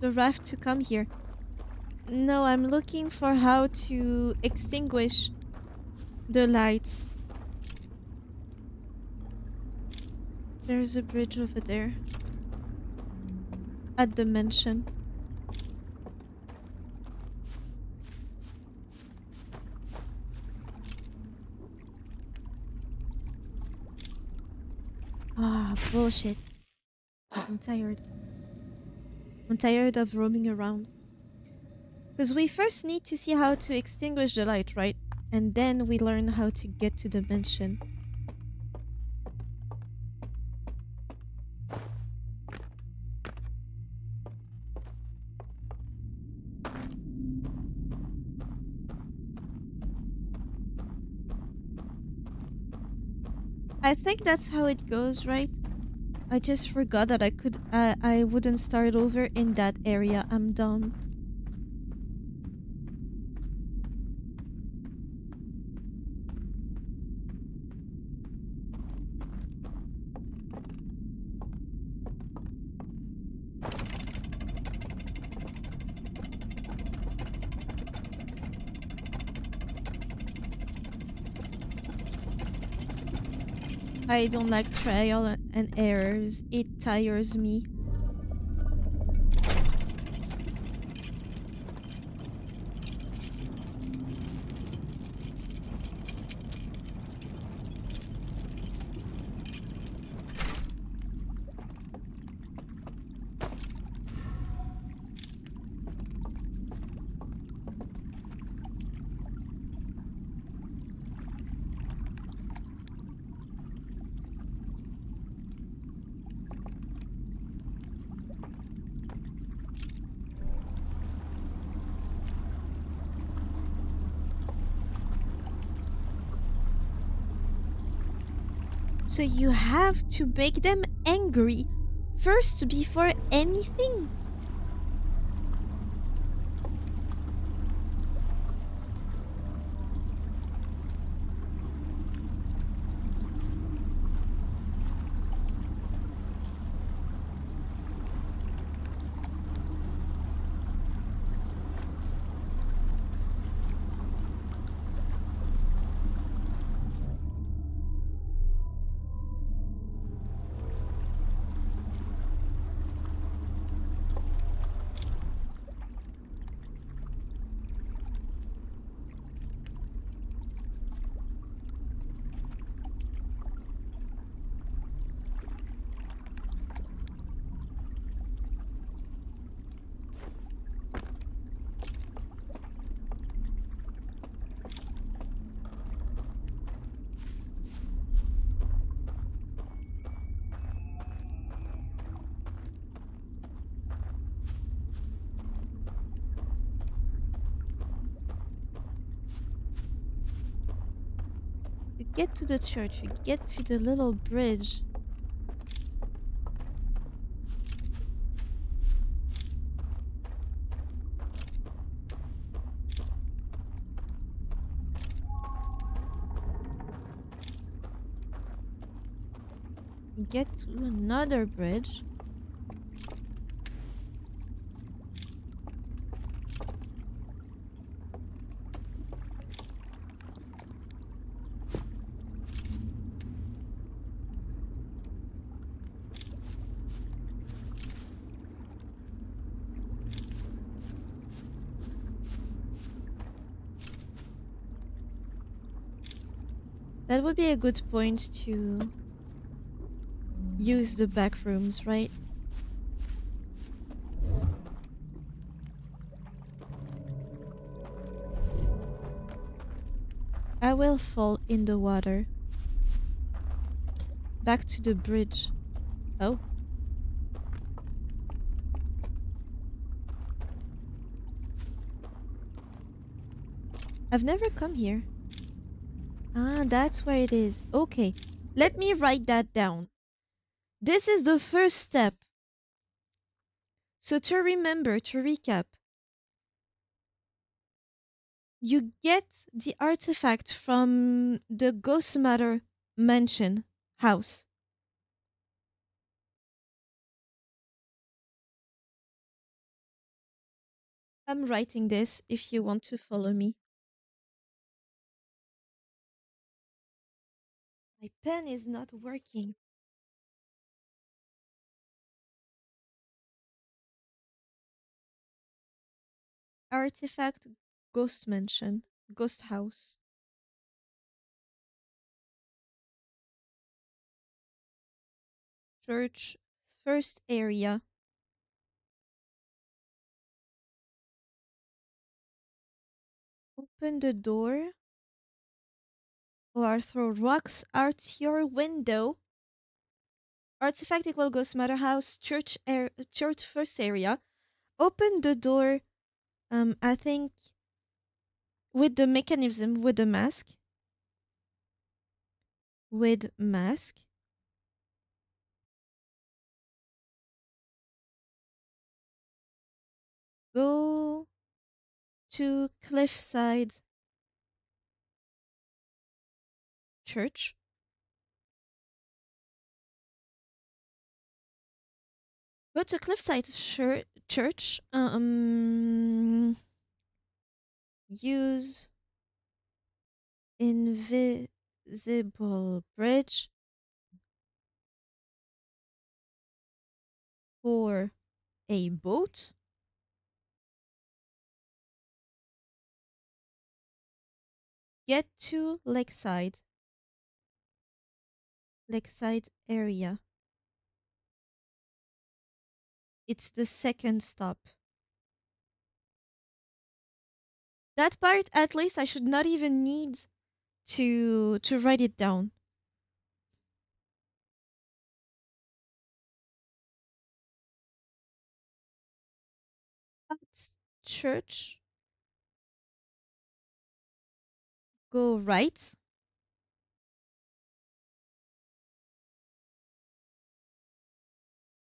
the raft to come here. No, I'm looking for how to extinguish the lights. There's a bridge over there. At the mansion. Ah, bullshit. I'm tired. I'm tired of roaming around. Because we first need to see how to extinguish the light, right? And then we learn how to get to the mansion. I think that's how it goes, right? I just forgot that I wouldn't start over in that area. I'm dumb. I don't like trial and errors. It tires me. So you have to make them angry first before anything? get to the church, you get to the little bridge. Get to another bridge. That would be a good point to use the back rooms, right? I will fall in the water. Back to the bridge. Oh. I've never come here. Ah, that's where it is. Okay. Let me write that down. This is the first step. So to remember, to recap, you get the artifact from the Ghost Matter mansion house. I'm writing this if you want to follow me. My pen is not working. Artifact Ghost Mansion. Ghost House. Church. First area. Open the door or throw rocks out your window. Artifact equal Ghost Matter House. Church first area. Open the door. I think with the mechanism with the mask. With mask. Go to Cliffside Church. Go to Cliffside Church. Use invisible bridge for a boat. Get to Lakeside area. It's the second stop. That part, at least, I should not even need to write it down. At church, go right.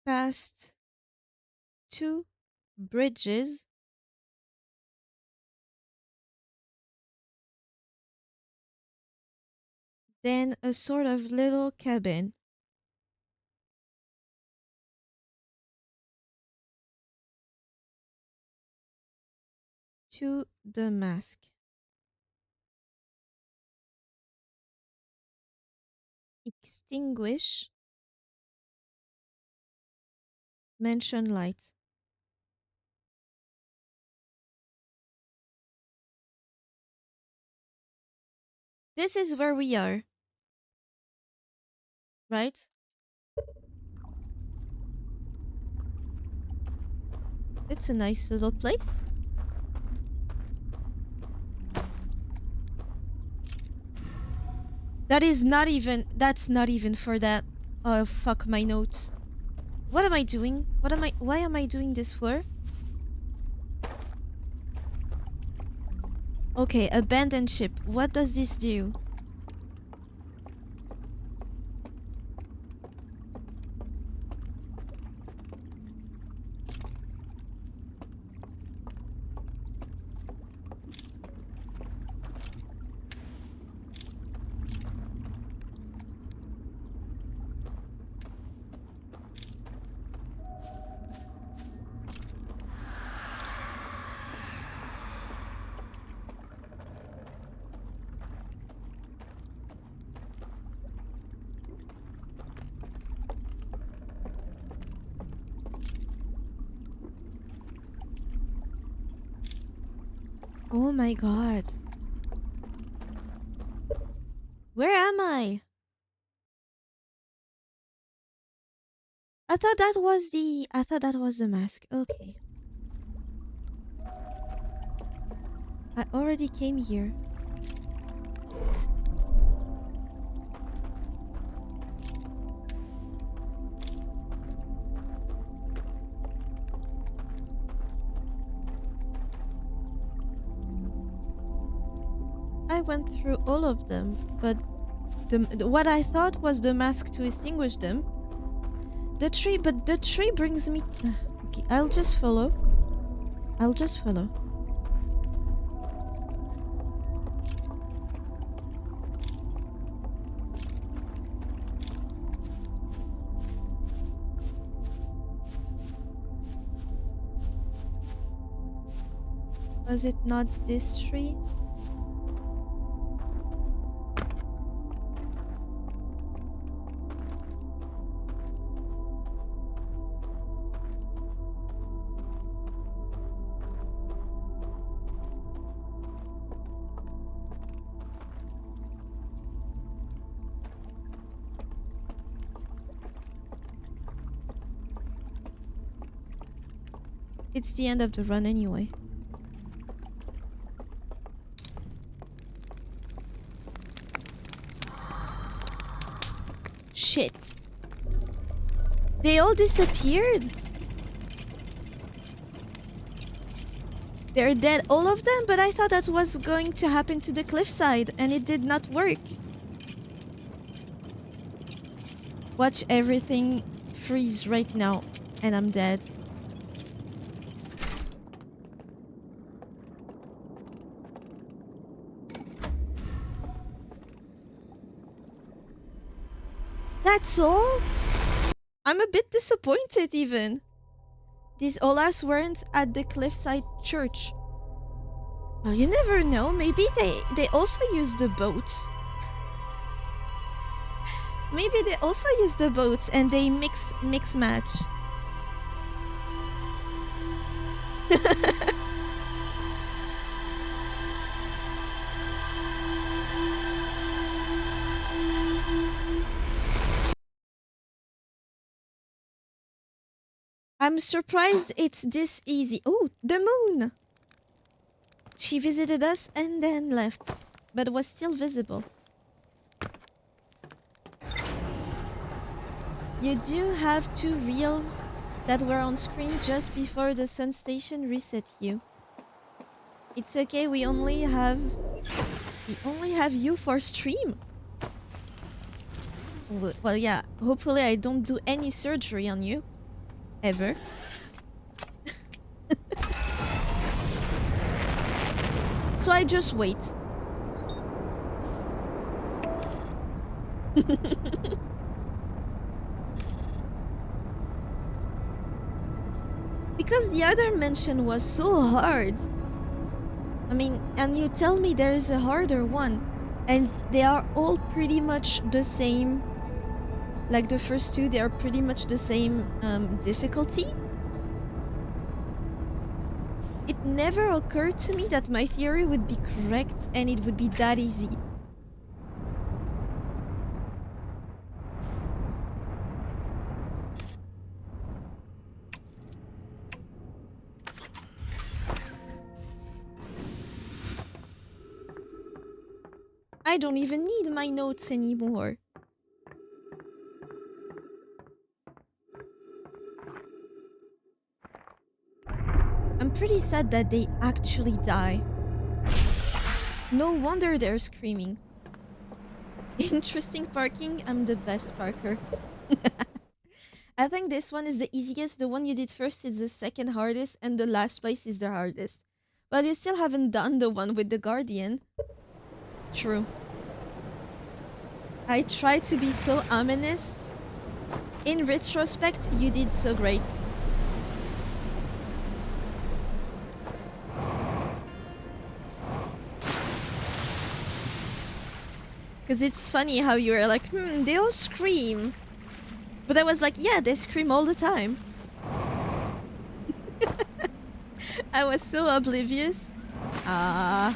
Past two bridges. Then a sort of little cabin. To the mask. Extinguish. Mention light. This is where we are. Right? It's a nice little place. That's not even for that. Oh, fuck my notes. What am I doing? Why am I doing this for? Okay, abandoned ship. What does this do? Oh my god. Where am I? I thought that was the mask. Okay. I already came here. I went through all of them, but what I thought was the mask to extinguish them. The tree brings me. Okay, I'll just follow. Was it not this tree? It's the end of the run anyway. Shit. They all disappeared? They're dead, all of them? But I thought that was going to happen to the cliffside, and it did not work. Watch everything freeze right now, and I'm dead. That's all? I'm a bit disappointed even. These Olafs weren't at the cliffside church. Well, you never know. Maybe they also use the boats. Maybe they also use the boats and they mix match. I'm surprised it's this easy. Oh, the moon! She visited us and then left, but was still visible. You do have 2 reels that were on screen just before the sun station reset you. It's okay, we only have you for stream. Well, yeah, hopefully I don't do any surgery on you. Ever. So I just wait. Because the other mention was so hard. I mean, and you tell me there is a harder one, and they are all pretty much the same. Like the first 2, they are pretty much the same difficulty. It never occurred to me that my theory would be correct and it would be that easy. I don't even need my notes anymore. I'm pretty sad that they actually die. No wonder they're screaming. Interesting parking. I'm the best parker. I think this one is the easiest. The one you did first is the second hardest, and the last place is the hardest. But you still haven't done the one with the Guardian. True. I tried to be so ominous. In retrospect, you did so great. Because it's funny how you were like, they all scream. But I was like, yeah, they scream all the time. I was so oblivious. Ah.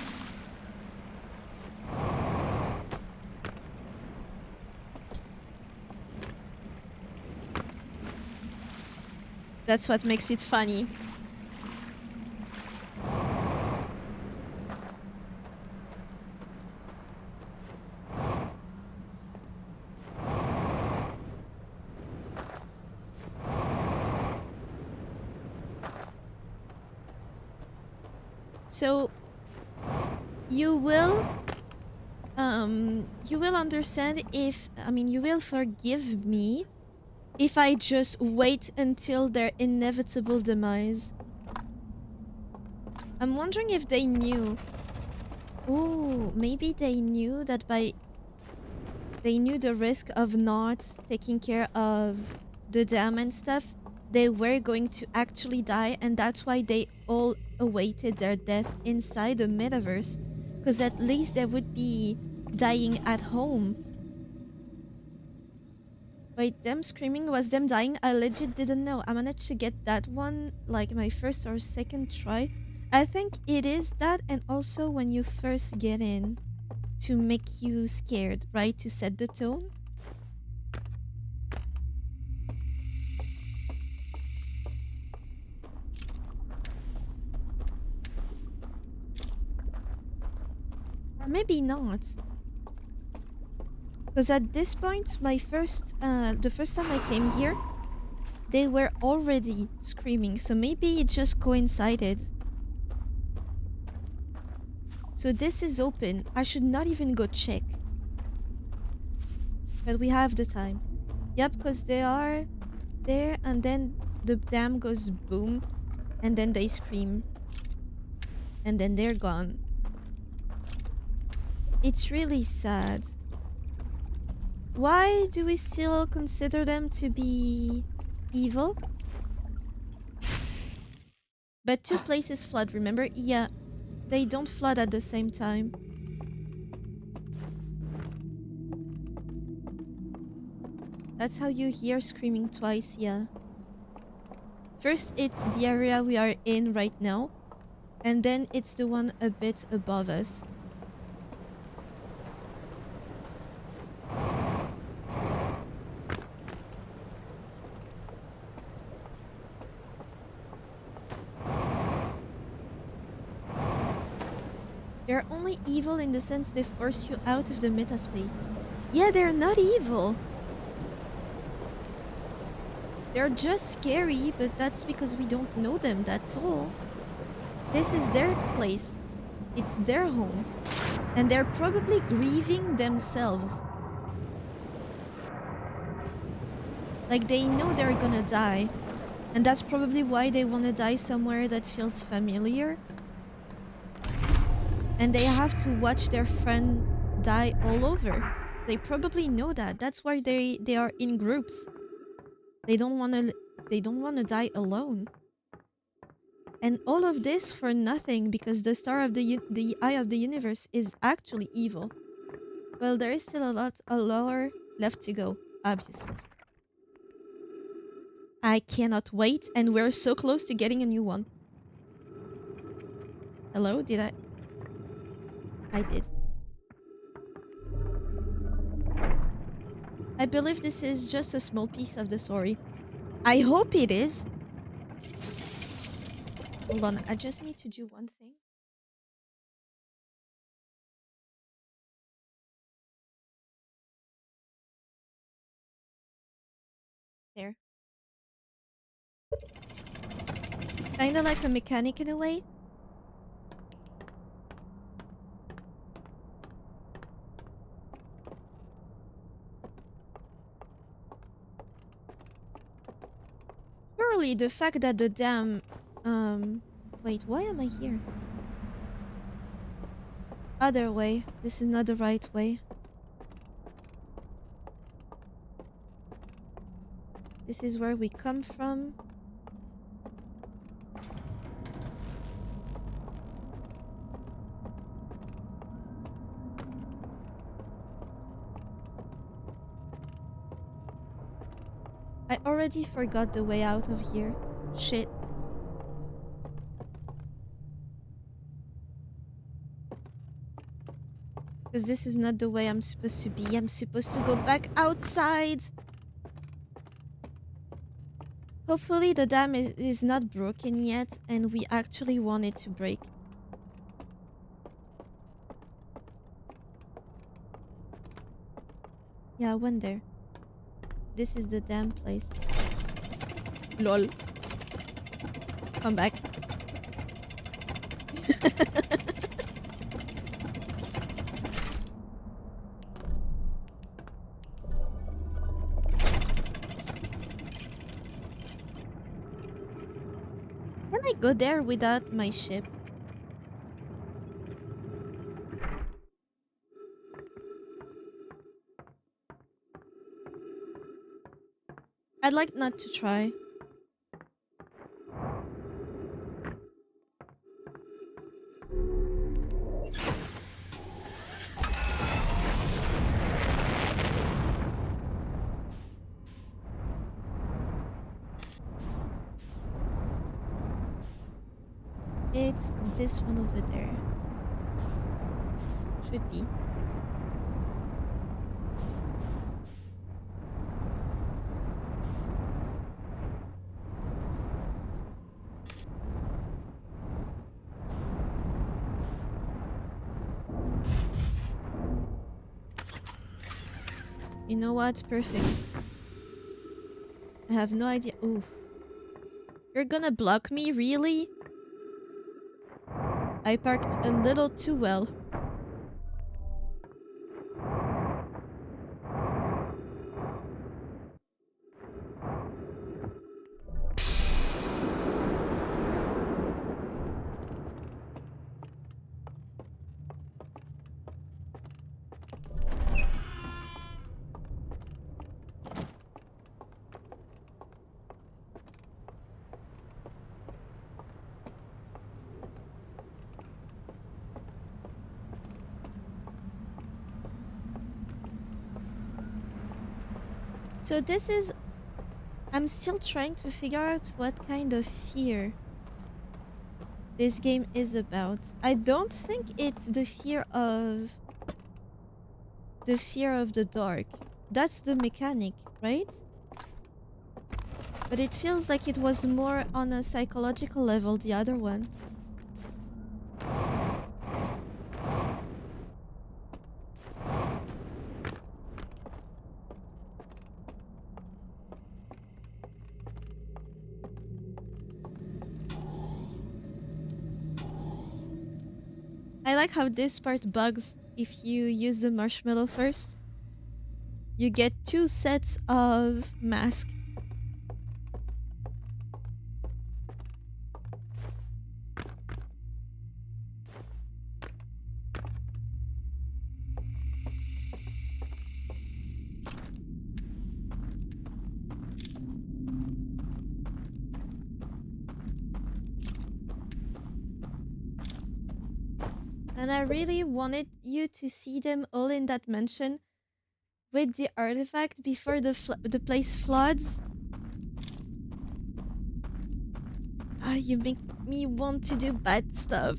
That's what makes it funny. So you will understand if, I mean, you will forgive me if I just wait until their inevitable demise. I'm wondering if they knew. Oh, maybe they knew that they knew the risk of not taking care of the dam and stuff. They were going to actually die, and that's why they all awaited their death inside the metaverse. Because at least they would be dying at home. Wait, them screaming was them dying? I legit didn't know. I managed to get that one like my first or second try. I think it is that, and also when you first get in to make you scared, right? To set the tone. Or maybe not. Because at this point, the first time I came here, they were already screaming. So maybe it just coincided. So this is open. I should not even go check. But we have the time. Yep, because they are there and then the dam goes boom and then they scream. And then they're gone. It's really sad. Why do we still consider them to be evil? But two places flood, remember? Yeah, they don't flood at the same time. That's how you hear screaming twice, yeah. First, it's the area we are in right now. And then it's the one a bit above us. They're only evil in the sense they force you out of the metaspace. Yeah, they're not evil. They're just scary, but that's because we don't know them, that's all. This is their place. It's their home. And they're probably grieving themselves. Like, they know they're gonna die. And that's probably why they want to die somewhere that feels familiar. And they have to watch their friend die all over. They probably know that. That's why they are in groups. They don't want to die alone. And all of this for nothing because the star of the eye of the universe is actually evil. Well, there is still a lore left to go, obviously. I cannot wait, and we're so close to getting a new one. Hello? Did I? I did. I believe this is just a small piece of the story. I hope it is. Hold on, I just need to do one thing. There. Kinda like a mechanic in a way. Surely the fact that the dam... Wait, why am I here? Other way. This is not the right way. This is where we come from. I already forgot the way out of here. Shit. Because this is not the way I'm supposed to be. I'm supposed to go back outside. Hopefully the dam is not broken yet and we actually want it to break. Yeah, I went there. This is the dam place. Lol. Come back. Can I go there without my ship? I'd like not to try. It's this one over there. Should be. You know what? Perfect. I have no idea. Ooh. You're gonna block me? Really? I parked a little too well. So this is... I'm still trying to figure out what kind of fear this game is about. I don't think it's the fear of... the fear of the dark. That's the mechanic, right? But it feels like it was more on a psychological level, the other one. I like how this part bugs if you use the marshmallow first. You get 2 sets of masks. And I really wanted you to see them all in that mansion with the artifact before the place floods. Ah, you make me want to do bad stuff.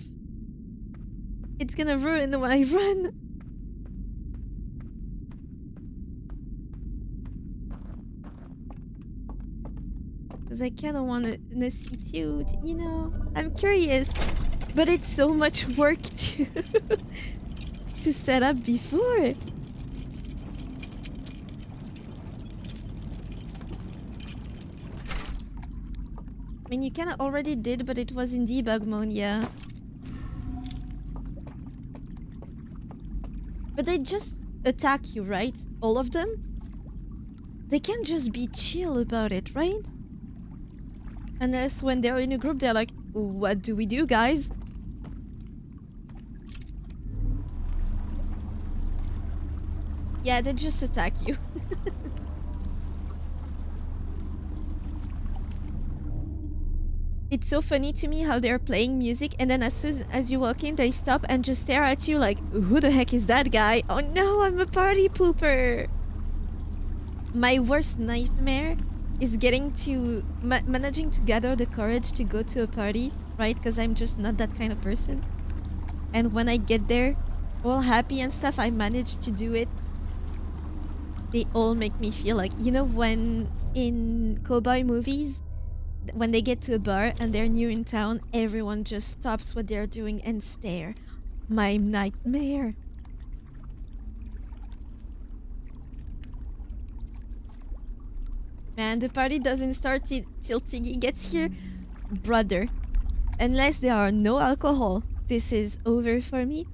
It's gonna ruin my run. Because I kind of want to see too, you know? I'm curious. But it's so much work to to set up before. I mean, you kind of already did, but it was in debug mode, yeah. But they just attack you, right? All of them? They can't just be chill about it, right? Unless when they're in a group, they're like, what do we do, guys? Yeah, they just attack you. It's so funny to me how they're playing music and then as soon as you walk in, they stop and just stare at you like, who the heck is that guy? Oh no, I'm a party pooper! My worst nightmare is getting to... managing to gather the courage to go to a party, right? Because I'm just not that kind of person. And when I get there, all happy and stuff. I managed to do it. They all make me feel like, you know, when in cowboy movies, when they get to a bar and they're new in town, everyone just stops what they're doing and stare. My nightmare. Man, the party doesn't start till Tiggy gets here. Brother, unless there are no alcohol, this is over for me.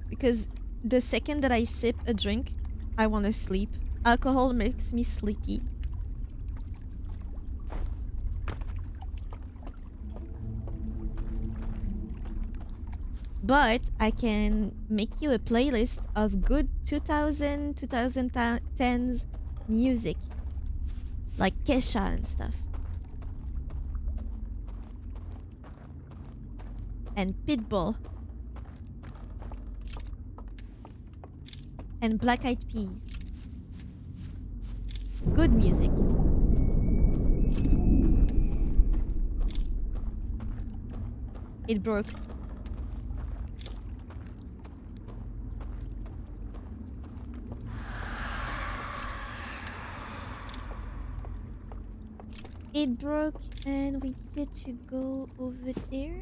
Because the second that I sip a drink, I want to sleep. Alcohol makes me sleepy. But I can make you a playlist of good 2010s music. Like Kesha and stuff. And Pitbull. And Black Eyed Peas. Good music. It broke. It broke and we needed to go over there.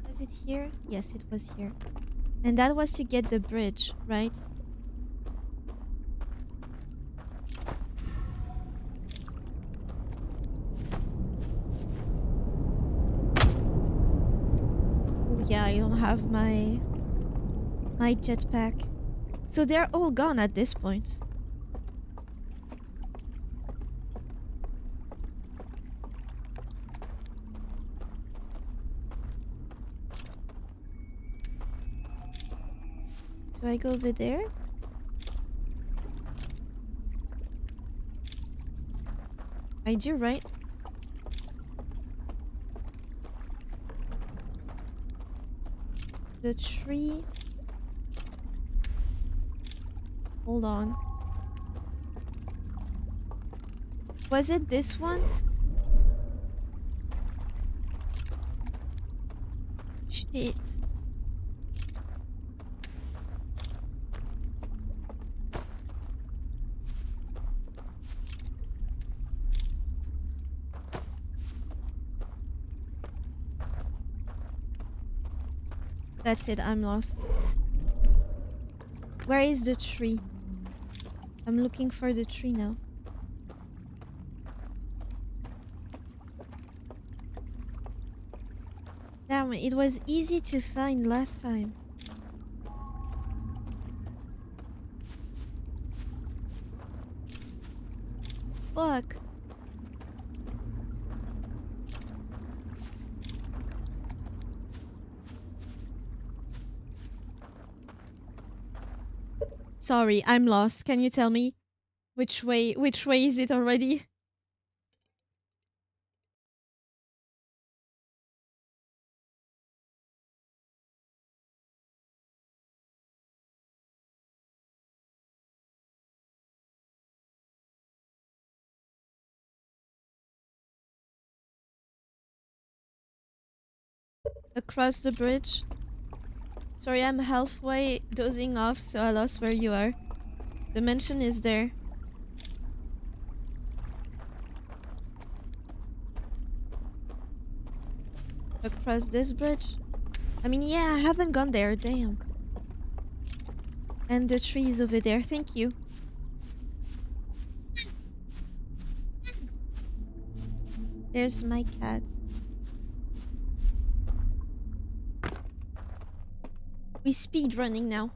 Was it here? Yes, it was here. And that was to get the bridge, right? Oh yeah, I don't have my jetpack. So they're all gone at this point. Do I go over there? I do, right? The tree. Hold on. Was it this one? Shit. That's it, I'm lost. Where is the tree? I'm looking for the tree now. Damn, it was easy to find last time. Fuck. Sorry, I'm lost. Can you tell me which way is it already? Across the bridge? Sorry, I'm halfway dozing off, so I lost where you are. The mansion is there. Across this bridge? I mean, yeah, I haven't gone there, damn. And the tree is over there, thank you. There's my cat. We speed running now.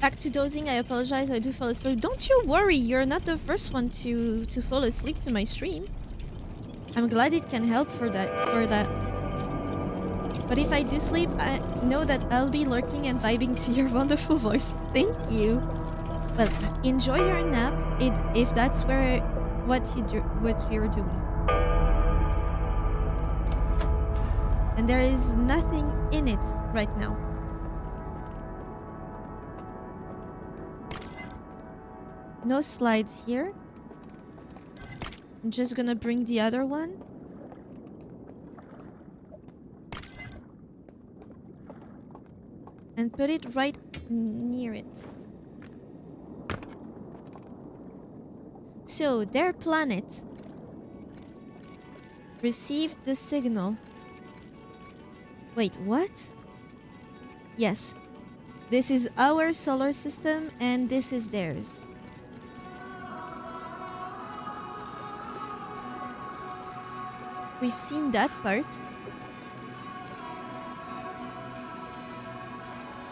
Back to dozing. I apologize. I do fall asleep. Don't you worry. You're not the first one to fall asleep to my stream. I'm glad it can help for that. But if I do sleep, I know that I'll be lurking and vibing to your wonderful voice. Thank you. Well, enjoy your nap if that's what you're doing. And there is nothing in it right now. No slides here. I'm just gonna bring the other one. And put it right near it. So, their planet received the signal. Wait, what? Yes. This is our solar system and this is theirs. We've seen that part.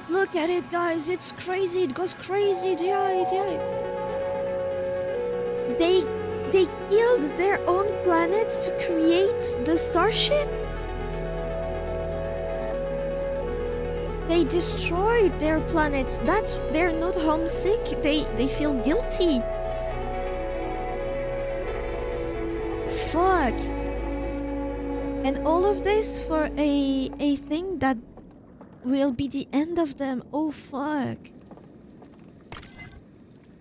Look at it, guys. It's crazy. It goes crazy. Yeah. They killed their own planet to create the starship? They destroyed their planets. They're not homesick. They feel guilty. Fuck. And all of this for a thing that will be the end of them. Oh fuck.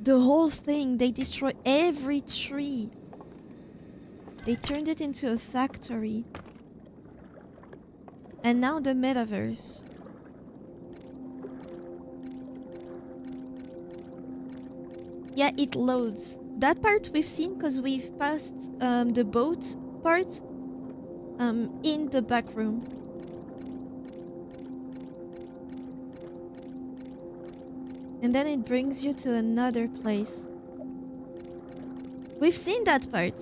The whole thing. They destroyed every tree. They turned it into a factory. And now the metaverse. Yeah, it loads. That part we've seen because we've passed the boat part in the back room. And then it brings you to another place. We've seen that part.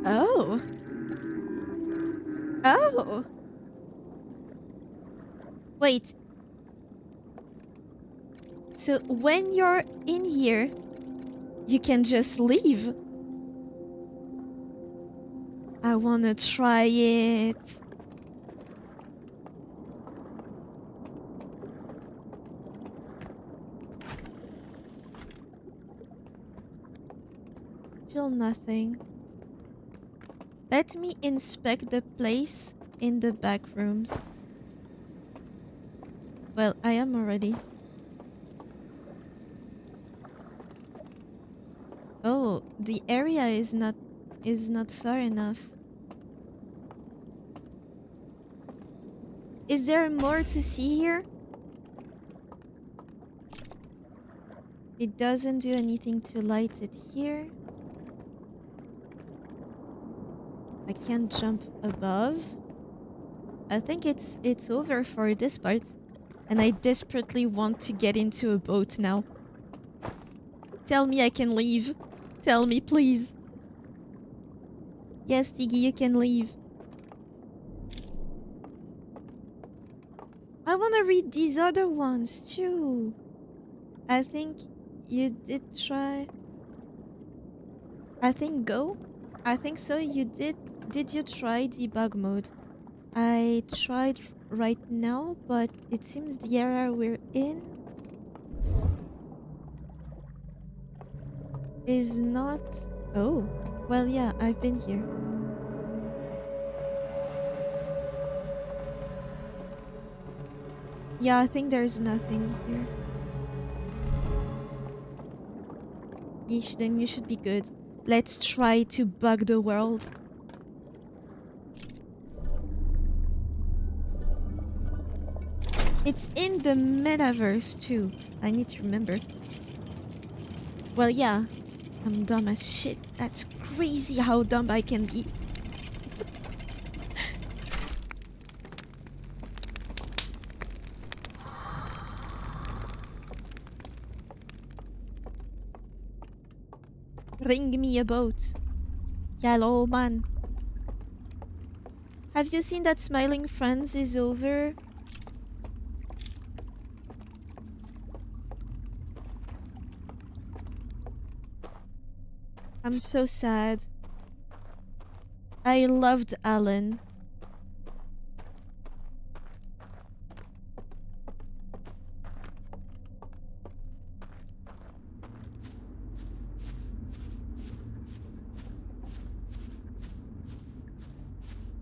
Oh. Oh. Wait. So when you're in here, you can just leave. I wanna try it. Still nothing. Let me inspect the place in the back rooms. Well, I am already. Oh, the area is not far enough. Is there more to see here? It doesn't do anything to light it here. I can't jump above. I think it's over for this part. And I desperately want to get into a boat now. Tell me I can leave. Tell me, please. Yes, Tiggy, you can leave. I want to read these other ones too. I think you did try. I think go. I think so. You did. Did you try debug mode? I tried right now, but it seems the area we're in is not... Oh, well, yeah, I've been here. Yeah, I think there's nothing here. Yeesh, then you should be good. Let's try to bug the world. It's in the metaverse too. I need to remember. Well, yeah. I'm dumb as shit. That's crazy how dumb I can be. Bring me a boat. Yellow man. Have you seen that Smiling Friends is over? I'm so sad. I loved Alan.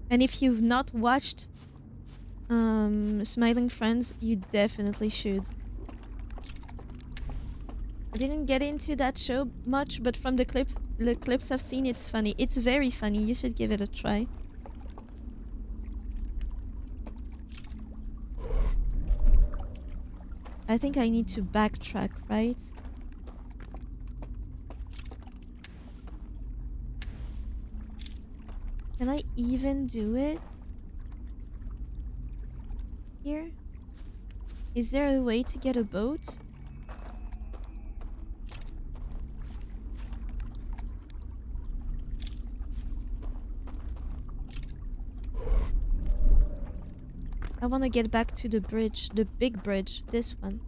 And if you've not watched Smiling Friends, you definitely should. I didn't get into that show much, but from the clips I've seen, it's funny. It's very funny. You should give it a try. I think I need to backtrack, right? Can I even do it? Here? Is there a way to get a boat? I want to get back to the bridge, the big bridge, this one.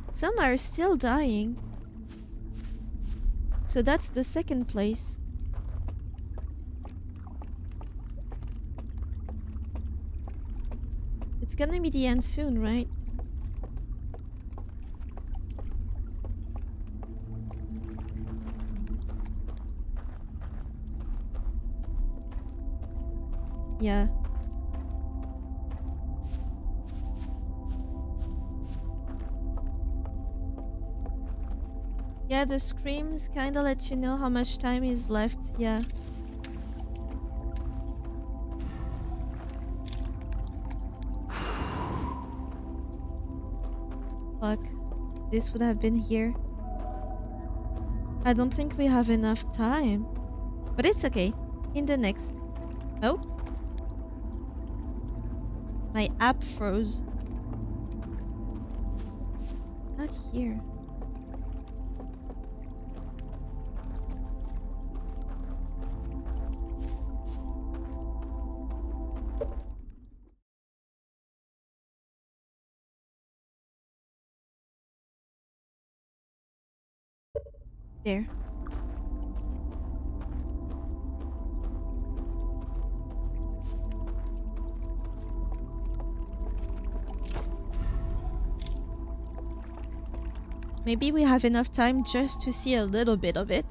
Some are still dying. So that's the second place. It's gonna be the end soon, right? Yeah. Yeah, the screams kinda let you know how much time is left, yeah. Fuck. This would have been here. I don't think we have enough time. But it's okay. In the next. Oh? My app froze. Not here. There. Maybe we have enough time just to see a little bit of it.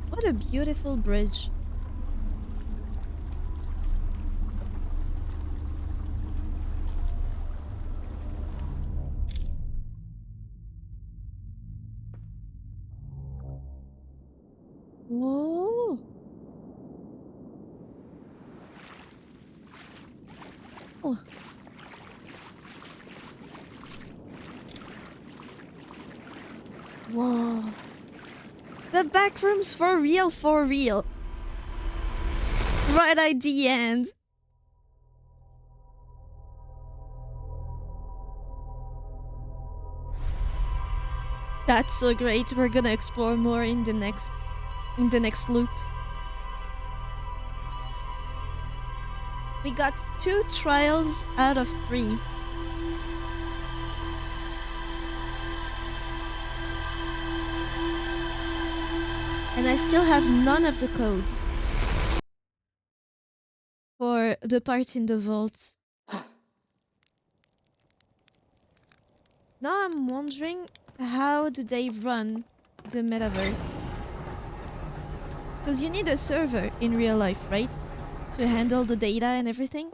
What a beautiful bridge. Whoa. Oh. Whoa. The back rooms for real, for real. Right at the end. That's so great. We're gonna explore more in the next loop. We got 2 trials out of 3. And I still have none of the codes for the part in the vault. Now I'm wondering, how do they run the metaverse? Because you need a server in real life, right? To handle the data and everything.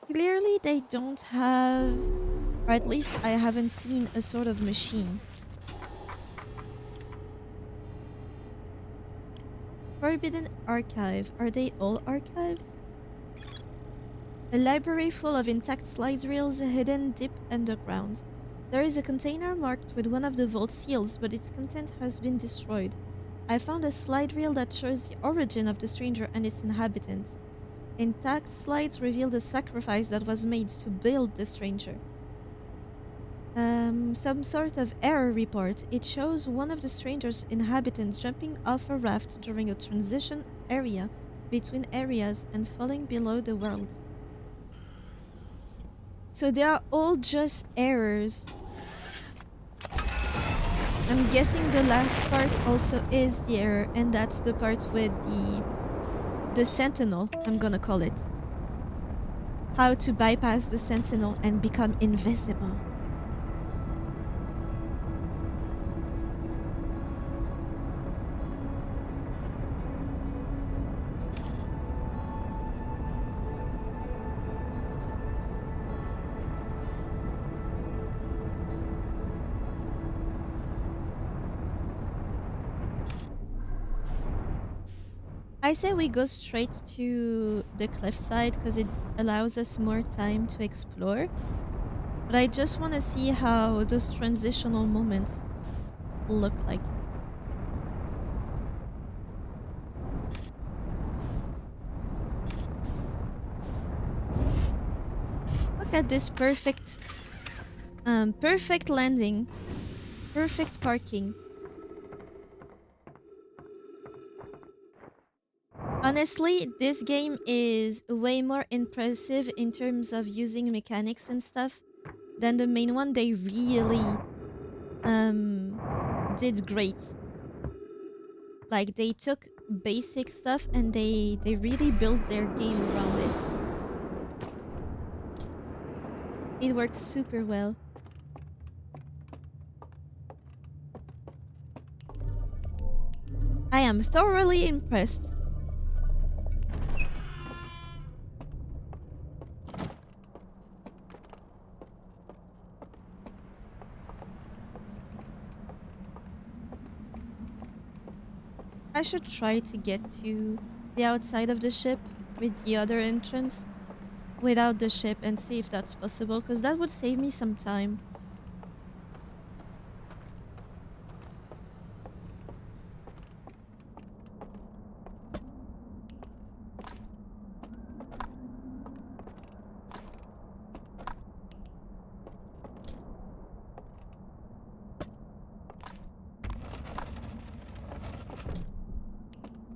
Clearly they don't have, or at least I haven't seen a sort of machine. Forbidden Archive. Are they all archives? A library full of intact slide reels hidden deep underground. There is a container marked with one of the vault seals, but its content has been destroyed. I found a slide reel that shows the origin of the stranger and its inhabitants. Intact slides reveal the sacrifice that was made to build the stranger. Some sort of error report. It shows one of the stranger's inhabitants jumping off a raft during a transition area between areas and falling below the world. So they are all just errors. I'm guessing the last part also is the error, and that's the part with the sentinel, I'm gonna call it. How to bypass the sentinel and become invisible. I say we go straight to the cliffside because it allows us more time to explore. But I just want to see how those transitional moments look like. Look at this perfect landing. Perfect parking. Honestly, this game is way more impressive in terms of using mechanics and stuff than the main one. They really did great. Like they took basic stuff and they really built their game around it. It worked super well. I am thoroughly impressed. I should try to get to the outside of the ship with the other entrance without the ship and see if that's possible, because that would save me some time.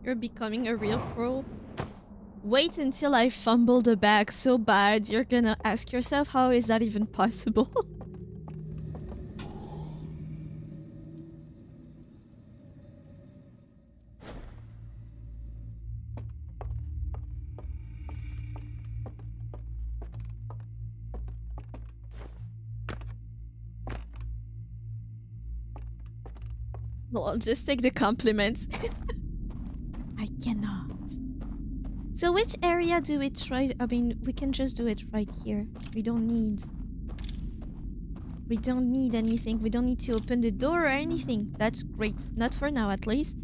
You're becoming a real pro. Wait until I fumble the bag so bad you're gonna ask yourself, how is that even possible? Well, I'll just take the compliments. I cannot. So which area do we try? I mean, we can just do it right here. We don't need anything. We don't need to open the door or anything. That's great. Not for now, at least.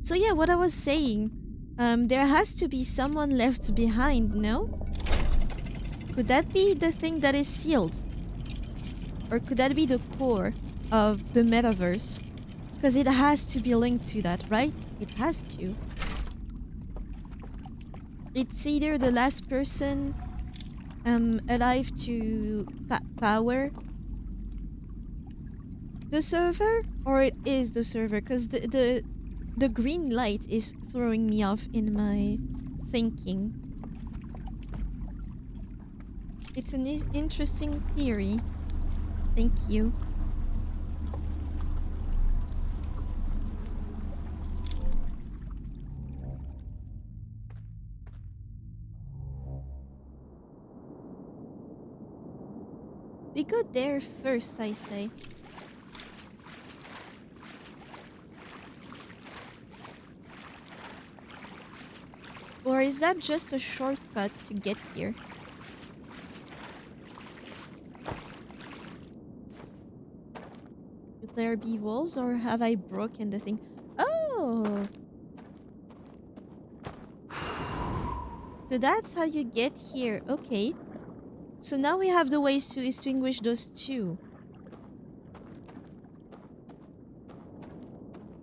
So yeah, what I was saying, there has to be someone left behind, no? Could that be the thing that is sealed? Or could that be the core of the metaverse? Because it has to be linked to that, right? It has to. It's either the last person alive to power the server, or it is the server, because the green light is throwing me off in my thinking. It's an interesting theory. Thank you. We go there first, I say. Or is that just a shortcut to get here? Could there be walls, or have I broken the thing? Oh! So that's how you get here. Okay. So now we have the ways to extinguish those two.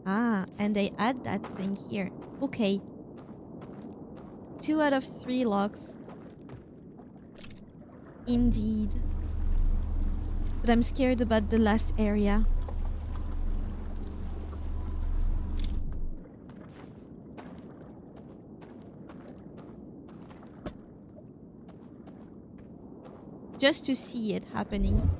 Ah, and they add that thing here. Okay. 2 out of 3 locks. Indeed. But I'm scared about the last area. Just to see it happening.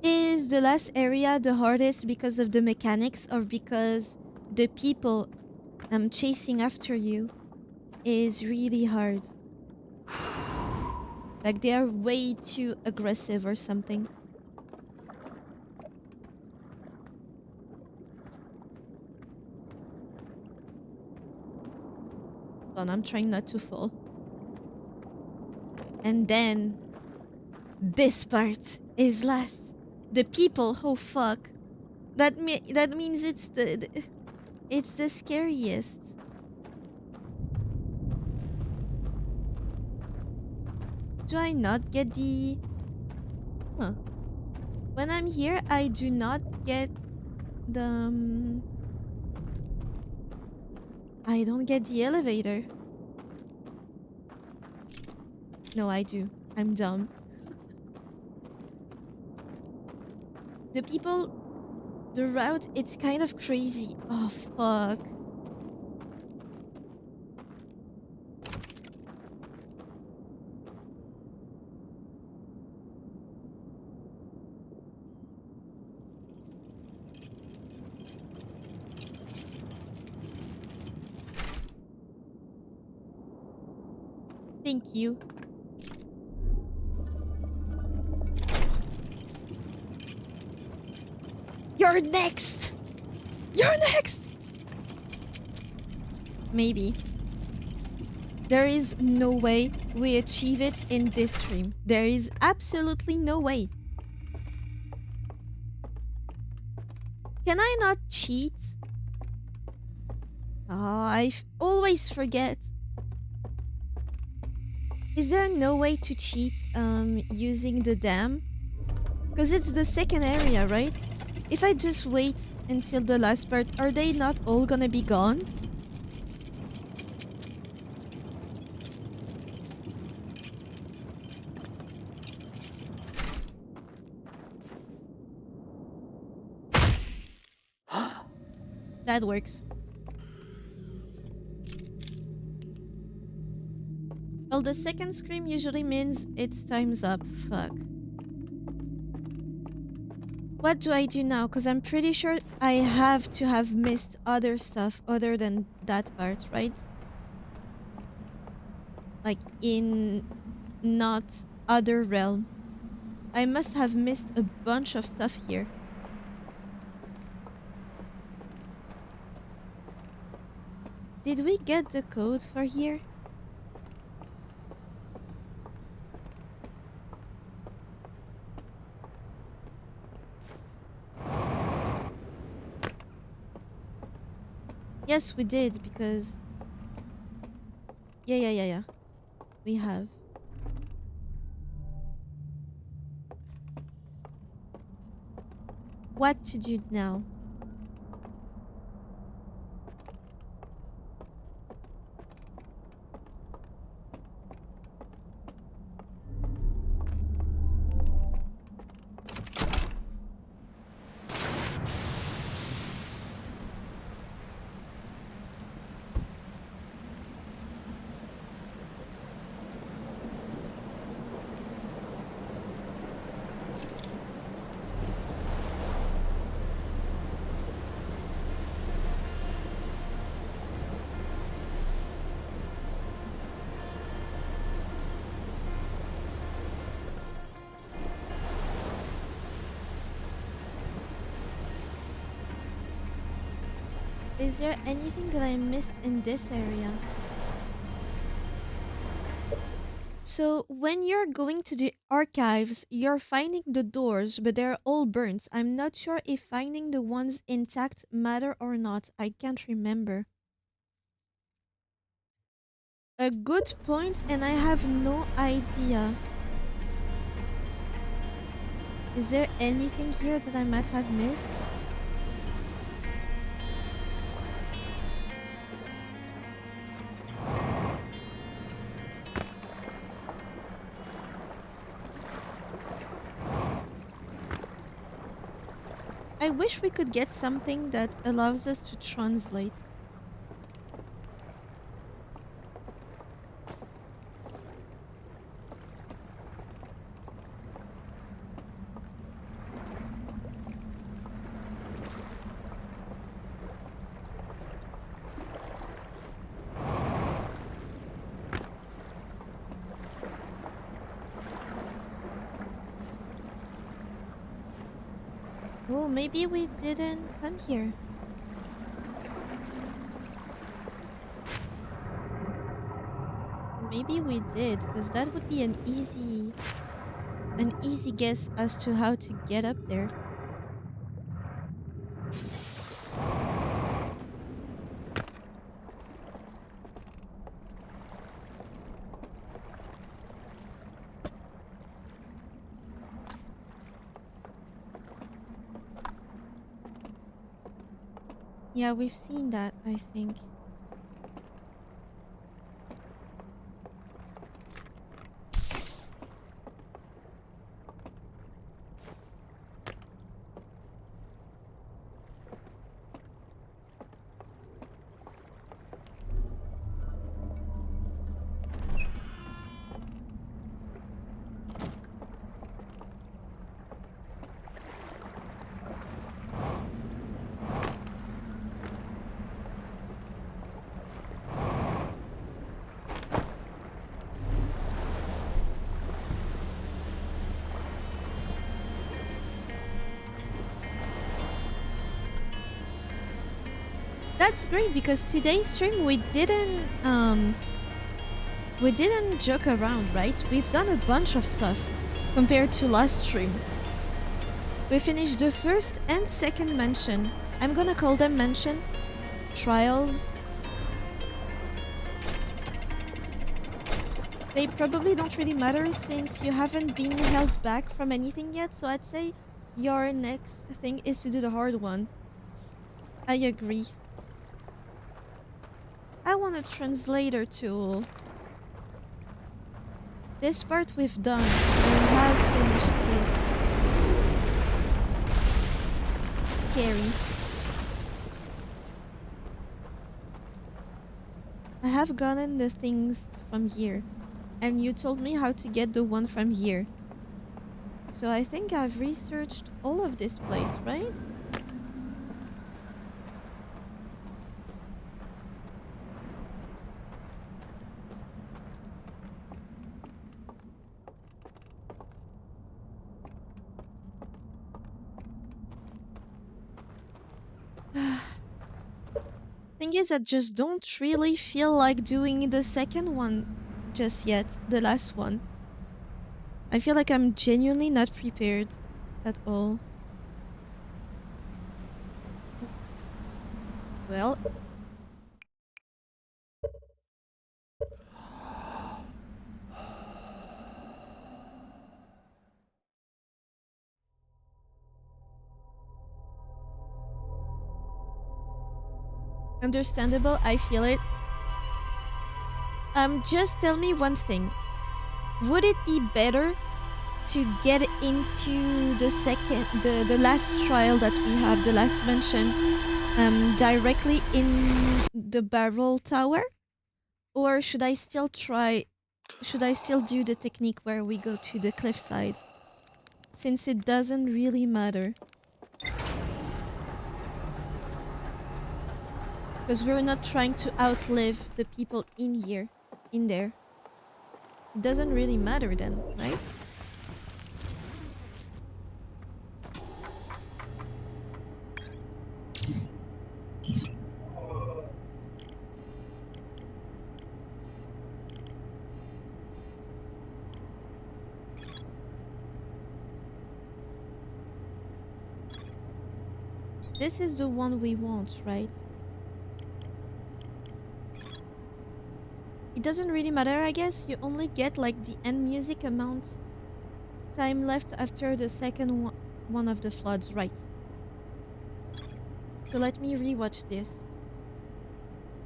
Is the last area the hardest because of the mechanics or because the people chasing after you is really hard? Like they are way too aggressive or something. Hold on, I'm trying not to fall. And then this part is last. The people, oh fuck. That means it's it's the scariest. Do I not get the... Huh. When I'm here, I do not get the... I don't get the elevator. No, I do. I'm dumb. The people... The route, it's kind of crazy. Oh, fuck. Thank you. You're next! You're next! Maybe. There is no way we achieve it in this stream. There is absolutely no way. Can I not cheat? I always forget. Is there no way to cheat using the dam? Because it's the second area, right? If I just wait until the last part, are they not all gonna be gone? That works. Well, the second scream usually means it's time's up. Fuck. What do I do now? Because I'm pretty sure I have to have missed other stuff other than that part, right? Like in not other realm. I must have missed a bunch of stuff here. Did we get the code for here? Yes, we did, because... Yeah. We have. What to do now? Is there anything that I missed in this area? So, when you're going to the archives, you're finding the doors, but they're all burnt. I'm not sure if finding the ones intact matter or not. I can't remember. A good point, and I have no idea. Is there anything here that I might have missed? I wish we could get something that allows us to translate. Oh, maybe we didn't come here. Maybe we did, because that would be an easy guess as to how to get up there. Yeah, we've seen that, I think. That's great because today's stream we didn't joke around, right? We've done a bunch of stuff compared to last stream. We finished the first and second mention. I'm gonna call them mention trials. They probably don't really matter since you haven't been held back from anything yet, so I'd say your next thing is to do the hard one. I agree. I want a translator tool. This part we've done. We have finished this. Scary. I have gotten the things from here. And you told me how to get the one from here. So I think I've researched all of this place, right? Thing is, I just don't really feel like doing the second one just yet, the last one. I feel like I'm genuinely not prepared at all. Well, understandable, I feel it. Just tell me one thing. Would it be better to get into the last trial that we have, the last mention, directly in the barrel tower? Or should I still do the technique where we go to the cliffside? Since it doesn't really matter. Because we're not trying to outlive the people in there. It doesn't really matter then, right? This is the one we want, right? It doesn't really matter, I guess. You only get like the end music amount time left after the second one of the floods, right? So let me rewatch this.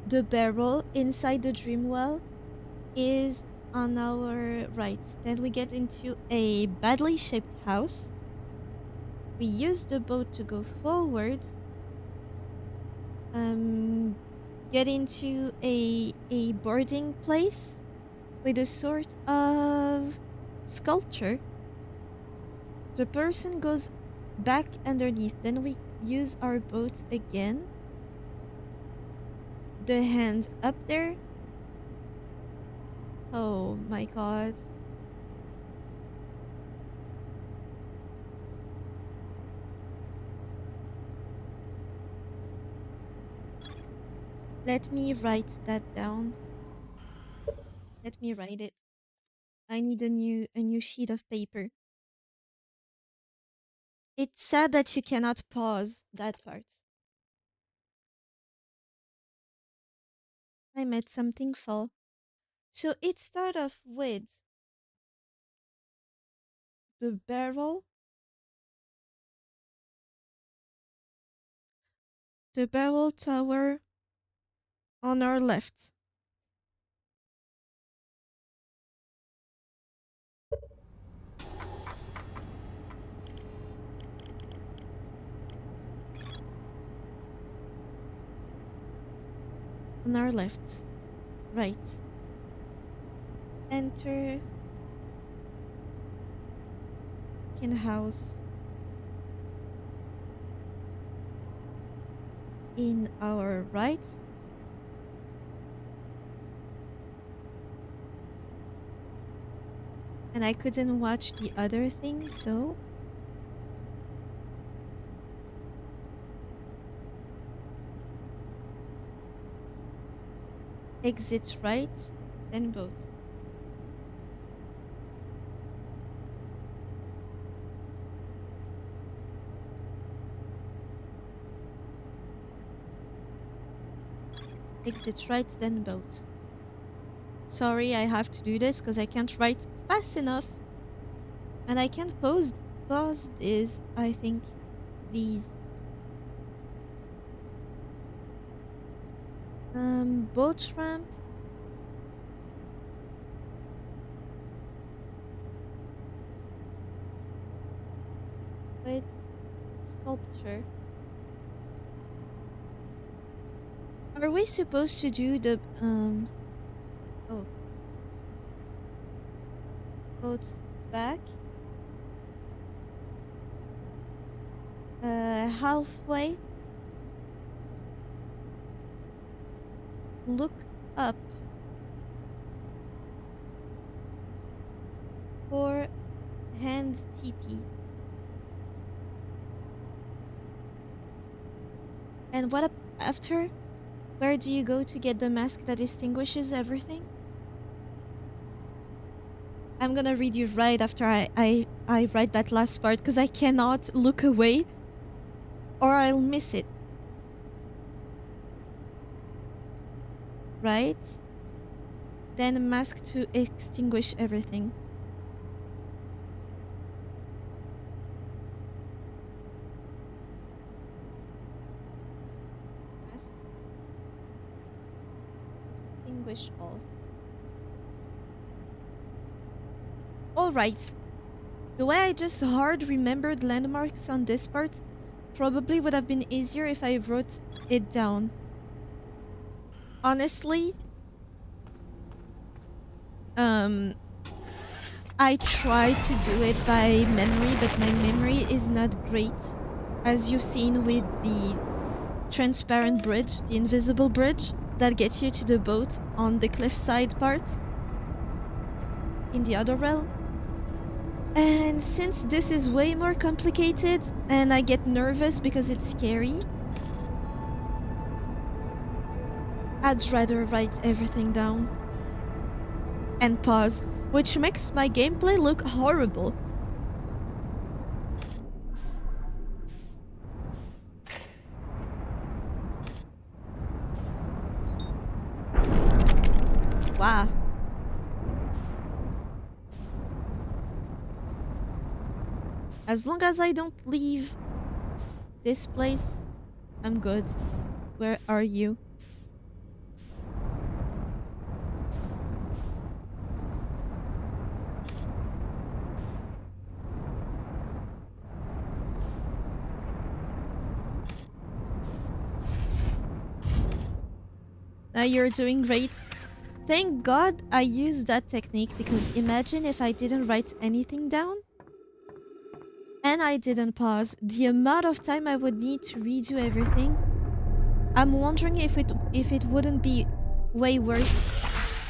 The barrel inside the dream well is on our right. Then we get into a badly shaped house. We use the boat to go forward. Get into a boarding place with a sort of sculpture. The person goes back underneath. Then we use our boat again. The hand up there. Oh my god. Let me write that down. Let me write it. I need a new sheet of paper. It's sad that you cannot pause that part. I made something fall. So it started off with the barrel tower on our left. On our left. Right. Enter in house. In our right. And I couldn't watch the other thing, so exit right, then boat. Exit right, then boat. Sorry, I have to do this because I can't write fast enough. And I can't pause this, I think. These. Boat ramp. With sculpture. Are we supposed to do the oh, boat back? Halfway. Look up for hand TP. And what after? Where do you go to get the mask that extinguishes everything? I'm gonna read you right after I write that last part because I cannot look away or I'll miss it. Right? Then a mask to extinguish everything. Mask. Extinguish all. Alright. The way I just hard remembered landmarks on this part probably would have been easier if I wrote it down. Honestly, I tried to do it by memory, but my memory is not great. As you've seen with the transparent bridge, the invisible bridge that gets you to the boat on the cliffside part in the other realm. And since this is way more complicated and I get nervous because it's scary, I'd rather write everything down and pause, which makes my gameplay look horrible. As long as I don't leave this place, I'm good. Where are you? You're doing great. Thank God I used that technique, because imagine if I didn't write anything down and I didn't pause. The amount of time I would need to redo everything. I'm wondering if it wouldn't be way worse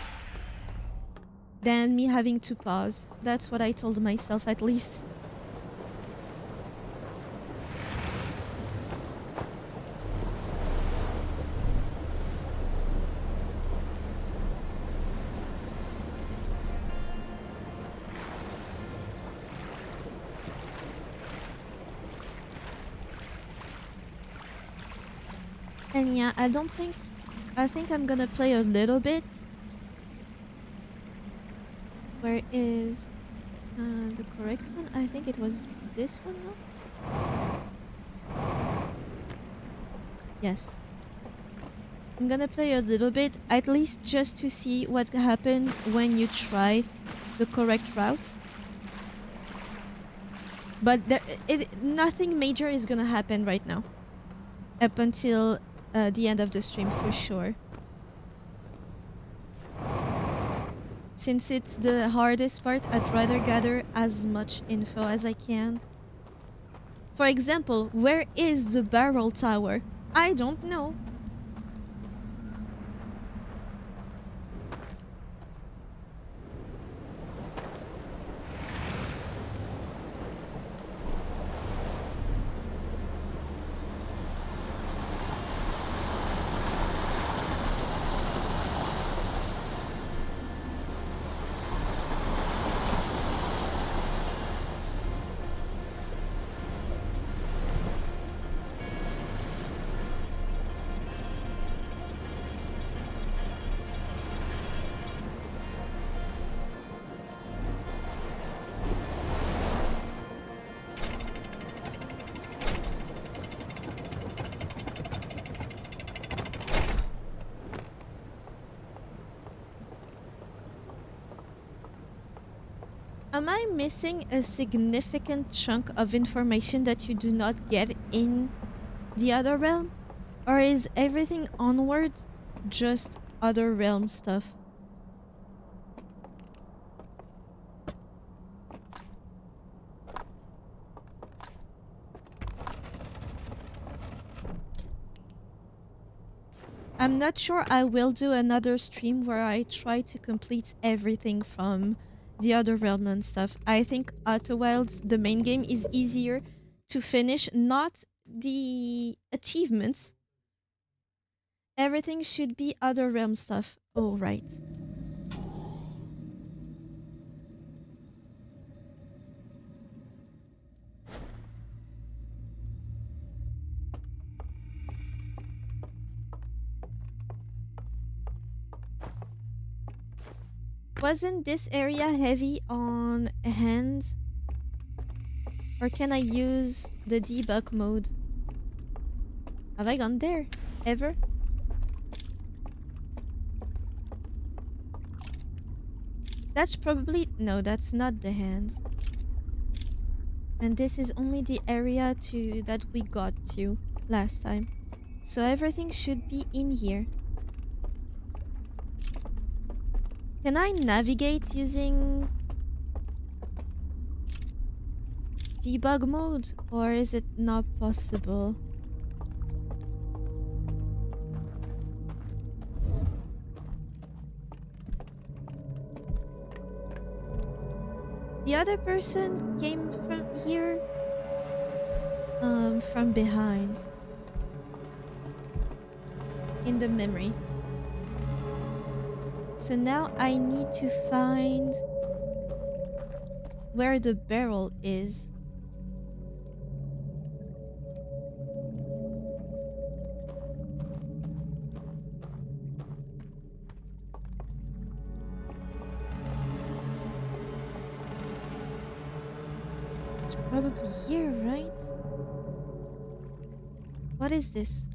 than me having to pause. That's what I told myself, at least. And yeah, I think I'm gonna play a little bit. Where is the correct one? I think it was this one, no? Yes. I'm gonna play a little bit, at least just to see what happens when you try the correct route. But nothing major is gonna happen right now. Up until the end of the stream, for sure. Since it's the hardest part, I'd rather gather as much info as I can. For example, where is the barrel tower? I don't know. Am I missing a significant chunk of information that you do not get in the other realm? Or is everything onward just other realm stuff? I'm not sure. I will do another stream where I try to complete everything from the other realm and stuff. I think Outer Wilds, the main game, is easier to finish, not the achievements. Everything should be other realm stuff. Oh, right. Wasn't this area heavy on hands? Or can I use the debug mode? Have I gone there? Ever? That's probably... No, that's not the hand. And this is only the area that we got to last time. So everything should be in here. Can I navigate using debug mode? Or is it not possible? The other person came from here. From behind. In the memory. So now I need to find where the barrel is. It's probably here, right? What is this?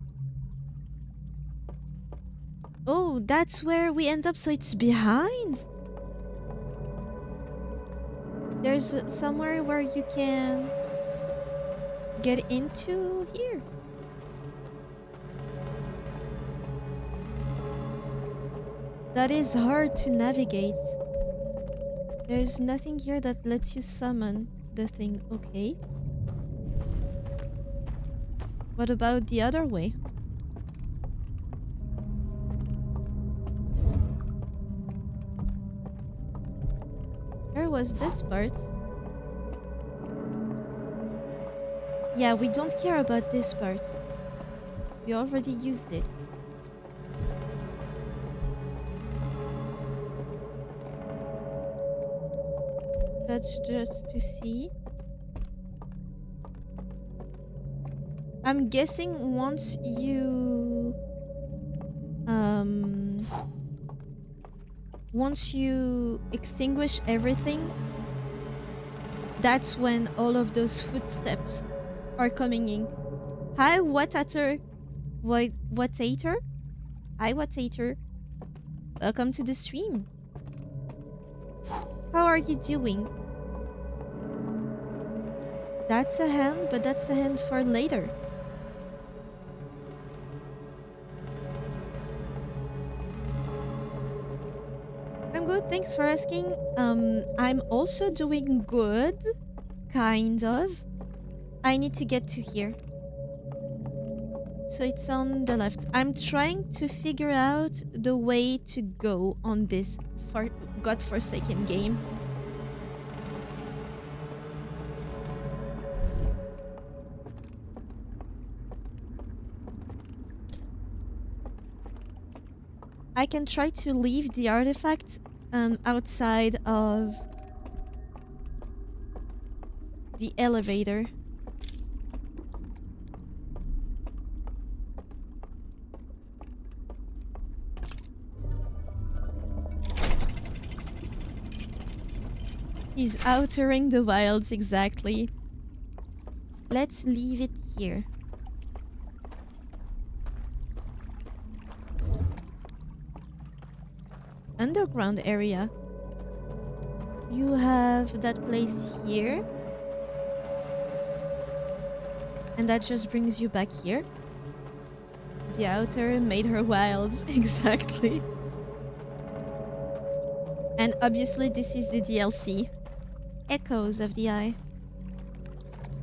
Oh, that's where we end up, so it's behind? There's somewhere where you can get into here. That is hard to navigate. There's nothing here that lets you summon the thing. Okay. What about the other way? Where was this part? Yeah, we don't care about this part. We already used it. That's just to see. I'm guessing once you extinguish everything, that's when all of those footsteps are coming in. Hi, Watater. Watater? Hi, Watater. Welcome to the stream. How are you doing? That's a hand, but that's a hand for later. I'm good, thanks for asking. I'm also doing good. Kind of. I need to get to here. So it's on the left. I'm trying to figure out the way to go on this godforsaken game. I can try to leave the artifact outside of the elevator. He's outering the wilds, exactly. Let's leave it here. Underground area. You have that place here. And that just brings you back here. The outer made her wilds, exactly. And obviously this is the DLC. Echoes of the Eye.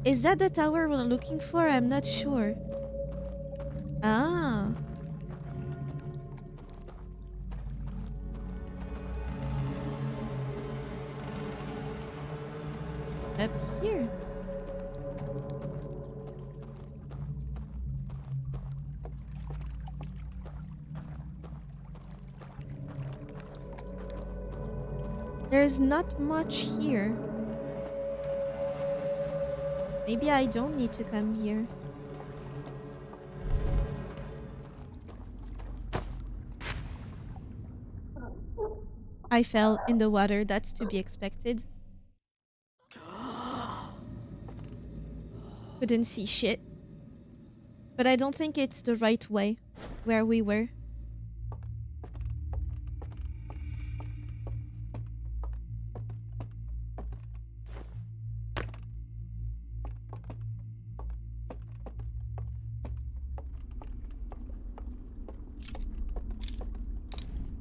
Is that the tower we're looking for? I'm not sure. Ah. Up here. There's not much here. Maybe I don't need to come here. I fell in the water, that's to be expected. Couldn't see shit. But I don't think it's the right way where we were.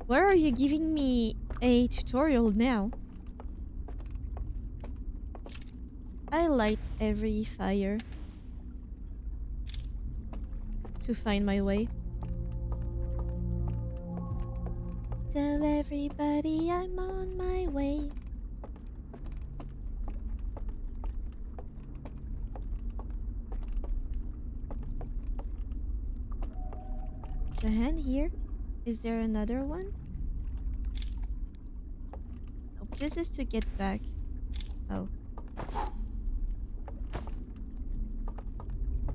Where are you giving me a tutorial now? I light every fire to find my way. Tell everybody I'm on my way. There's a hand here. Is there another one? Nope, this is to get back. Oh.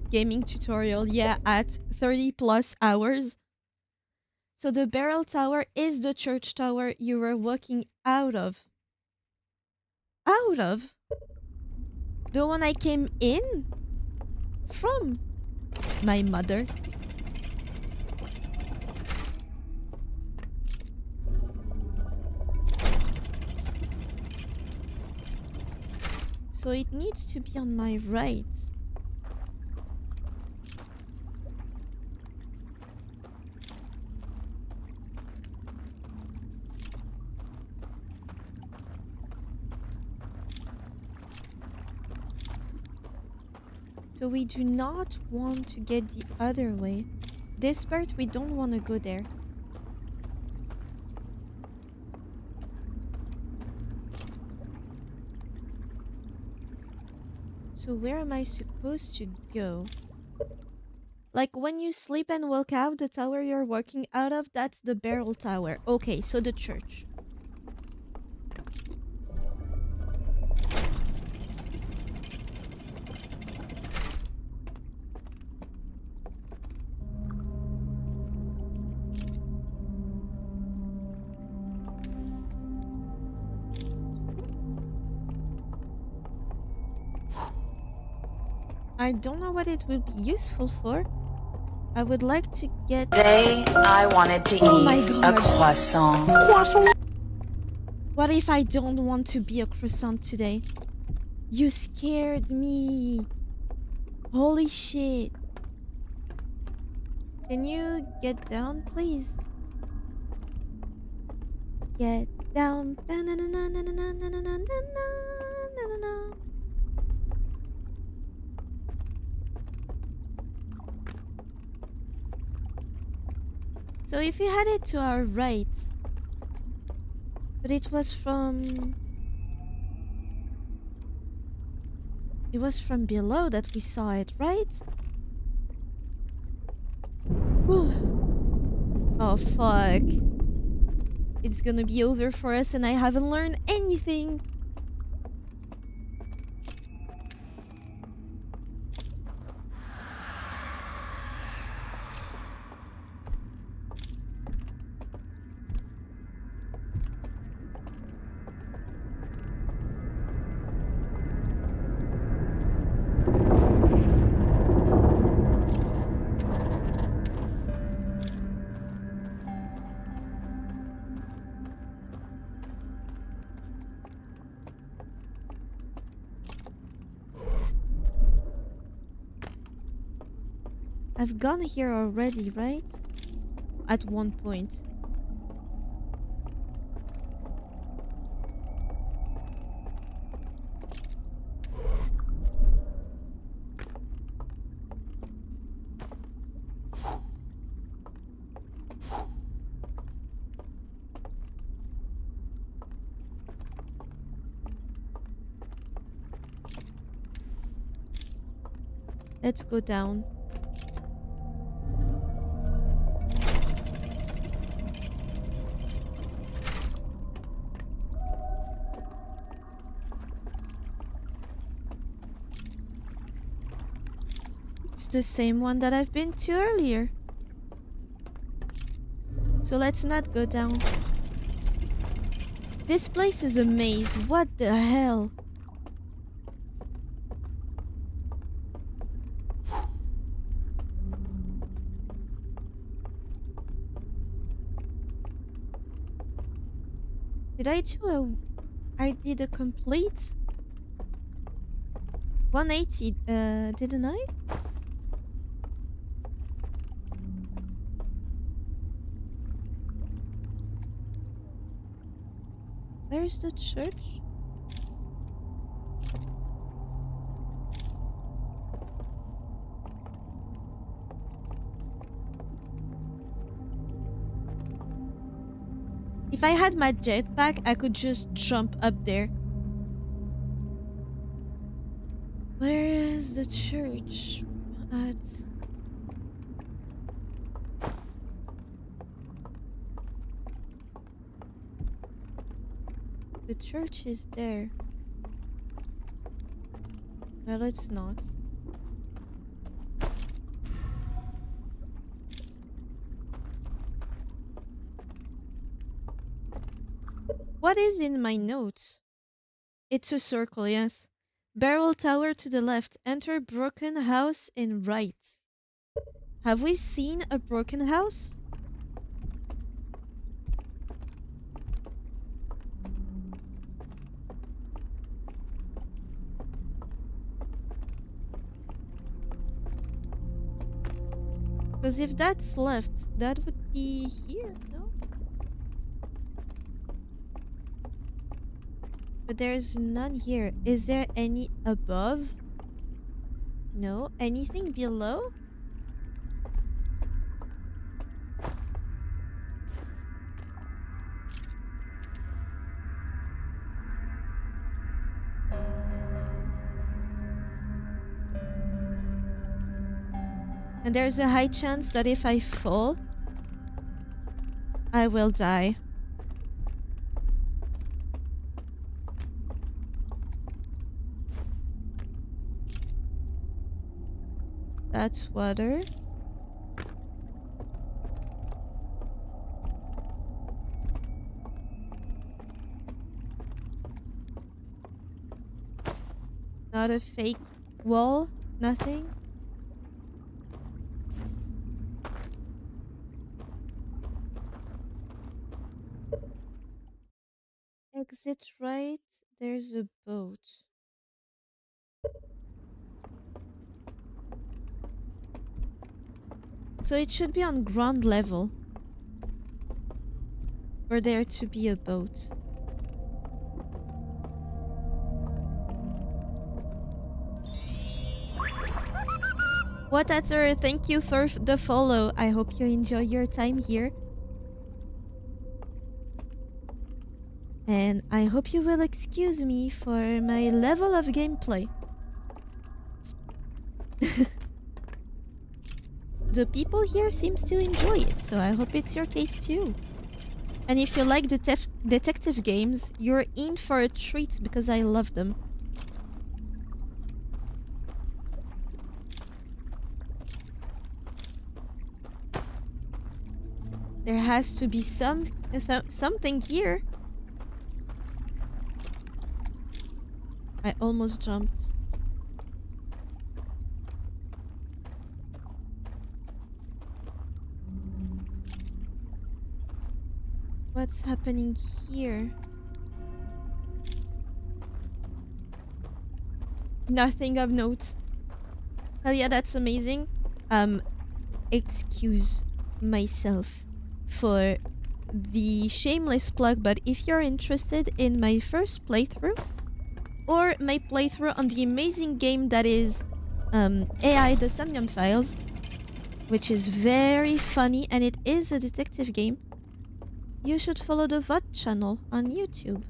Gaming tutorial, yeah, at 30 plus hours. So the barrel tower is the church tower you were walking out of. Out of? The one I came in from. My mother. So it needs to be on my right. So we do not want to get the other way. This part, we don't want to go there. So where am I supposed to go? Like when you sleep and wake out, the tower you're walking out of, that's the barrel tower. Okay, so the church. I don't know what it would be useful for. I would like to get... Today, I wanted to Oh my eat God. a croissant. What if I don't want to be a croissant today? You scared me. Holy shit. Can you get down, please? Get down. So if we had it to our right, but it was from below that we saw it, right? Oh fuck. It's gonna be over for us and I haven't learned anything. I've gone here already, right? At one point. Let's go down. It's the same one that I've been to earlier. So let's not go down. This place is a maze. What the hell? Did I do a... I did a complete 180, didn't I? Where's the church? If I had my jetpack, I could just jump up there. Where is the church? At... The church is there. Well, it's not. What is in my notes? It's a circle, yes. Barrel tower to the left. Enter broken house in right. Have we seen a broken house? Because if that's left, that would be here, no? But there's none here. Is there any above? No. Anything below? And there's a high chance that if I fall, I will die. That's water. Not a fake wall. Nothing. Exit right. There's a boat. So it should be on ground level for there to be a boat. What Atter, thank you for the follow. I hope you enjoy your time here. And I hope you will excuse me for my level of gameplay. The people here seems to enjoy it, so I hope it's your case too. And if you like detective games, you're in for a treat because I love them. There has to be something here. I almost jumped. What's happening here? Nothing of note. Oh yeah, that's amazing. Excuse myself for the shameless plug, but if you're interested in my first playthrough or my playthrough on the amazing game that is AI The Somnium Files, which is very funny and it is a detective game, you should follow the VOD channel on YouTube.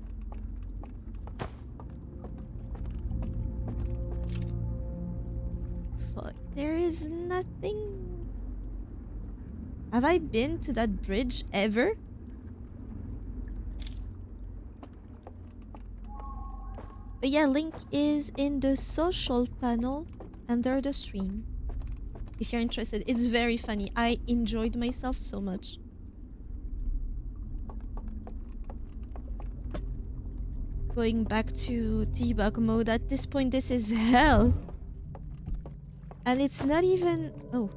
Fuck, there is nothing. Have I been to that bridge ever? But yeah, link is in the social panel under the stream. If you're interested, it's very funny. I enjoyed myself so much. Going back to debug mode, at this point this is hell. And it's not even... oh.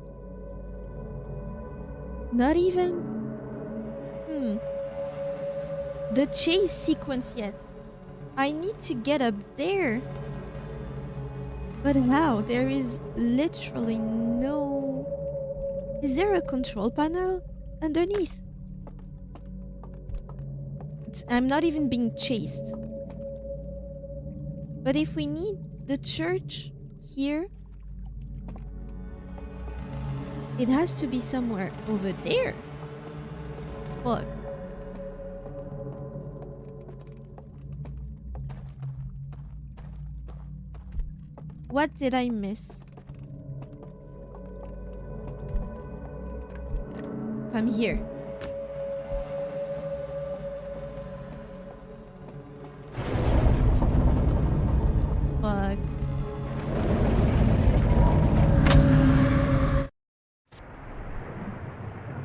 Not even... the chase sequence yet. I need to get up there. But wow, there is literally no... Is there a control panel underneath? I'm not even being chased. But if we need the church here, it has to be somewhere over there. Fuck. What did I miss? I'm here. Fuck.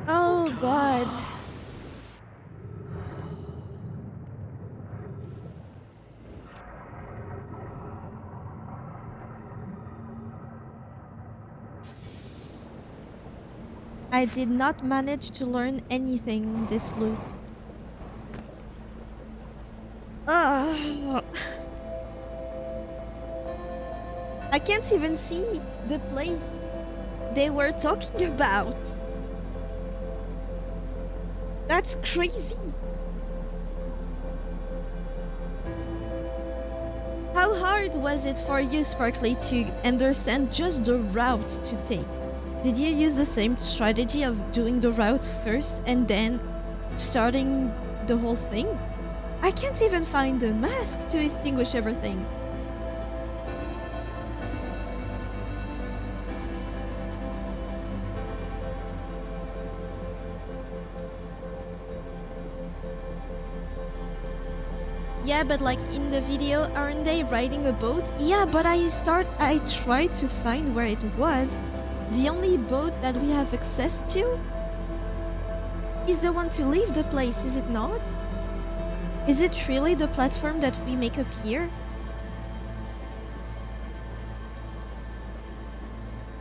Oh god. I did not manage to learn anything this loop. Ugh. I can't even see the place they were talking about. That's crazy. How hard was it for you, Sparkly, to understand just the route to take? Did you use the same strategy of doing the route first and then starting the whole thing? I can't even find a mask to extinguish everything. Yeah, but like in the video, aren't they riding a boat? Yeah, but I tried to find where it was. The only boat that we have access to is the one to leave the place, is it not? Is it really the platform that we make appear?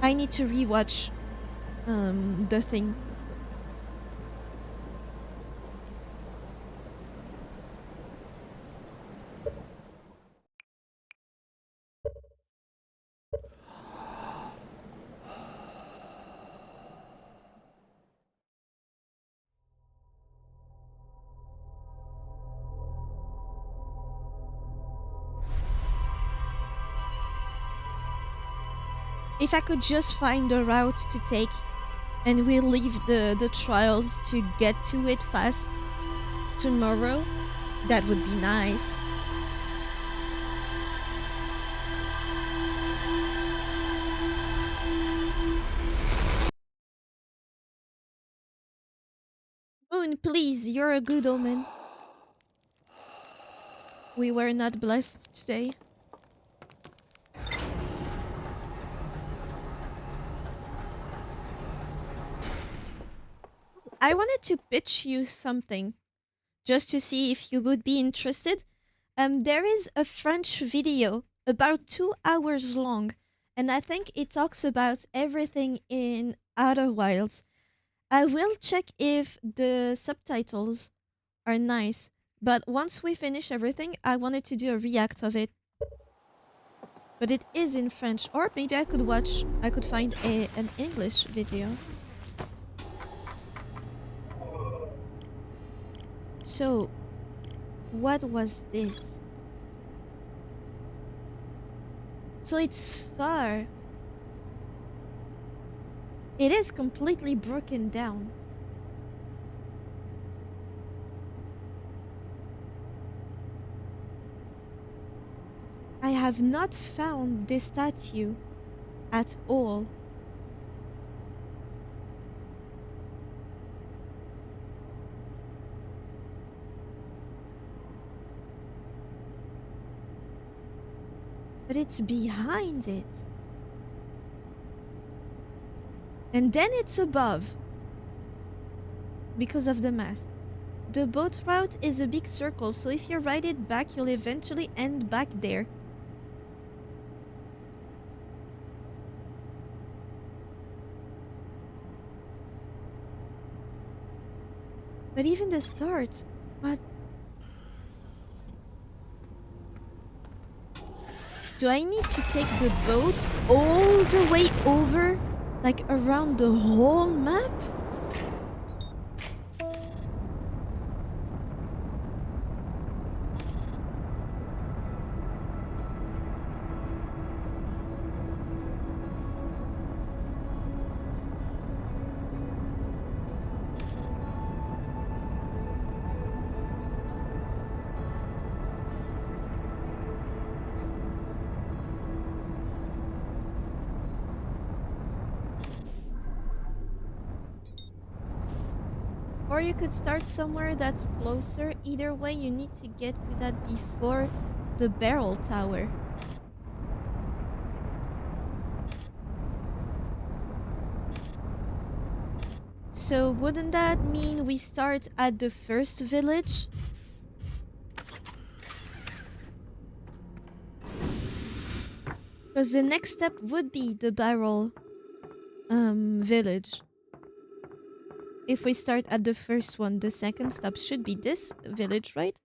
I need to rewatch the thing. If I could just find a route to take and we leave the trials to get to it fast tomorrow, that would be nice. Moon, please, you're a good omen. We were not blessed today. I wanted to pitch you something just to see if you would be interested. There is a French video about 2 hours long, and I think it talks about everything in Outer Wilds. I will check if the subtitles are nice, but once we finish everything, I wanted to do a react of it. But it is in French, or maybe I could find an English video. So, what was this? So it's far. It is completely broken down. I have not found this statue at all. But it's behind it. And then it's above. Because of the mask. The boat route is a big circle, so if you ride it back, you'll eventually end back there. But even the start, what? Do I need to take the boat all the way over? Like around the whole map? Or you could start somewhere that's closer. Either way, you need to get to that before the barrel tower. So wouldn't that mean we start at the first village? Because the next step would be the barrel village. If we start at the first one, the second stop should be this village, right?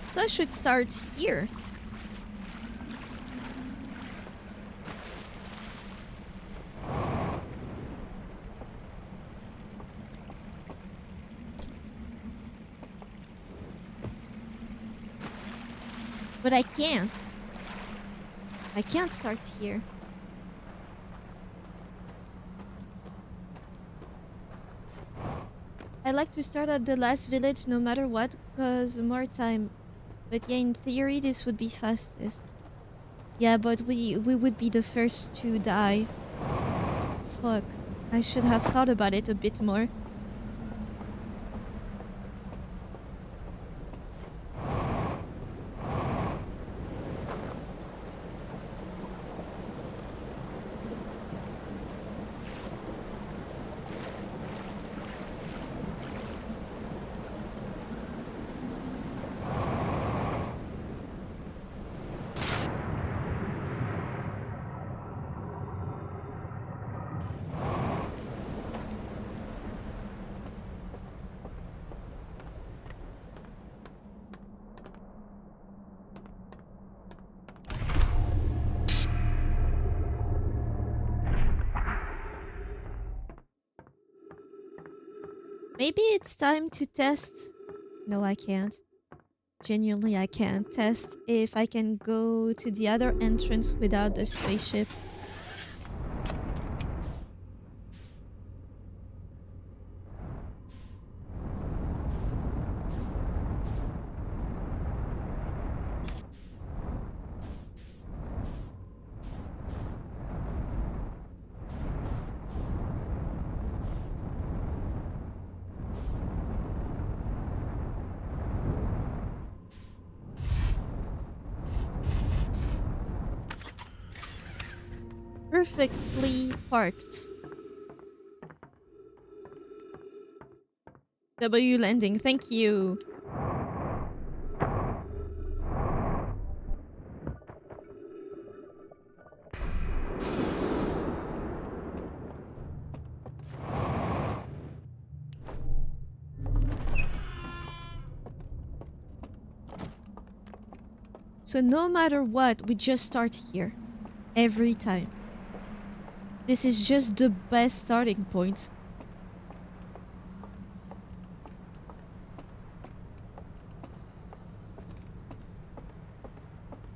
So I should start here. But I can't. I can't start here. I like to start at the last village no matter what, cause more time. But yeah, in theory, this would be fastest. Yeah, but we would be the first to die. Fuck. I should have thought about it a bit more. Maybe it's time to test. No, I can't. Genuinely, I can't test if I can go to the other entrance without the spaceship. Perfectly parked. W landing, thank you. So no matter what, we just start here. Every time. This is just the best starting point.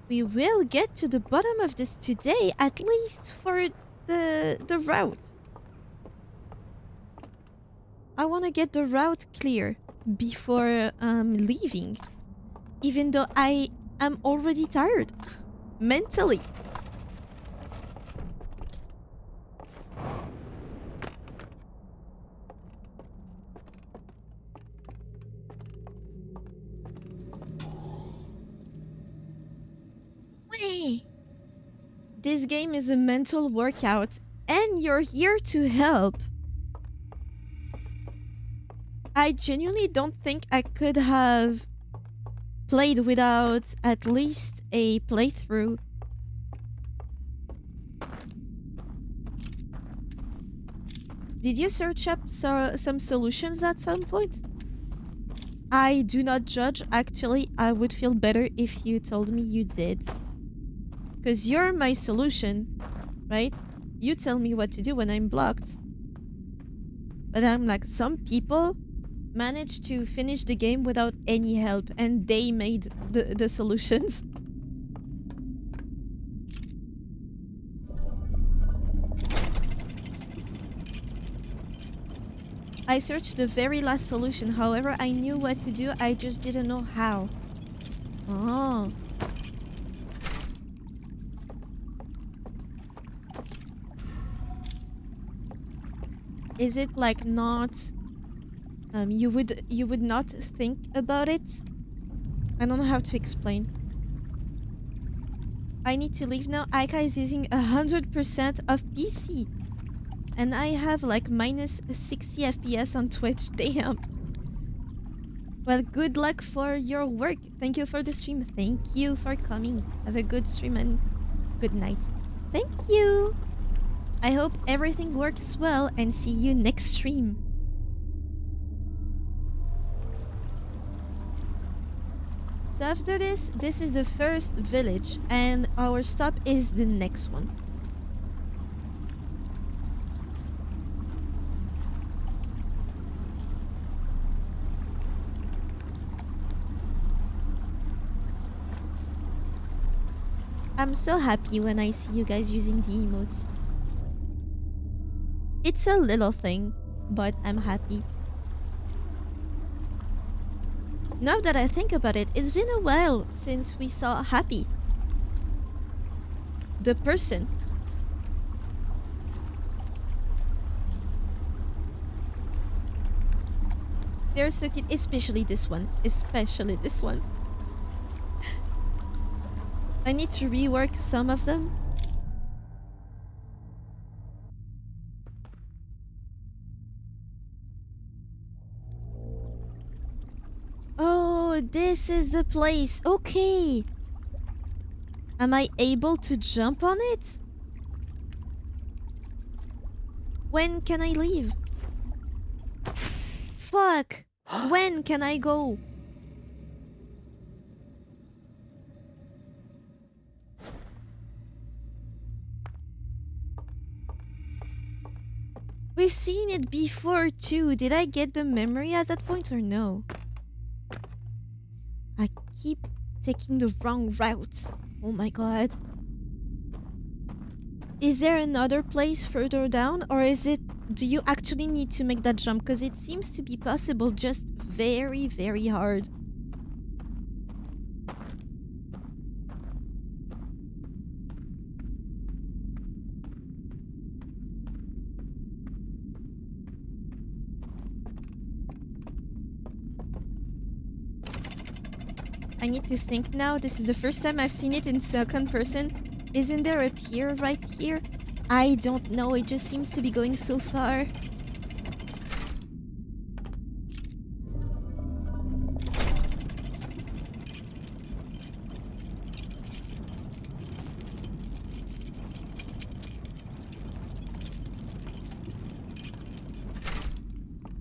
We will get to the bottom of this today, at least for the route. I want to get the route clear before leaving. Even though I am already tired. Mentally. This game is a mental workout, and you're here to help. I genuinely don't think I could have played without at least a playthrough. Did you search up some solutions at some point? I do not judge. Actually, I would feel better if you told me you did. Because you're my solution, right? You tell me what to do when I'm blocked. But I'm like, some people manage to finish the game without any help, and they made the solutions. I searched the very last solution, however I knew what to do, I just didn't know how. Oh. Is it like not you would not think about it? I don't know how to explain. I need to leave now. Aika is using 100% of PC. And I have like minus 60 FPS on Twitch. Damn. Well, good luck for your work. Thank you for the stream. Thank you for coming. Have a good stream and good night. Thank you. I hope everything works well and see you next stream. So after this is the first village and our stop is the next one. I'm so happy when I see you guys using the emotes. It's a little thing, but I'm happy. Now that I think about it, it's been a while since we saw Happy. The person. They're so cute, especially this one. Especially this one. I need to rework some of them. Oh, this is the place. Okay. Am I able to jump on it? When can I leave? Fuck. When can I go? We've seen it before too. Did I get the memory at that point or no? I keep taking the wrong route. Oh my god. Is there another place further down or is it... Do you actually need to make that jump? Because it seems to be possible, just very, very hard. I need to think now. This is the first time I've seen it in second person. Isn't there a pier right here? I don't know. It just seems to be going so far.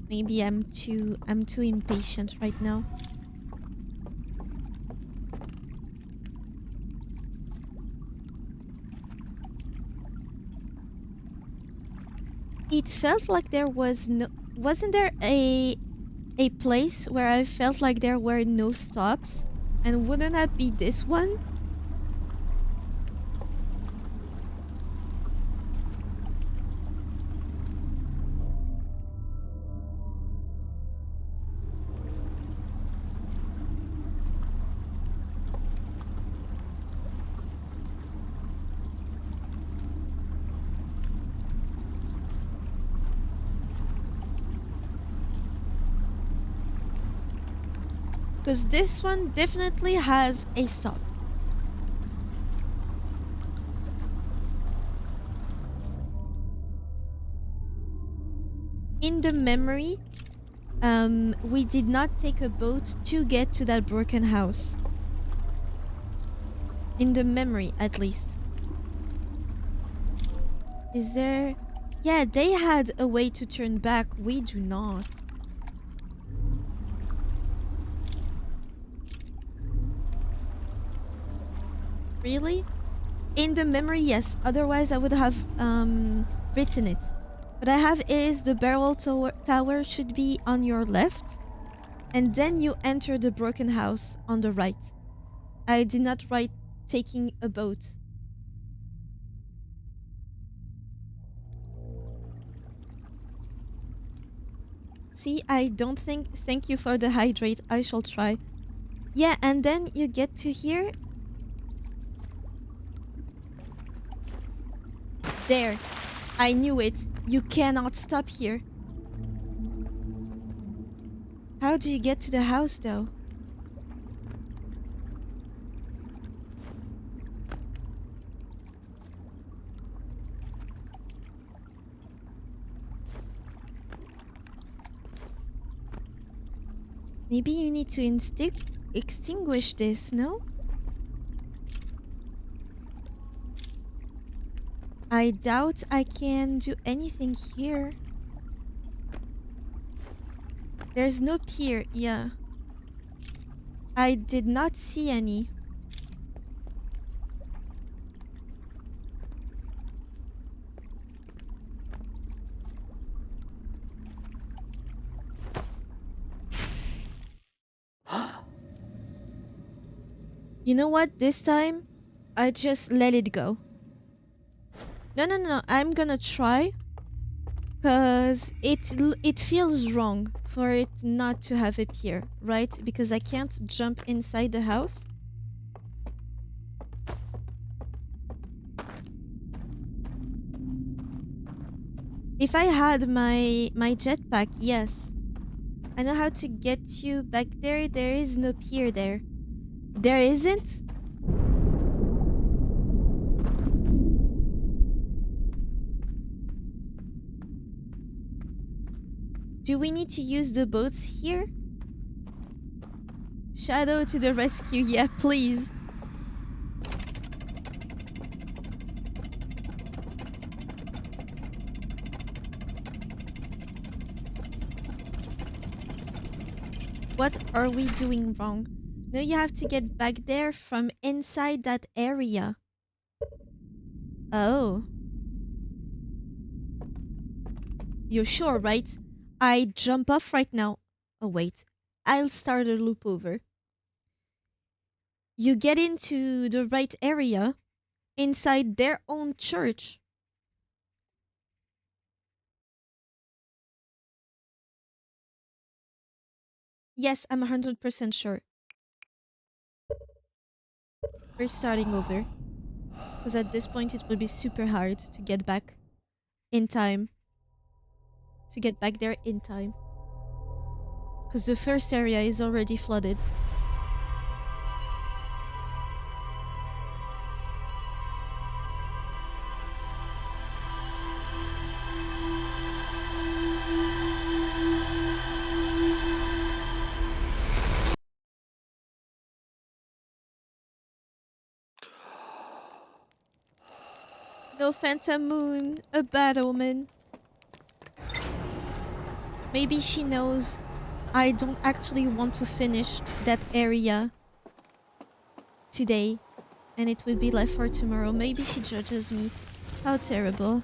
Maybe I'm too impatient right now. It felt like there was no... Wasn't there a place where I felt like there were no stops? And wouldn't that be this one? Because this one definitely has a stop. In the memory, we did not take a boat to get to that broken house. In the memory, at least. Is there... Yeah, they had a way to turn back. We do not. Really? In the memory, yes. Otherwise, I would have written it. What I have is the barrel tower should be on your left. And then you enter the broken house on the right. I did not write taking a boat. See, I don't think... Thank you for the hydrate. I shall try. Yeah, and then you get to here. There. I knew it. You cannot stop here. How do you get to the house, though? Maybe you need to extinguish this, no? I doubt I can do anything here. There's no pier, yeah. I did not see any. You know what? This time, I just let it go. No. I'm gonna try. Because it feels wrong for it not to have a pier, right? Because I can't jump inside the house. If I had my jetpack, yes. I know how to get you back there. There is no pier there. There isn't? Do we need to use the boats here? Shadow to the rescue, yeah, please. What are we doing wrong? No, you have to get back there from inside that area. Oh. You're sure, right? I jump off right now. Oh, wait. I'll start a loop over. You get into the right area inside their own church. Yes, I'm 100% sure. We're starting over. Because at this point it will be super hard to get back in time. To get back there in time. Because the first area is already flooded. No phantom moon, a bad omen. Maybe she knows I don't actually want to finish that area today and it will be left for tomorrow. Maybe she judges me. How terrible.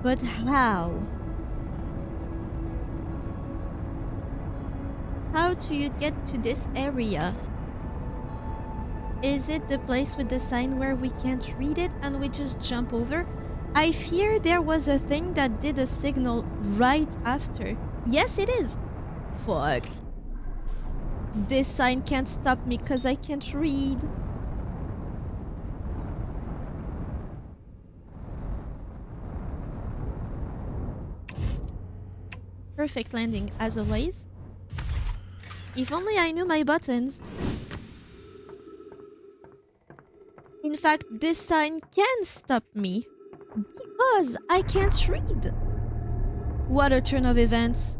But how? How do you get to this area? Is it the place with the sign where we can't read it and we just jump over? I fear there was a thing that did a signal right after. Yes, it is. Fuck. This sign can't stop me because I can't read. Perfect landing, as always. If only I knew my buttons. In fact, this sign can stop me. Because I can't read. What a turn of events.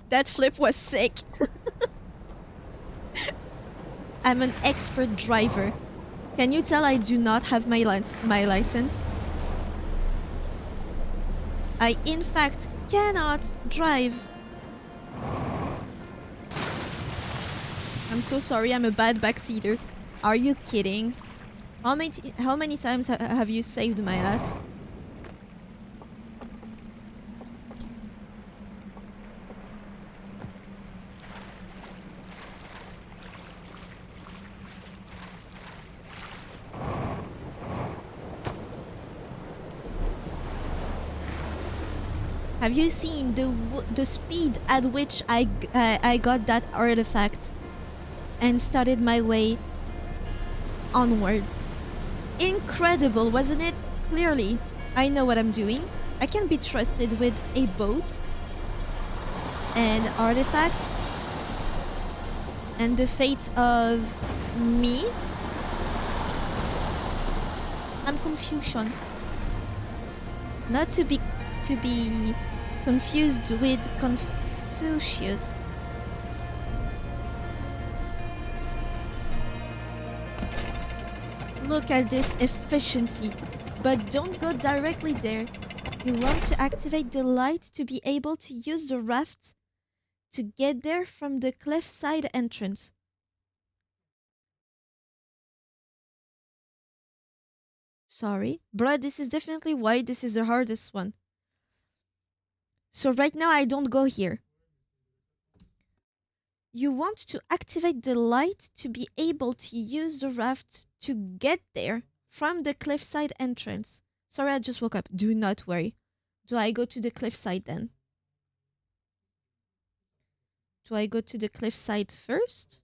That flip was sick. I'm an expert driver. Can you tell I do not have my license? I, in fact, cannot drive. I'm so sorry, I'm a bad backseater. Are you kidding? How many times have you saved my ass? Have you seen the speed at which I got that artifact and started my way onward? Incredible, wasn't it? Clearly, I know what I'm doing. I can be trusted with a boat, an artifact, and the fate of me. I'm Confucian. Not to be confused with Confucius. Look at this efficiency. But don't go directly there. You want to activate the light to be able to use the raft to get there from the cliffside entrance. Sorry, but this is definitely why this is the hardest one. So right now I don't go here. You want to activate the light to be able to use the raft to get there from the cliffside entrance. Sorry, I just woke up. Do not worry. Do I go to the cliffside then? Do I go to the cliffside first?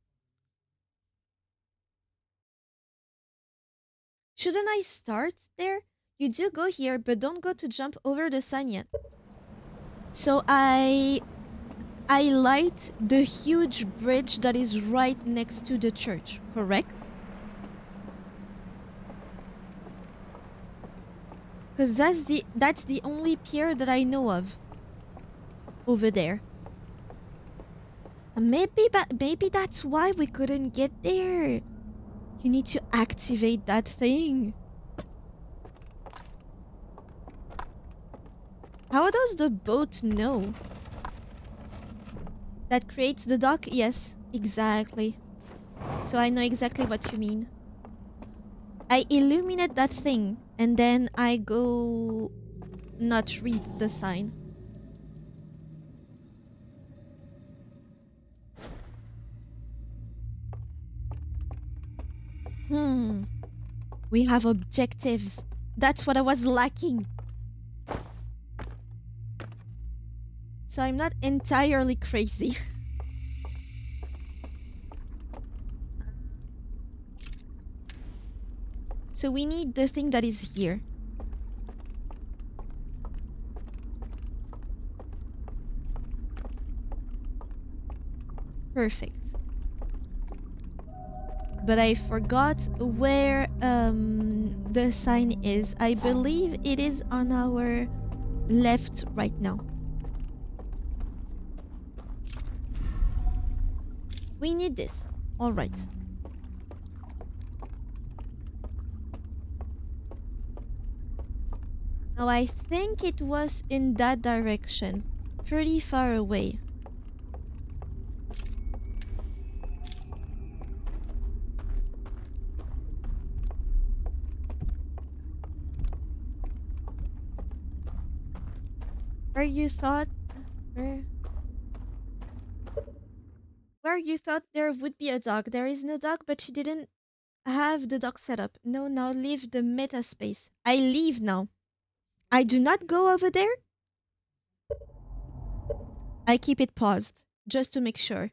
Shouldn't I start there? You do go here, but don't go to jump over the sign yet. So I light the huge bridge that is right next to the church, correct? Because that's the only pier that I know of over there. And maybe that's why we couldn't get there. You need to activate that thing. How does the boat know? That creates the dock? Yes, exactly. So I know exactly what you mean. I illuminate that thing and then I go not read the sign. We have objectives. That's what I was lacking. So I'm not entirely crazy. So we need the thing that is here. Perfect. But I forgot where the sign is. I believe it is on our left right now. We need this. All right. Now I think it was in that direction. Pretty far away. Where you thought... Where you thought there would be a dock. There is no dock, but you didn't have the dock set up. No, now leave the meta space. I leave now. I do not go over there. I keep it paused, just to make sure.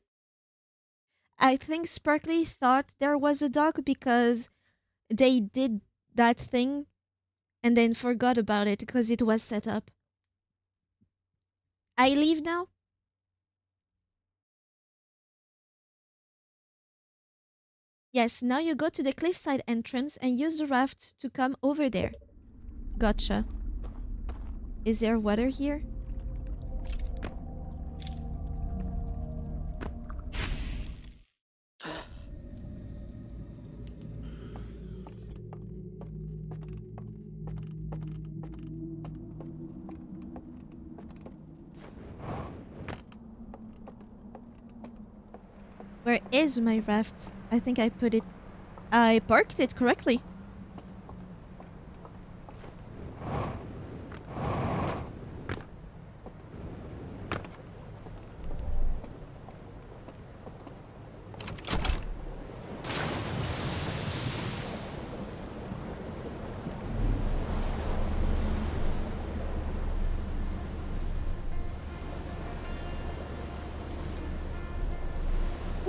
I think Sparkly thought there was a dock because they did that thing and then forgot about it because it was set up. I leave now? Yes, now you go to the cliffside entrance and use the raft to come over there. Gotcha. Is there water here? Where is my raft? I think I put it... I parked it correctly.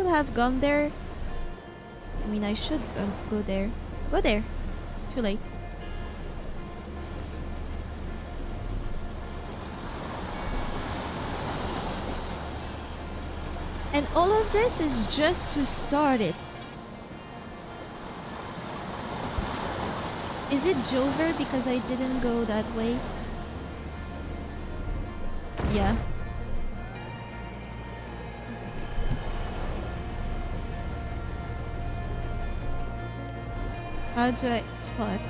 have gone there. I mean, I should go there. Go there. Too late. And all of this is just to start it. Is it Jover because I didn't go that way? Yeah. How do I... Fuck.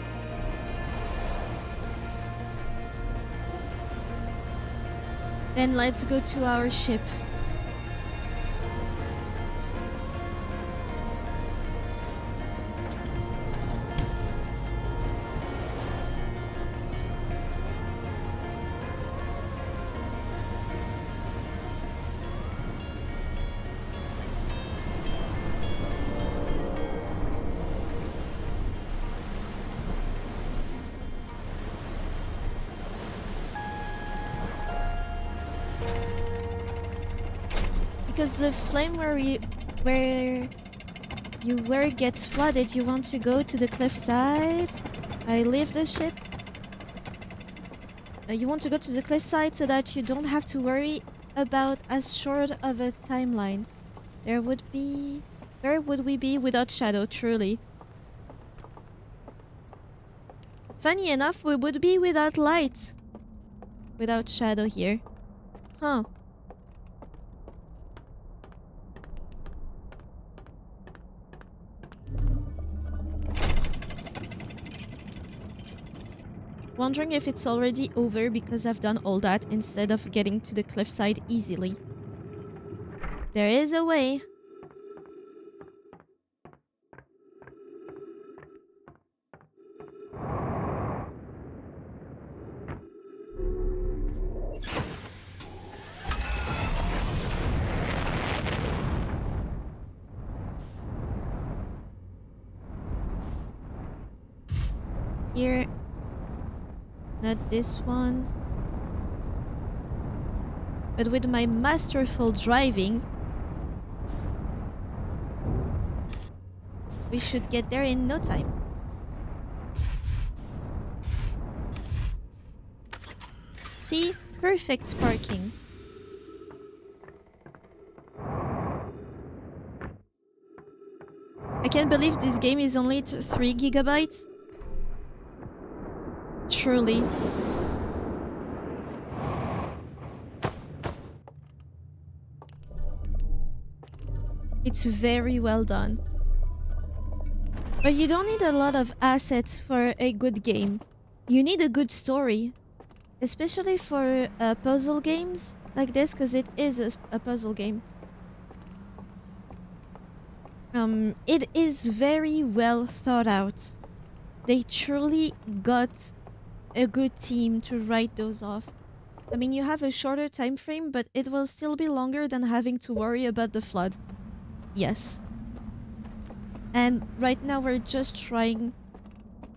Then let's go to our ship. Because the flame where you gets flooded, you want to go to the cliffside. I leave the ship. You want to go to the cliffside so that you don't have to worry about as short of a timeline. Where would we be without Shadow, truly? Funny enough, we would be without light. Without Shadow here. Huh. Wondering if it's already over because I've done all that instead of getting to the cliffside easily. There is a way. Here. Not this one. But with my masterful driving, we should get there in no time. See? Perfect parking. I can't believe this game is only 3 gigabytes. Truly. It's very well done. But you don't need a lot of assets for a good game. You need a good story. Especially for puzzle games like this, because it is a puzzle game. It is very well thought out. They truly got a good team to write those off. I mean, you have a shorter time frame, but it will still be longer than having to worry about the flood. Yes. And right now we're just trying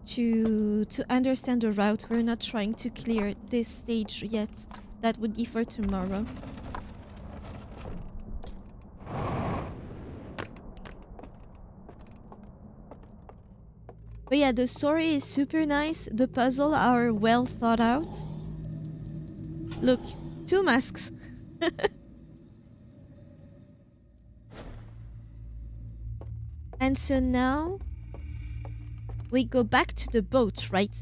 to understand the route. We're not trying to clear this stage yet. That would be for tomorrow. But yeah, the story is super nice. The puzzles are well thought out. Look, 2 masks. And so now we go back to the boat, right?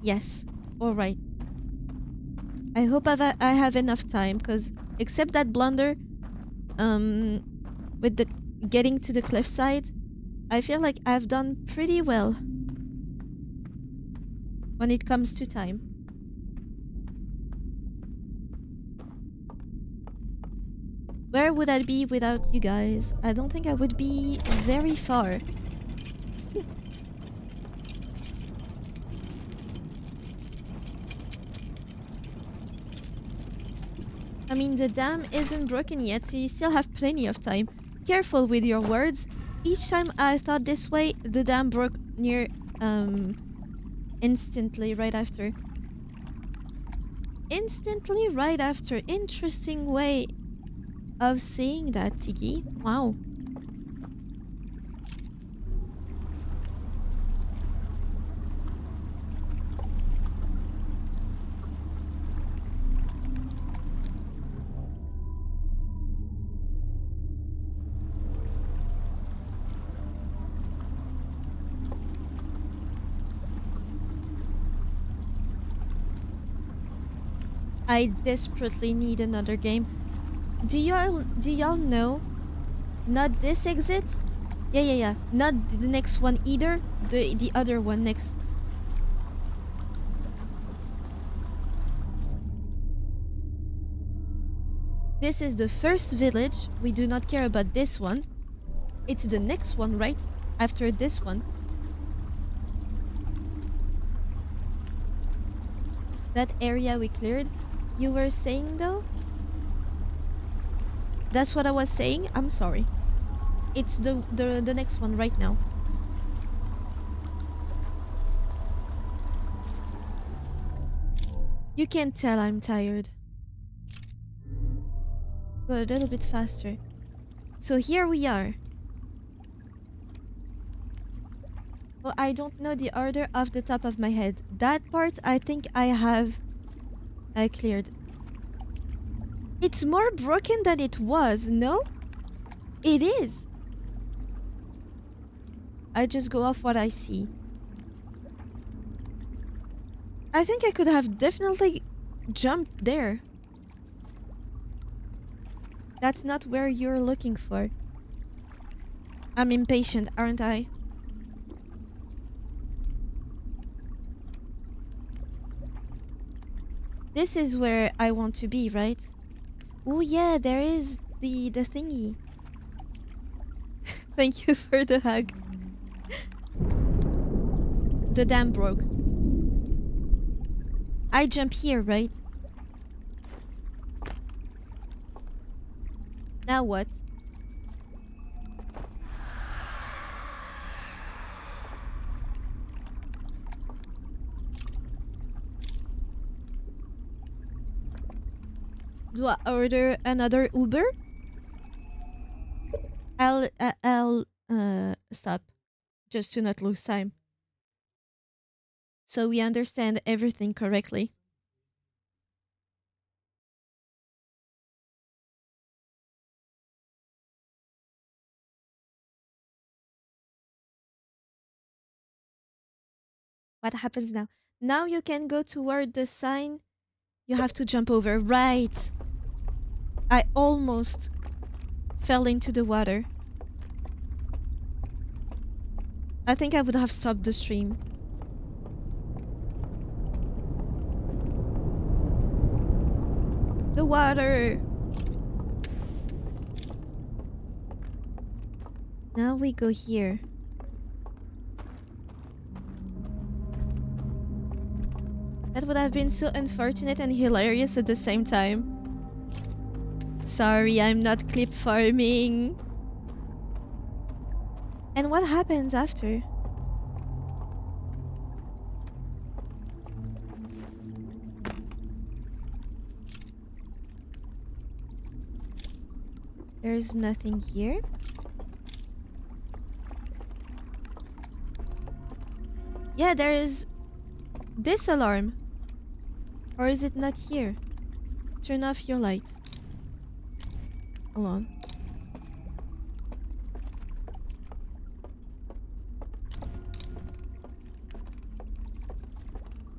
Yes. All right. I hope I have enough time, because except that blunder, with the getting to the cliffside, I feel like I've done pretty well when it comes to time. Where would I be without you guys? I don't think I would be very far. I mean, the dam isn't broken yet, so you still have plenty of time. Careful with your words. Each time I thought this way, the dam broke near Instantly right after. Instantly right after. Interesting way of saying that, Tiki. Wow. I desperately need another game. Do y'all know? Not this exit? Yeah. Not the next one either. The other one next. This is the first village. We do not care about this one. It's the next one, right? After this one. That area we cleared. You were saying though? That's what I was saying? I'm sorry. It's the next one right now. You can tell I'm tired. Go a little bit faster. So here we are. Well, I don't know the order off the top of my head. That part I think I have cleared. It's more broken than it was, no? It is. I just go off what I see. I think I could have definitely jumped there. That's not where you're looking for. I'm impatient, aren't I? This is where I want to be, right? Oh yeah, there is the thingy. Thank you for the hug. The dam broke. I jump here, right? Now what? Do I order another Uber? I'll stop just to not lose time. So we understand everything correctly. What happens now? Now you can go toward the sign. You have to jump over. Right. I almost fell into the water. I think I would have stopped the stream. The water. Now we go here. That would have been so unfortunate and hilarious at the same time. Sorry, I'm not clip farming. And what happens after? There's nothing here. Yeah, there is this alarm. Or is it not here? Turn off your light. Hold on.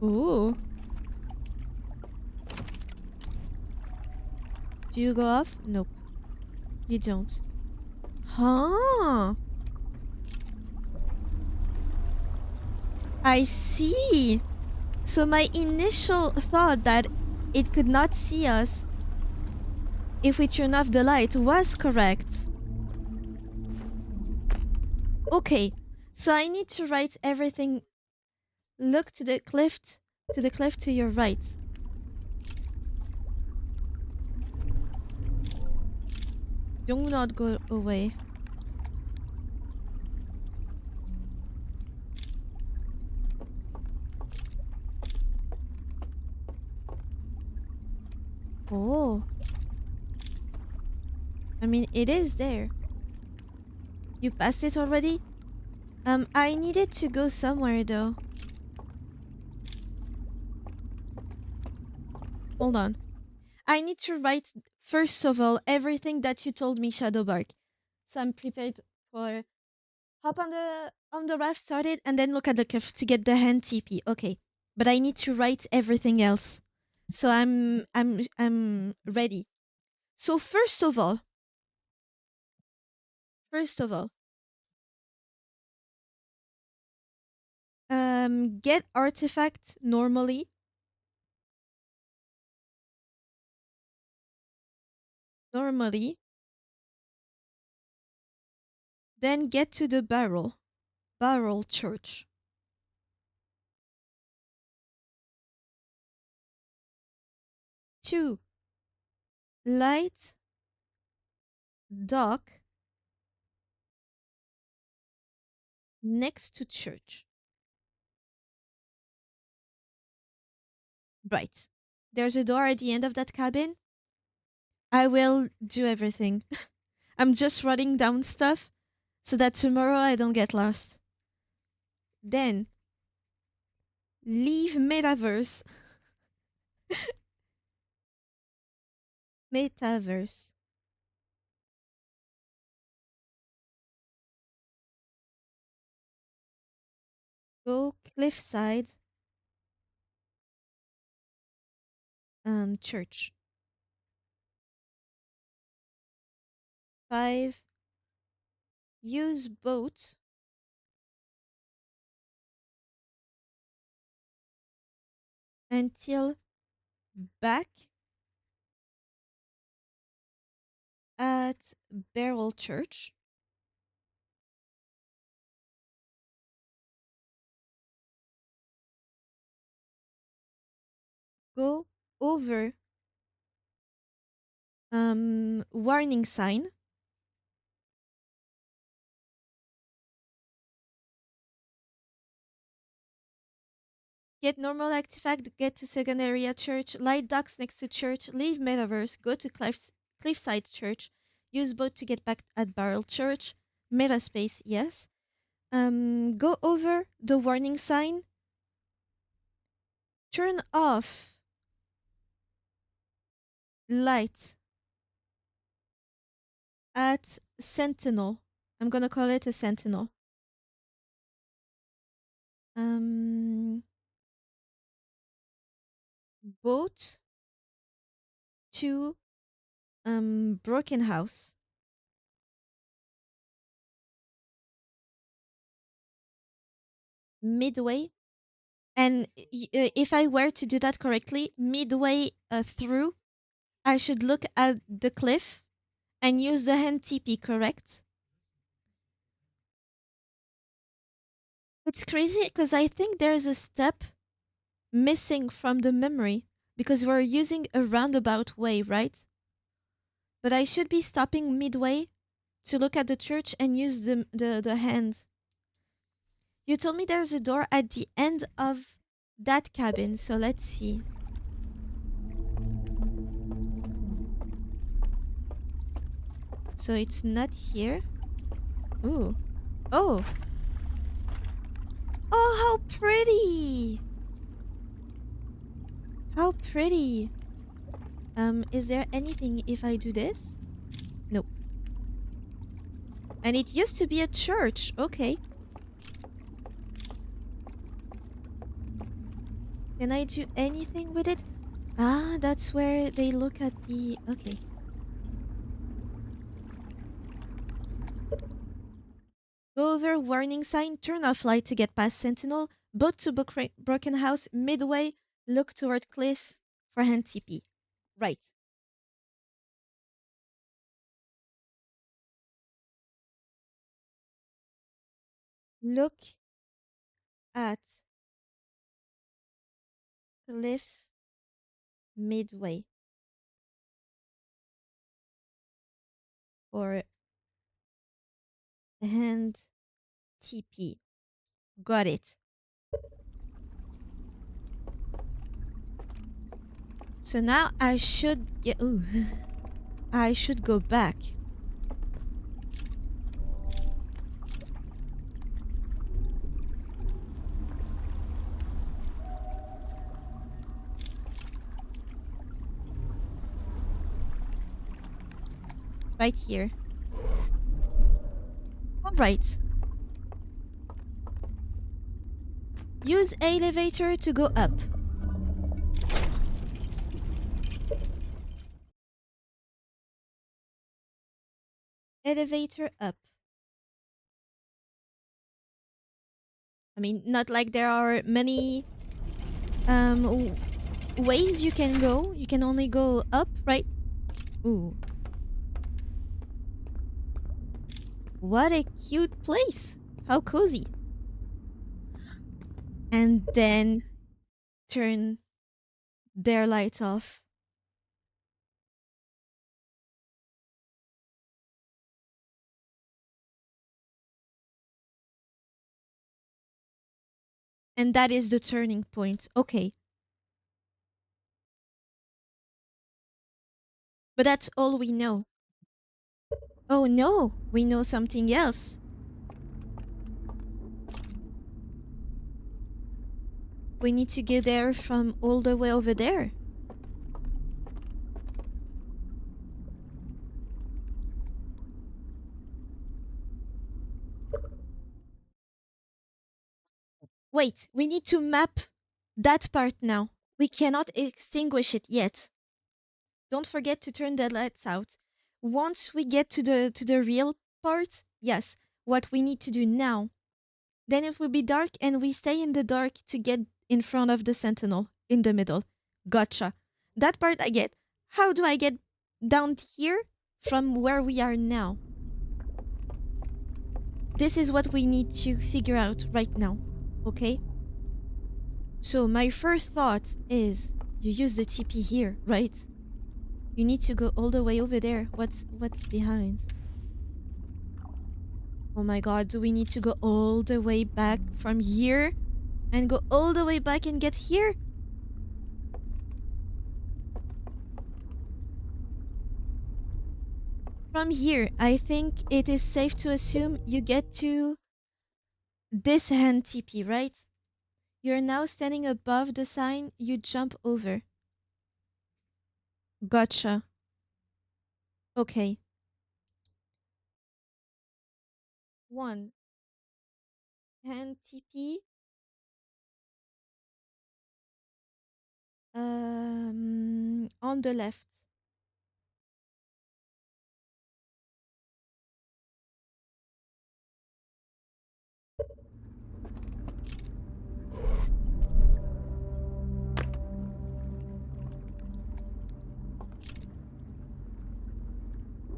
Ooh. Do you go off? Nope. You don't. Huh. I see. So my initial thought that it could not see us if we turn off the light was correct. Okay. So I need to write everything. Look to the cliff to your right. Do not go away. Oh, I mean, it is there. You passed it already? I needed to go somewhere though. Hold on. I need to write, first of all, everything that you told me, Shadowbark. So I'm prepared for hop on the raft, start it, and then look at the cliff to get the hand TP. Okay. But I need to write everything else. So I'm ready. So first of all, get artifact normally, then get to the barrel church. 2. Light dock next to church. Right. There's a door at the end of that cabin. I will do everything. I'm just writing down stuff so that tomorrow I don't get lost. Then leave metaverse. Metaverse. Go cliffside church. 5. Use boat until back at Barrel Church. Go over warning sign. Get normal artifact, get to second area church, light docks next to church, leave metaverse, go to cliffside church, use boat to get back at barrel church, meta space, yes. Go over the warning sign, turn off light at sentinel. I'm gonna call it a sentinel. Um, boat to broken house. Midway. And if I were to do that correctly, midway through, I should look at the cliff and use the hand TP, correct? It's crazy because I think there's a step missing from the memory because we're using a roundabout way, right? But I should be stopping midway to look at the church and use the hand. You told me there's a door at the end of that cabin, so let's see. So it's not here. Ooh. Oh. Oh, how pretty! How pretty! Is there anything if I do this? Nope. And it used to be a church. Okay. Can I do anything with it? Ah, that's where they look at the... Okay. Go over warning sign, turn off light to get past sentinel, boat to broken house, midway, look toward cliff for hand TP. Right. Look at cliff midway for hand TP. Got it. So now I should get. Ooh. I should go back. Right here. Alright. Use elevator to go up. Elevator up. I mean, not like there are many ways you can go. You can only go up, right? Ooh. What a cute place. How cozy. And then turn their lights off. And that is the turning point. Okay. But that's all we know. Oh no, we know something else. We need to get there from all the way over there. Wait, we need to map that part now. We cannot extinguish it yet. Don't forget to turn the lights out. Once we get to the real part, yes, what we need to do now. Then it will be dark and we stay in the dark to get in front of the sentinel in the middle. Gotcha. That part I get. How do I get down here from where we are now? This is what we need to figure out right now. Okay? So my first thought is you use the TP here, right? You need to go all the way over there. What's behind? Oh my god, do we need to go all the way back from here and go all the way back and get here? From here, I think it is safe to assume you get to this hand TP, right? You're now standing above the sign, you jump over. Gotcha. Okay. 1. Hand TP. On the left.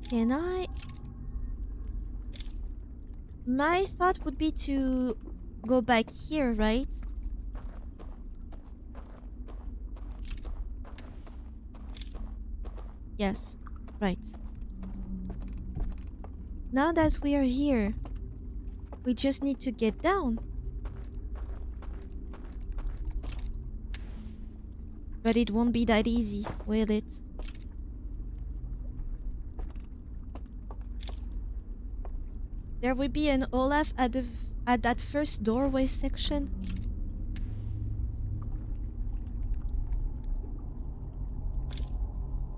Can I? My thought would be to go back here, right? Yes, right. Now that we are here, we just need to get down. But it won't be that easy, will it? There will be an Olaf at that first doorway section.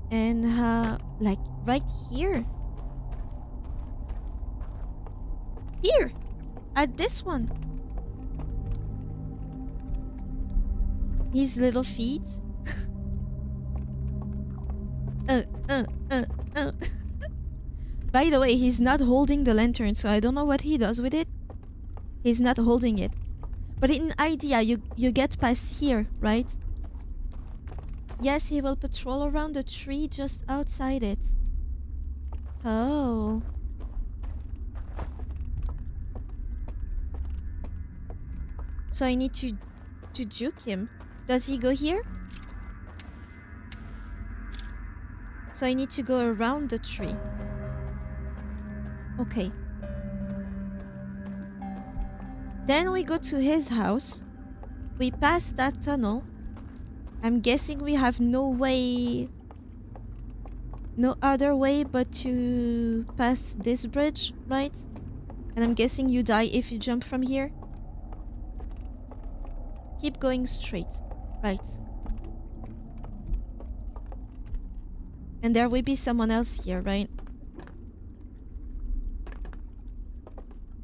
And like right here. Here! At this one. His little feet. By the way, he's not holding the lantern, so I don't know what he does with it. He's not holding it. But in idea, you get past here, right? Yes, he will patrol around the tree just outside it. Oh. So I need to juke him. Does he go here? So I need to go around the tree. Okay. Then we go to his house. We pass that tunnel. I'm guessing we have no way, no other way but to pass this bridge, right? And I'm guessing you die if you jump from here. Keep going straight. Right. And there will be someone else here, right?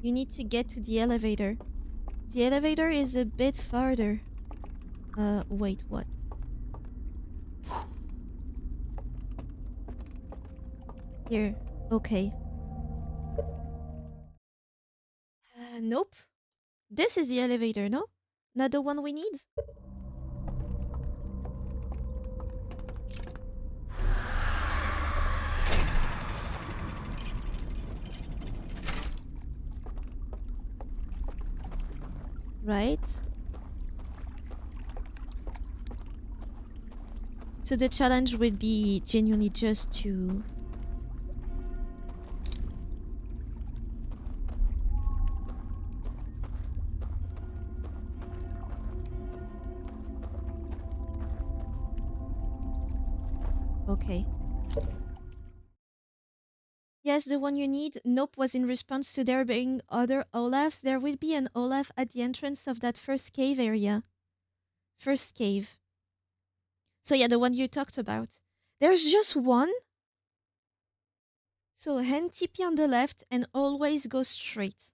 You need to get to the elevator. The elevator is a bit farther. Wait, what? Here. Okay. Nope. This is the elevator, no? Not the one we need? Right. So the challenge would be genuinely just to... Okay. Yes, the one you need. Nope was in response to there being other Olafs. There will be an Olaf at the entrance of that first cave area. First cave. So yeah, the one you talked about. There's just one? So hand TP on the left and always go straight.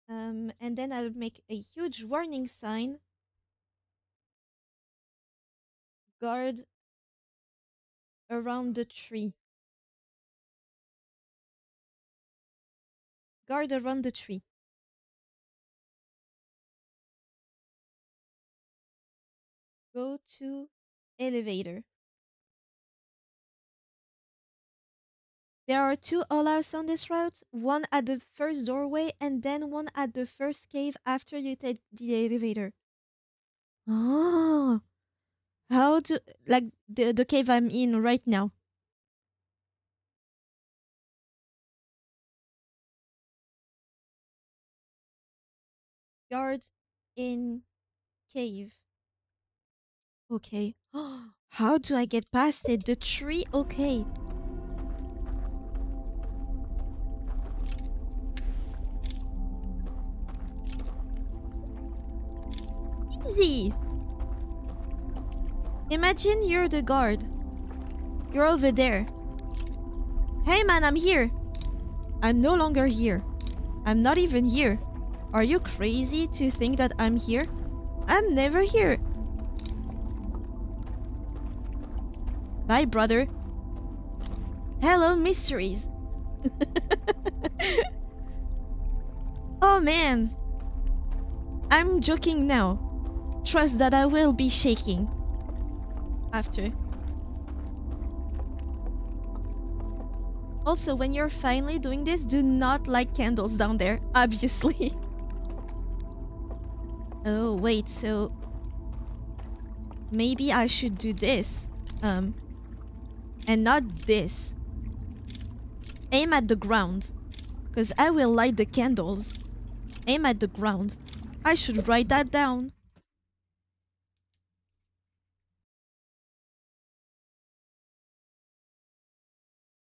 And then I'll make a huge warning sign. Guard around the tree. Guard around the tree. Go to elevator. There are two Olafs on this route, one at the first doorway and then one at the first cave after you take the elevator. Oh, how to, like the cave I'm in right now. Guard in cave. Okay. How do I get past it? The tree? Okay. Easy. Imagine you're the guard. You're over there. Hey man, I'm here. I'm no longer here. I'm not even here. Are you crazy to think that I'm here? I'm never here. Bye, brother. Hello, mysteries. Oh man. I'm joking now. Trust that I will be shaking. After. Also, when you're finally doing this, do not light candles down there, obviously. Oh, wait, so... maybe I should do this. And not this. Aim at the ground. Because I will light the candles. Aim at the ground. I should write that down.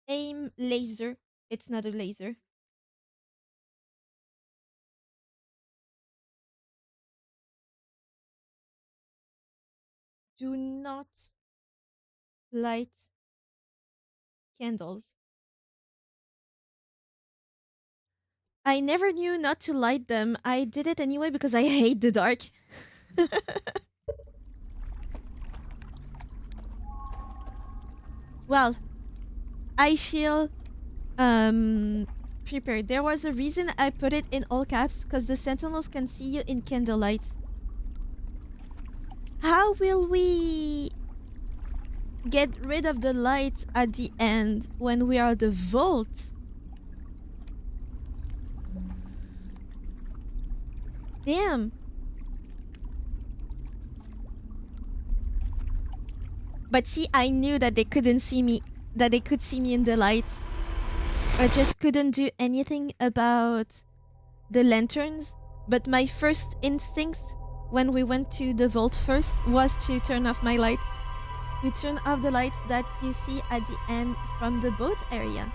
Aim laser. It's not a laser. Do not light candles. I never knew not to light them. I did it anyway because I hate the dark. Well, I feel prepared. There was a reason I put it in all caps because the sentinels can see you in candlelight. How will we get rid of the light at the end when we are the vault? Damn. But see, I knew that they couldn't see me, that they could see me in the light. I just couldn't do anything about the lanterns. But my first instinct when we went to the vault first was to turn off my lights. We turn off the lights that you see at the end from the boat area.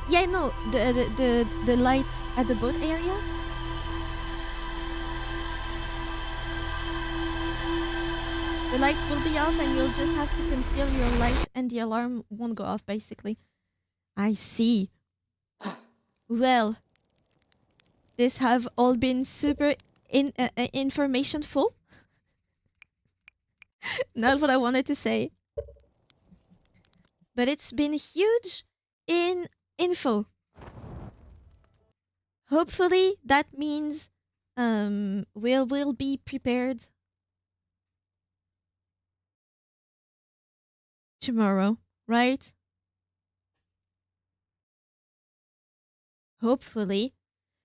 Yeah, no, the lights at the boat area. The light will be off and you'll just have to conceal your light and the alarm won't go off, basically. I see. Well, this have all been super informationful. Not what I wanted to say. But it's been huge in info. Hopefully that means we'll be prepared tomorrow, right? Hopefully.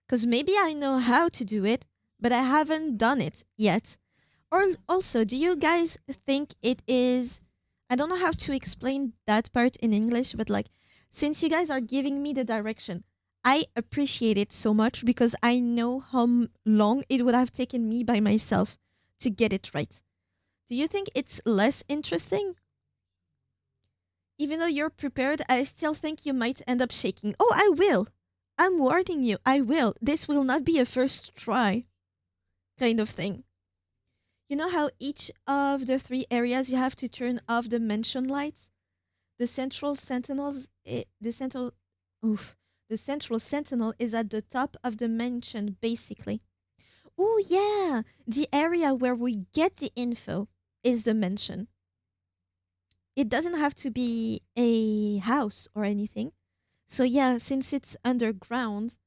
Because maybe I know how to do it, but I haven't done it yet. Or also, do you guys think it is... I don't know how to explain that part in English, but like, since you guys are giving me the direction, I appreciate it so much because I know how long it would have taken me by myself to get it right. Do you think it's less interesting? Even though you're prepared, I still think you might end up shaking. Oh, I will. I'm warning you, I will. This will not be a first try kind of thing. You know how each of the 3 areas you have to turn off the mention lights? The central sentinels, the central sentinel is at the top of the mansion, basically. Oh yeah, the area where we get the info is the mansion. It doesn't have to be a house or anything. So yeah, since it's underground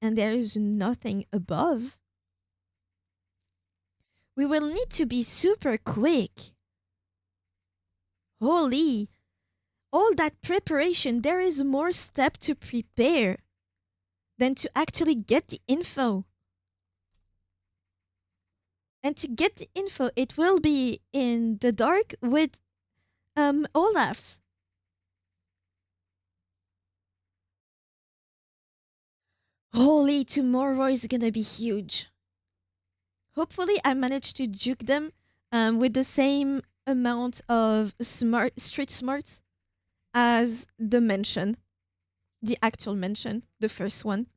and there is nothing above, we will need to be super quick. Holy, all that preparation, there is more step to prepare than to actually get the info. And to get the info, it will be in the dark with Olaf's. Holy, tomorrow is gonna be huge. Hopefully, I managed to juke them with the same amount of street smarts as the mention, the actual mention, the first one.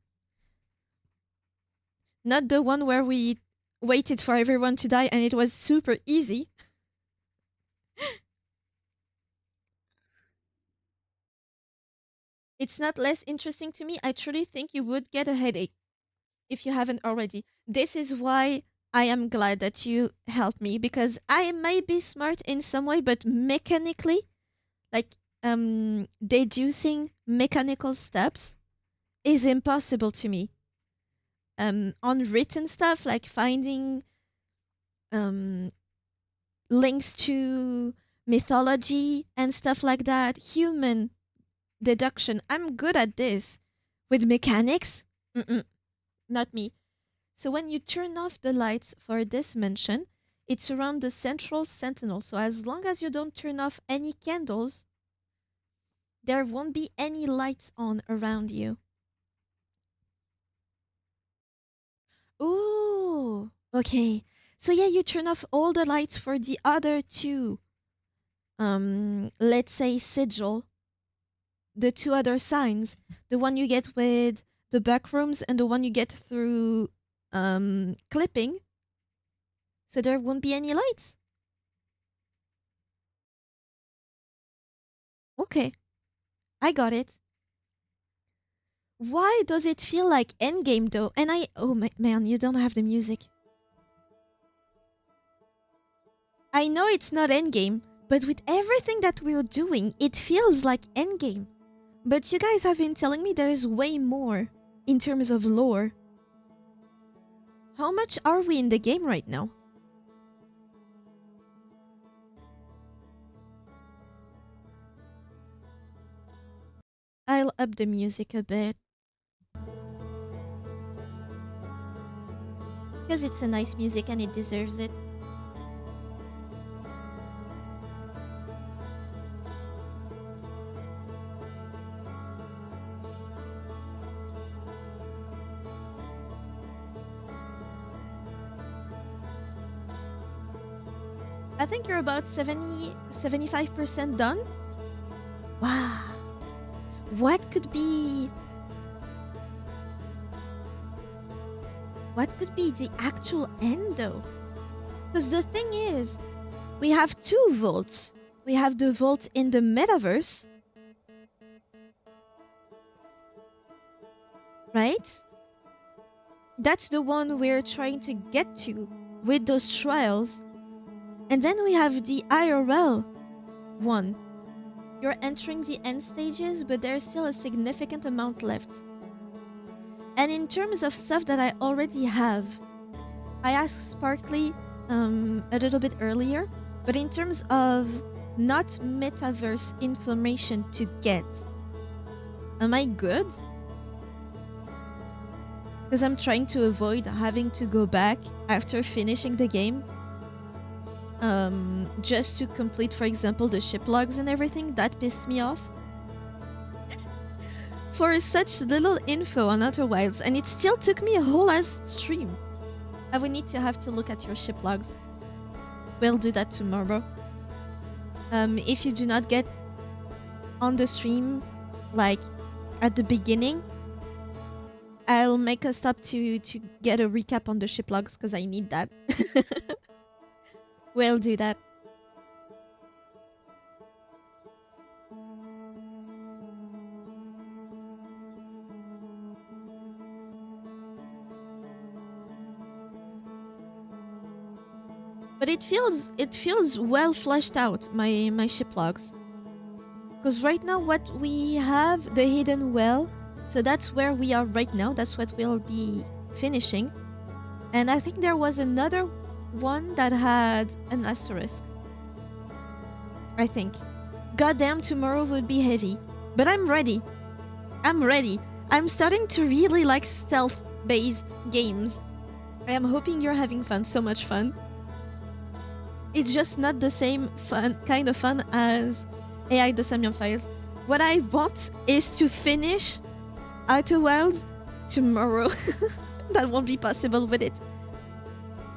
Not the one where we waited for everyone to die and it was super easy. It's not less interesting to me. I truly think you would get a headache if you haven't already. This is why I am glad that you helped me because I may be smart in some way, but mechanically, like deducing mechanical steps is impossible to me. Unwritten stuff like finding links to mythology and stuff like that, human deduction. I'm good at this. With mechanics, not me. So when you turn off the lights for this mansion, it's around the central sentinel. So as long as you don't turn off any candles, there won't be any lights on around you. Ooh, okay. So yeah, you turn off all the lights for the other 2. Let's say sigil. The 2 other signs, the one you get with the back rooms and the one you get through clipping. So there won't be any lights. Okay, I got it. Why does it feel like Endgame though? And oh man, you don't have the music. I know it's not Endgame, but with everything that we're doing, it feels like Endgame. But you guys have been telling me there is way more in terms of lore. How much are we in the game right now? I'll up the music a bit. Because it's a nice music and it deserves it. I think you're about 75% done. Wow. What could be the actual end though? Because the thing is, we have two vaults. We have the vault in the metaverse, right? That's the one we're trying to get to with those trials. And then we have the IRL one. You're entering the end stages, but there's still a significant amount left. And in terms of stuff that I already have, I asked Sparkly a little bit earlier, but in terms of not metaverse information to get, am I good? Because I'm trying to avoid having to go back after finishing the game just to complete, for example, the ship logs and everything. That pissed me off. For such little info on Outer Wilds, and it still took me a whole ass stream. I would need to have to look at your ship logs. We'll do that tomorrow. If you do not get on the stream, like at the beginning, I'll make a stop to get a recap on the ship logs because I need that. We'll do that. But it feels well fleshed out, my ship logs. Because right now what we have, the hidden well, so that's where we are right now, that's what we'll be finishing. And I think there was another one that had an asterisk. I think. Goddamn, tomorrow would be heavy. But I'm ready. I'm ready. I'm starting to really like stealth-based games. I am hoping you're having fun, so much fun. It's just not the same kind of fun as AI the Samian Files. What I want is to finish Outer Wilds tomorrow. That won't be possible with it.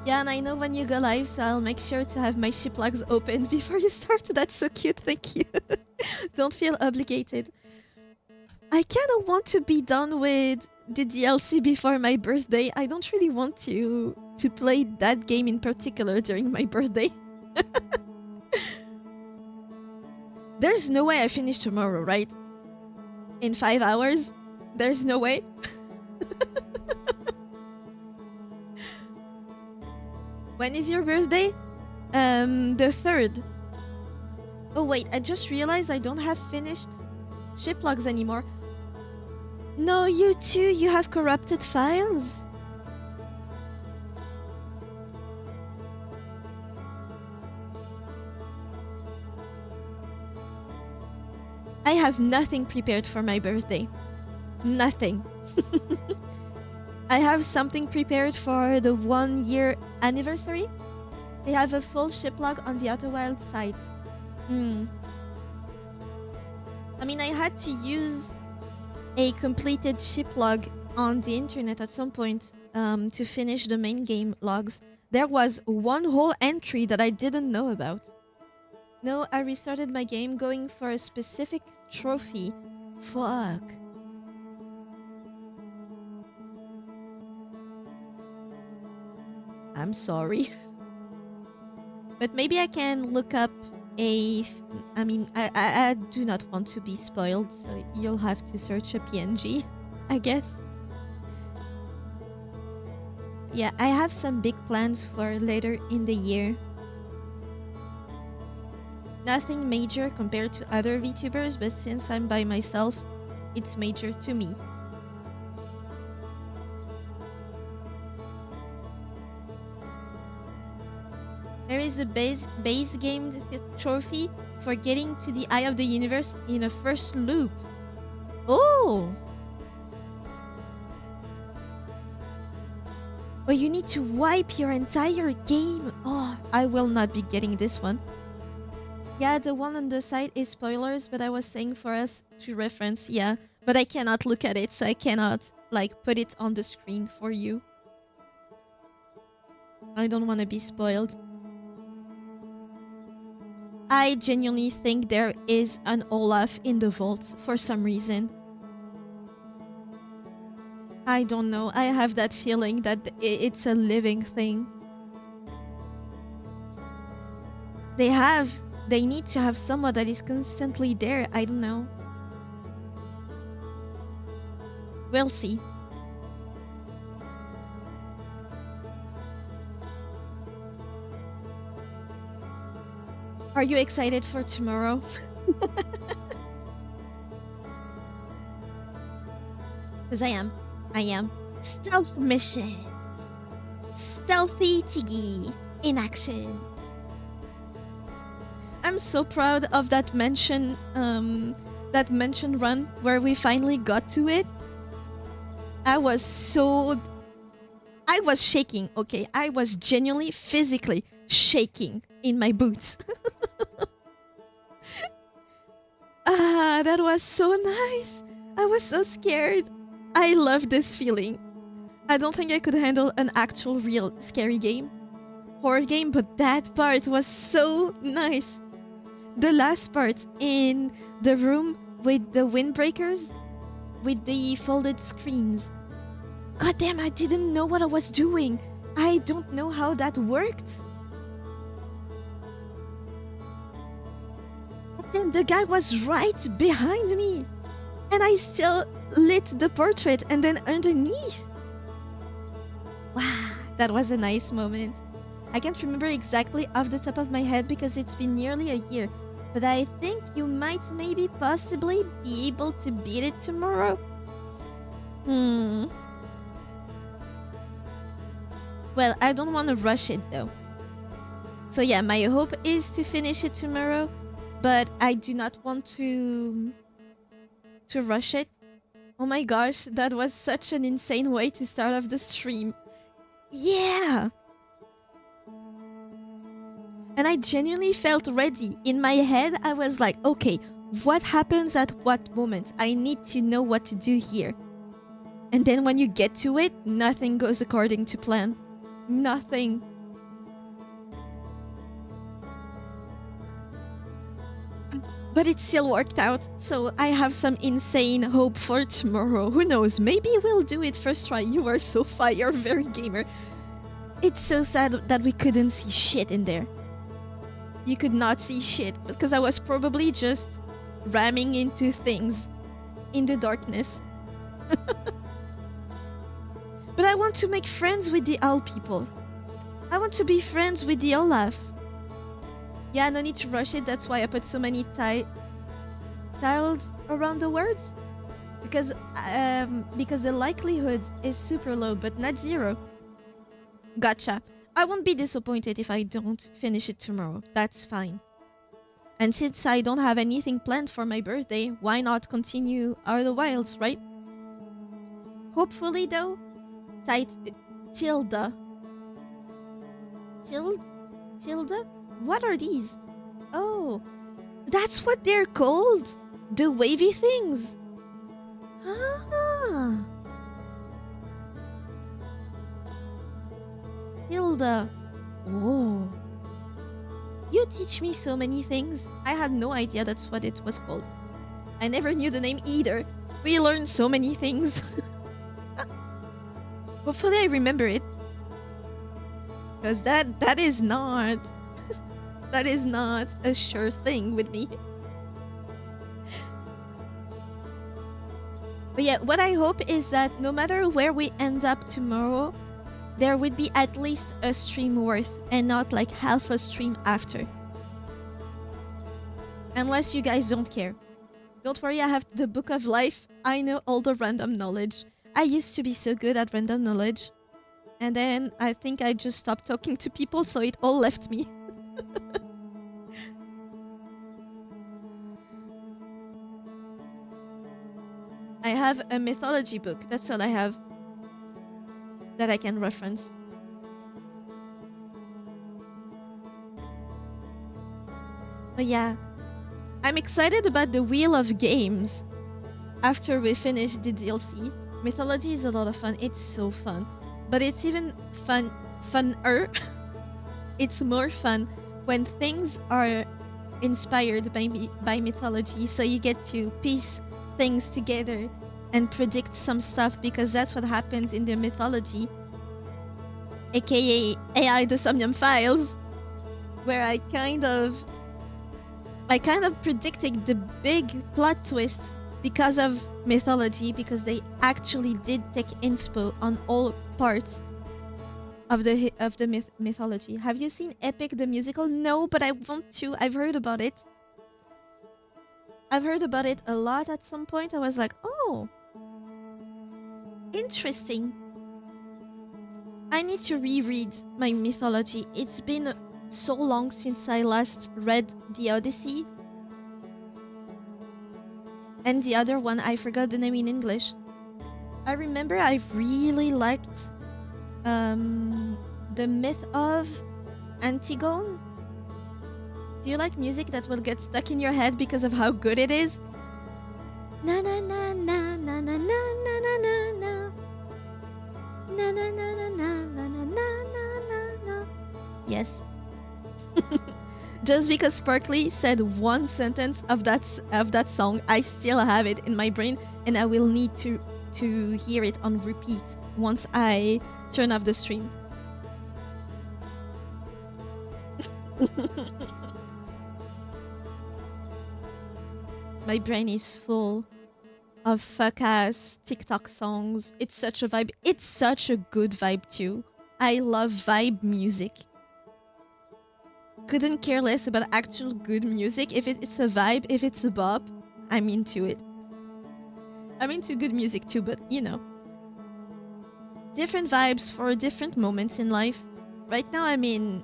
Yeah, and I know when you go live, so I'll make sure to have my ship logs opened before you start. That's so cute, thank you. Don't feel obligated. I kind of want to be done with the DLC before my birthday. I don't really want to play that game in particular during my birthday. There's no way I finish tomorrow, right? In 5 hours? There's no way. When is your birthday? The 3rd. Oh wait, I just realized I don't have finished ship logs anymore. No, you too, you have corrupted files? I have nothing prepared for my birthday. Nothing. I have something prepared for the 1-year anniversary. They have a full ship log on the Outer Wilds site. I mean, I had to use a completed ship log on the internet at some point to finish the main game logs. There was one whole entry that I didn't know about. No, I restarted my game going for a specific trophy. Fuck. I'm sorry. But maybe I can look up I mean, I do not want to be spoiled, so you'll have to search a PNG, I guess. Yeah, I have some big plans for later in the year. Nothing major compared to other VTubers, but since I'm by myself, it's major to me. There is a base game trophy for getting to the Eye of the Universe in a first loop. Oh! But you need to wipe your entire game. Oh, I will not be getting this one. Yeah, the one on the site is spoilers, but I was saying for us to reference, yeah. But I cannot look at it, so I cannot, like, put it on the screen for you. I don't want to be spoiled. I genuinely think there is an Olaf in the vault for some reason. I don't know. I have that feeling that it's a living thing. They need to have someone that is constantly there. I don't know. We'll see. Are you excited for tomorrow? Because I am. I am. Stealth missions. Stealthy Tiggy in action. I'm so proud of that mention run where we finally got to it. I was shaking, okay? I was genuinely physically shaking in my boots. That was so nice. I was so scared. I love this feeling. I don't think I could handle an actual real scary game, horror game, but that part was so nice. The last part in the room with the windbreakers, with the folded screens. God damn, I didn't know what I was doing. I don't know how that worked. But then the guy was right behind me. And I still lit the portrait and then underneath. Wow, that was a nice moment. I can't remember exactly off the top of my head because it's been nearly a year. But I think you might maybe possibly be able to beat it tomorrow. Well, I don't want to rush it though. So yeah, my hope is to finish it tomorrow. But I do not want to rush it. Oh my gosh, that was such an insane way to start off the stream. Yeah! And I genuinely felt ready. In my head, I was like, okay, what happens at what moment? I need to know what to do here. And then when you get to it, nothing goes according to plan. Nothing. But it still worked out, so I have some insane hope for tomorrow. Who knows, maybe we'll do it first try. You are so fire, very gamer. It's so sad that we couldn't see shit in there. You could not see shit, because I was probably just ramming into things in the darkness. But I want to make friends with the owl people. I want to be friends with the Olafs. Yeah, no need to rush it. That's why I put so many tiled around the words. Because the likelihood is super low, but not zero. Gotcha. I won't be disappointed if I don't finish it tomorrow. That's fine. And since I don't have anything planned for my birthday, why not continue Outer Wilds, right? Hopefully, though, Tilda. Tilda? What are these? Oh, that's what they're called. The wavy things. Ah. Tilda. Whoa. You teach me so many things. I had no idea that's what it was called. I never knew the name either. We learned so many things. Hopefully I remember it. Because that is not... that is not a sure thing with me. But yeah, what I hope is that no matter where we end up tomorrow, there would be at least a stream worth and not like half a stream after. Unless you guys don't care. Don't worry, I have the Book of Life. I know all the random knowledge. I used to be so good at random knowledge. And then I think I just stopped talking to people, so it all left me. I have a mythology book. That's all I have that I can reference. But yeah, I'm excited about the Wheel of Games after we finish the DLC. Mythology is a lot of fun. It's so fun. But it's even funner. It's more fun when things are inspired by mythology, so you get to piece things together and predict some stuff because that's what happens in the mythology, aka AI The Somnium Files, where I kind of predicted the big plot twist because of mythology, because they actually did take inspo on all parts of the mythology. Have you seen Epic the musical? No, but I want to. I've heard about it. I've heard about it a lot at some point. I was like, oh, interesting. I need to reread my mythology. It's been so long since I last read the Odyssey. And the other one, I forgot the name in English. I remember I really liked the myth of Antigone. Do you like music that will get stuck in your head because of how good it is? Na na na na na na na na na na na na na na na na na na na na. Yes. Just because Sparkly said one sentence of that song, I still have it in my brain, and I will need to hear it on repeat once I turn off the stream. My brain is full of fuck-ass TikTok songs. It's such a vibe. It's such a good vibe too. I love vibe music. Couldn't care less about actual good music. If it's a vibe, if it's a bop, I'm into it. I'm into good music too, but you know. Different vibes for different moments in life. Right now I'm in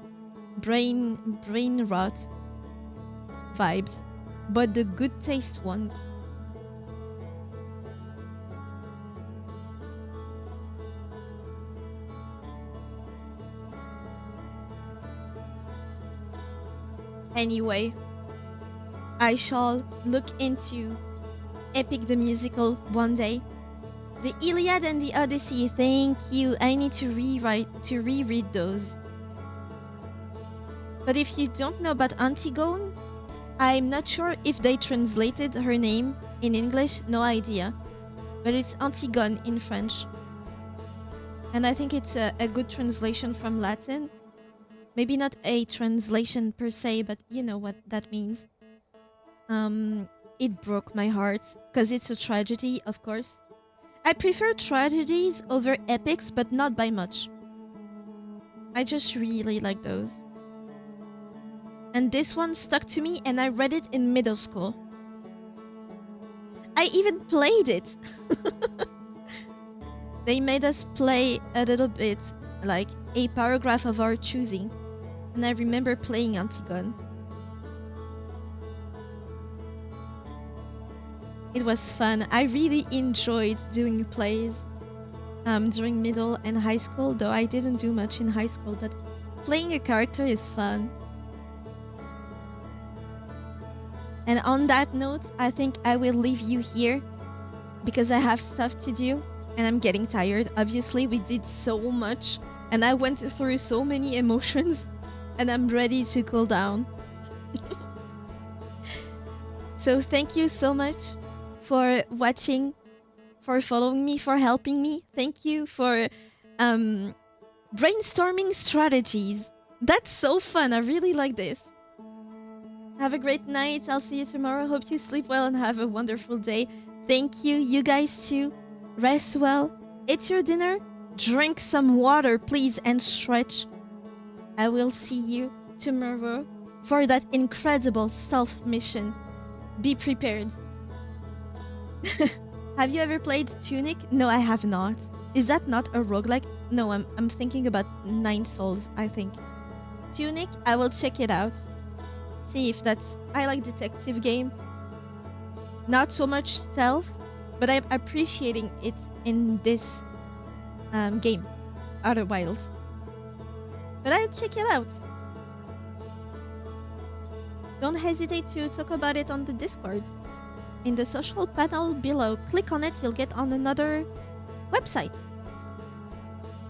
brain rot vibes, but the good taste one. Anyway, I shall look into Epic the musical one day. The Iliad and the Odyssey, thank you. I need to reread those. But if you don't know about Antigone, I'm not sure if they translated her name in English, no idea. But it's Antigone in French. And I think it's a good translation from Latin. Maybe not a translation per se, but you know what that means. It broke my heart, because it's a tragedy, of course. I prefer tragedies over epics, but not by much. I just really like those. And this one stuck to me, and I read it in middle school. I even played it! They made us play a little bit, like a paragraph of our choosing. And I remember playing Antigone. It was fun. I really enjoyed doing plays during middle and high school, though I didn't do much in high school, but playing a character is fun. And on that note, I think I will leave you here because I have stuff to do and I'm getting tired. Obviously, we did so much and I went through so many emotions and I'm ready to cool down. So thank you so much for watching, for following me, for helping me. Thank you for brainstorming strategies. That's so fun. I really like this. Have a great night. I'll see you tomorrow. Hope you sleep well and have a wonderful day. Thank you. You guys too. Rest well. Eat your dinner. Drink some water, please, and stretch. I will see you tomorrow for that incredible stealth mission. Be prepared. Have you ever played Tunic? No, I have not. Is that not a roguelike? No, I'm thinking about Nine Souls, I think. Tunic, I will check it out. See if that's... I like detective game. Not so much stealth, but I'm appreciating it in this game, Outer Wilds. But I'll check it out. Don't hesitate to talk about it on the Discord. In the social panel below, click on it, you'll get on another website.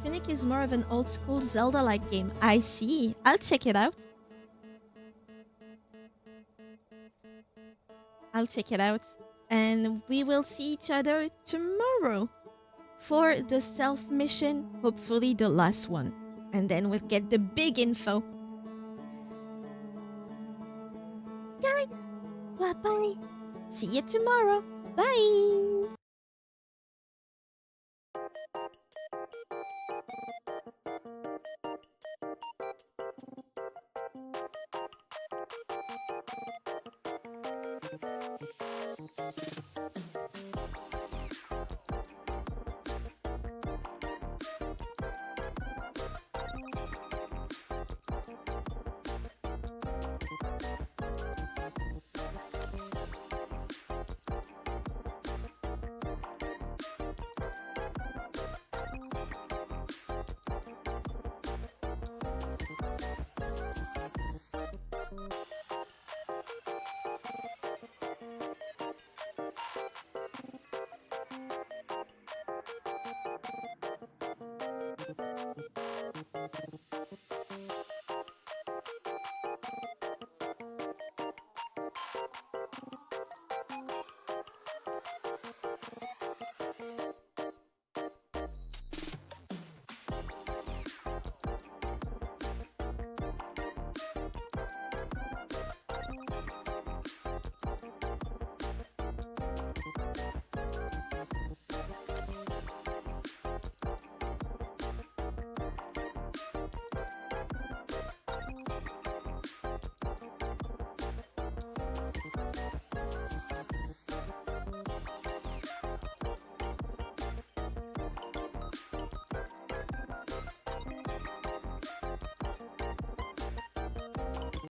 Tunic is more of an old school Zelda-like game. I see. I'll check it out. I'll check it out. And we will see each other tomorrow for the self mission, hopefully the last one. And then we'll get the big info. Guys, bye bye. See you tomorrow. Bye.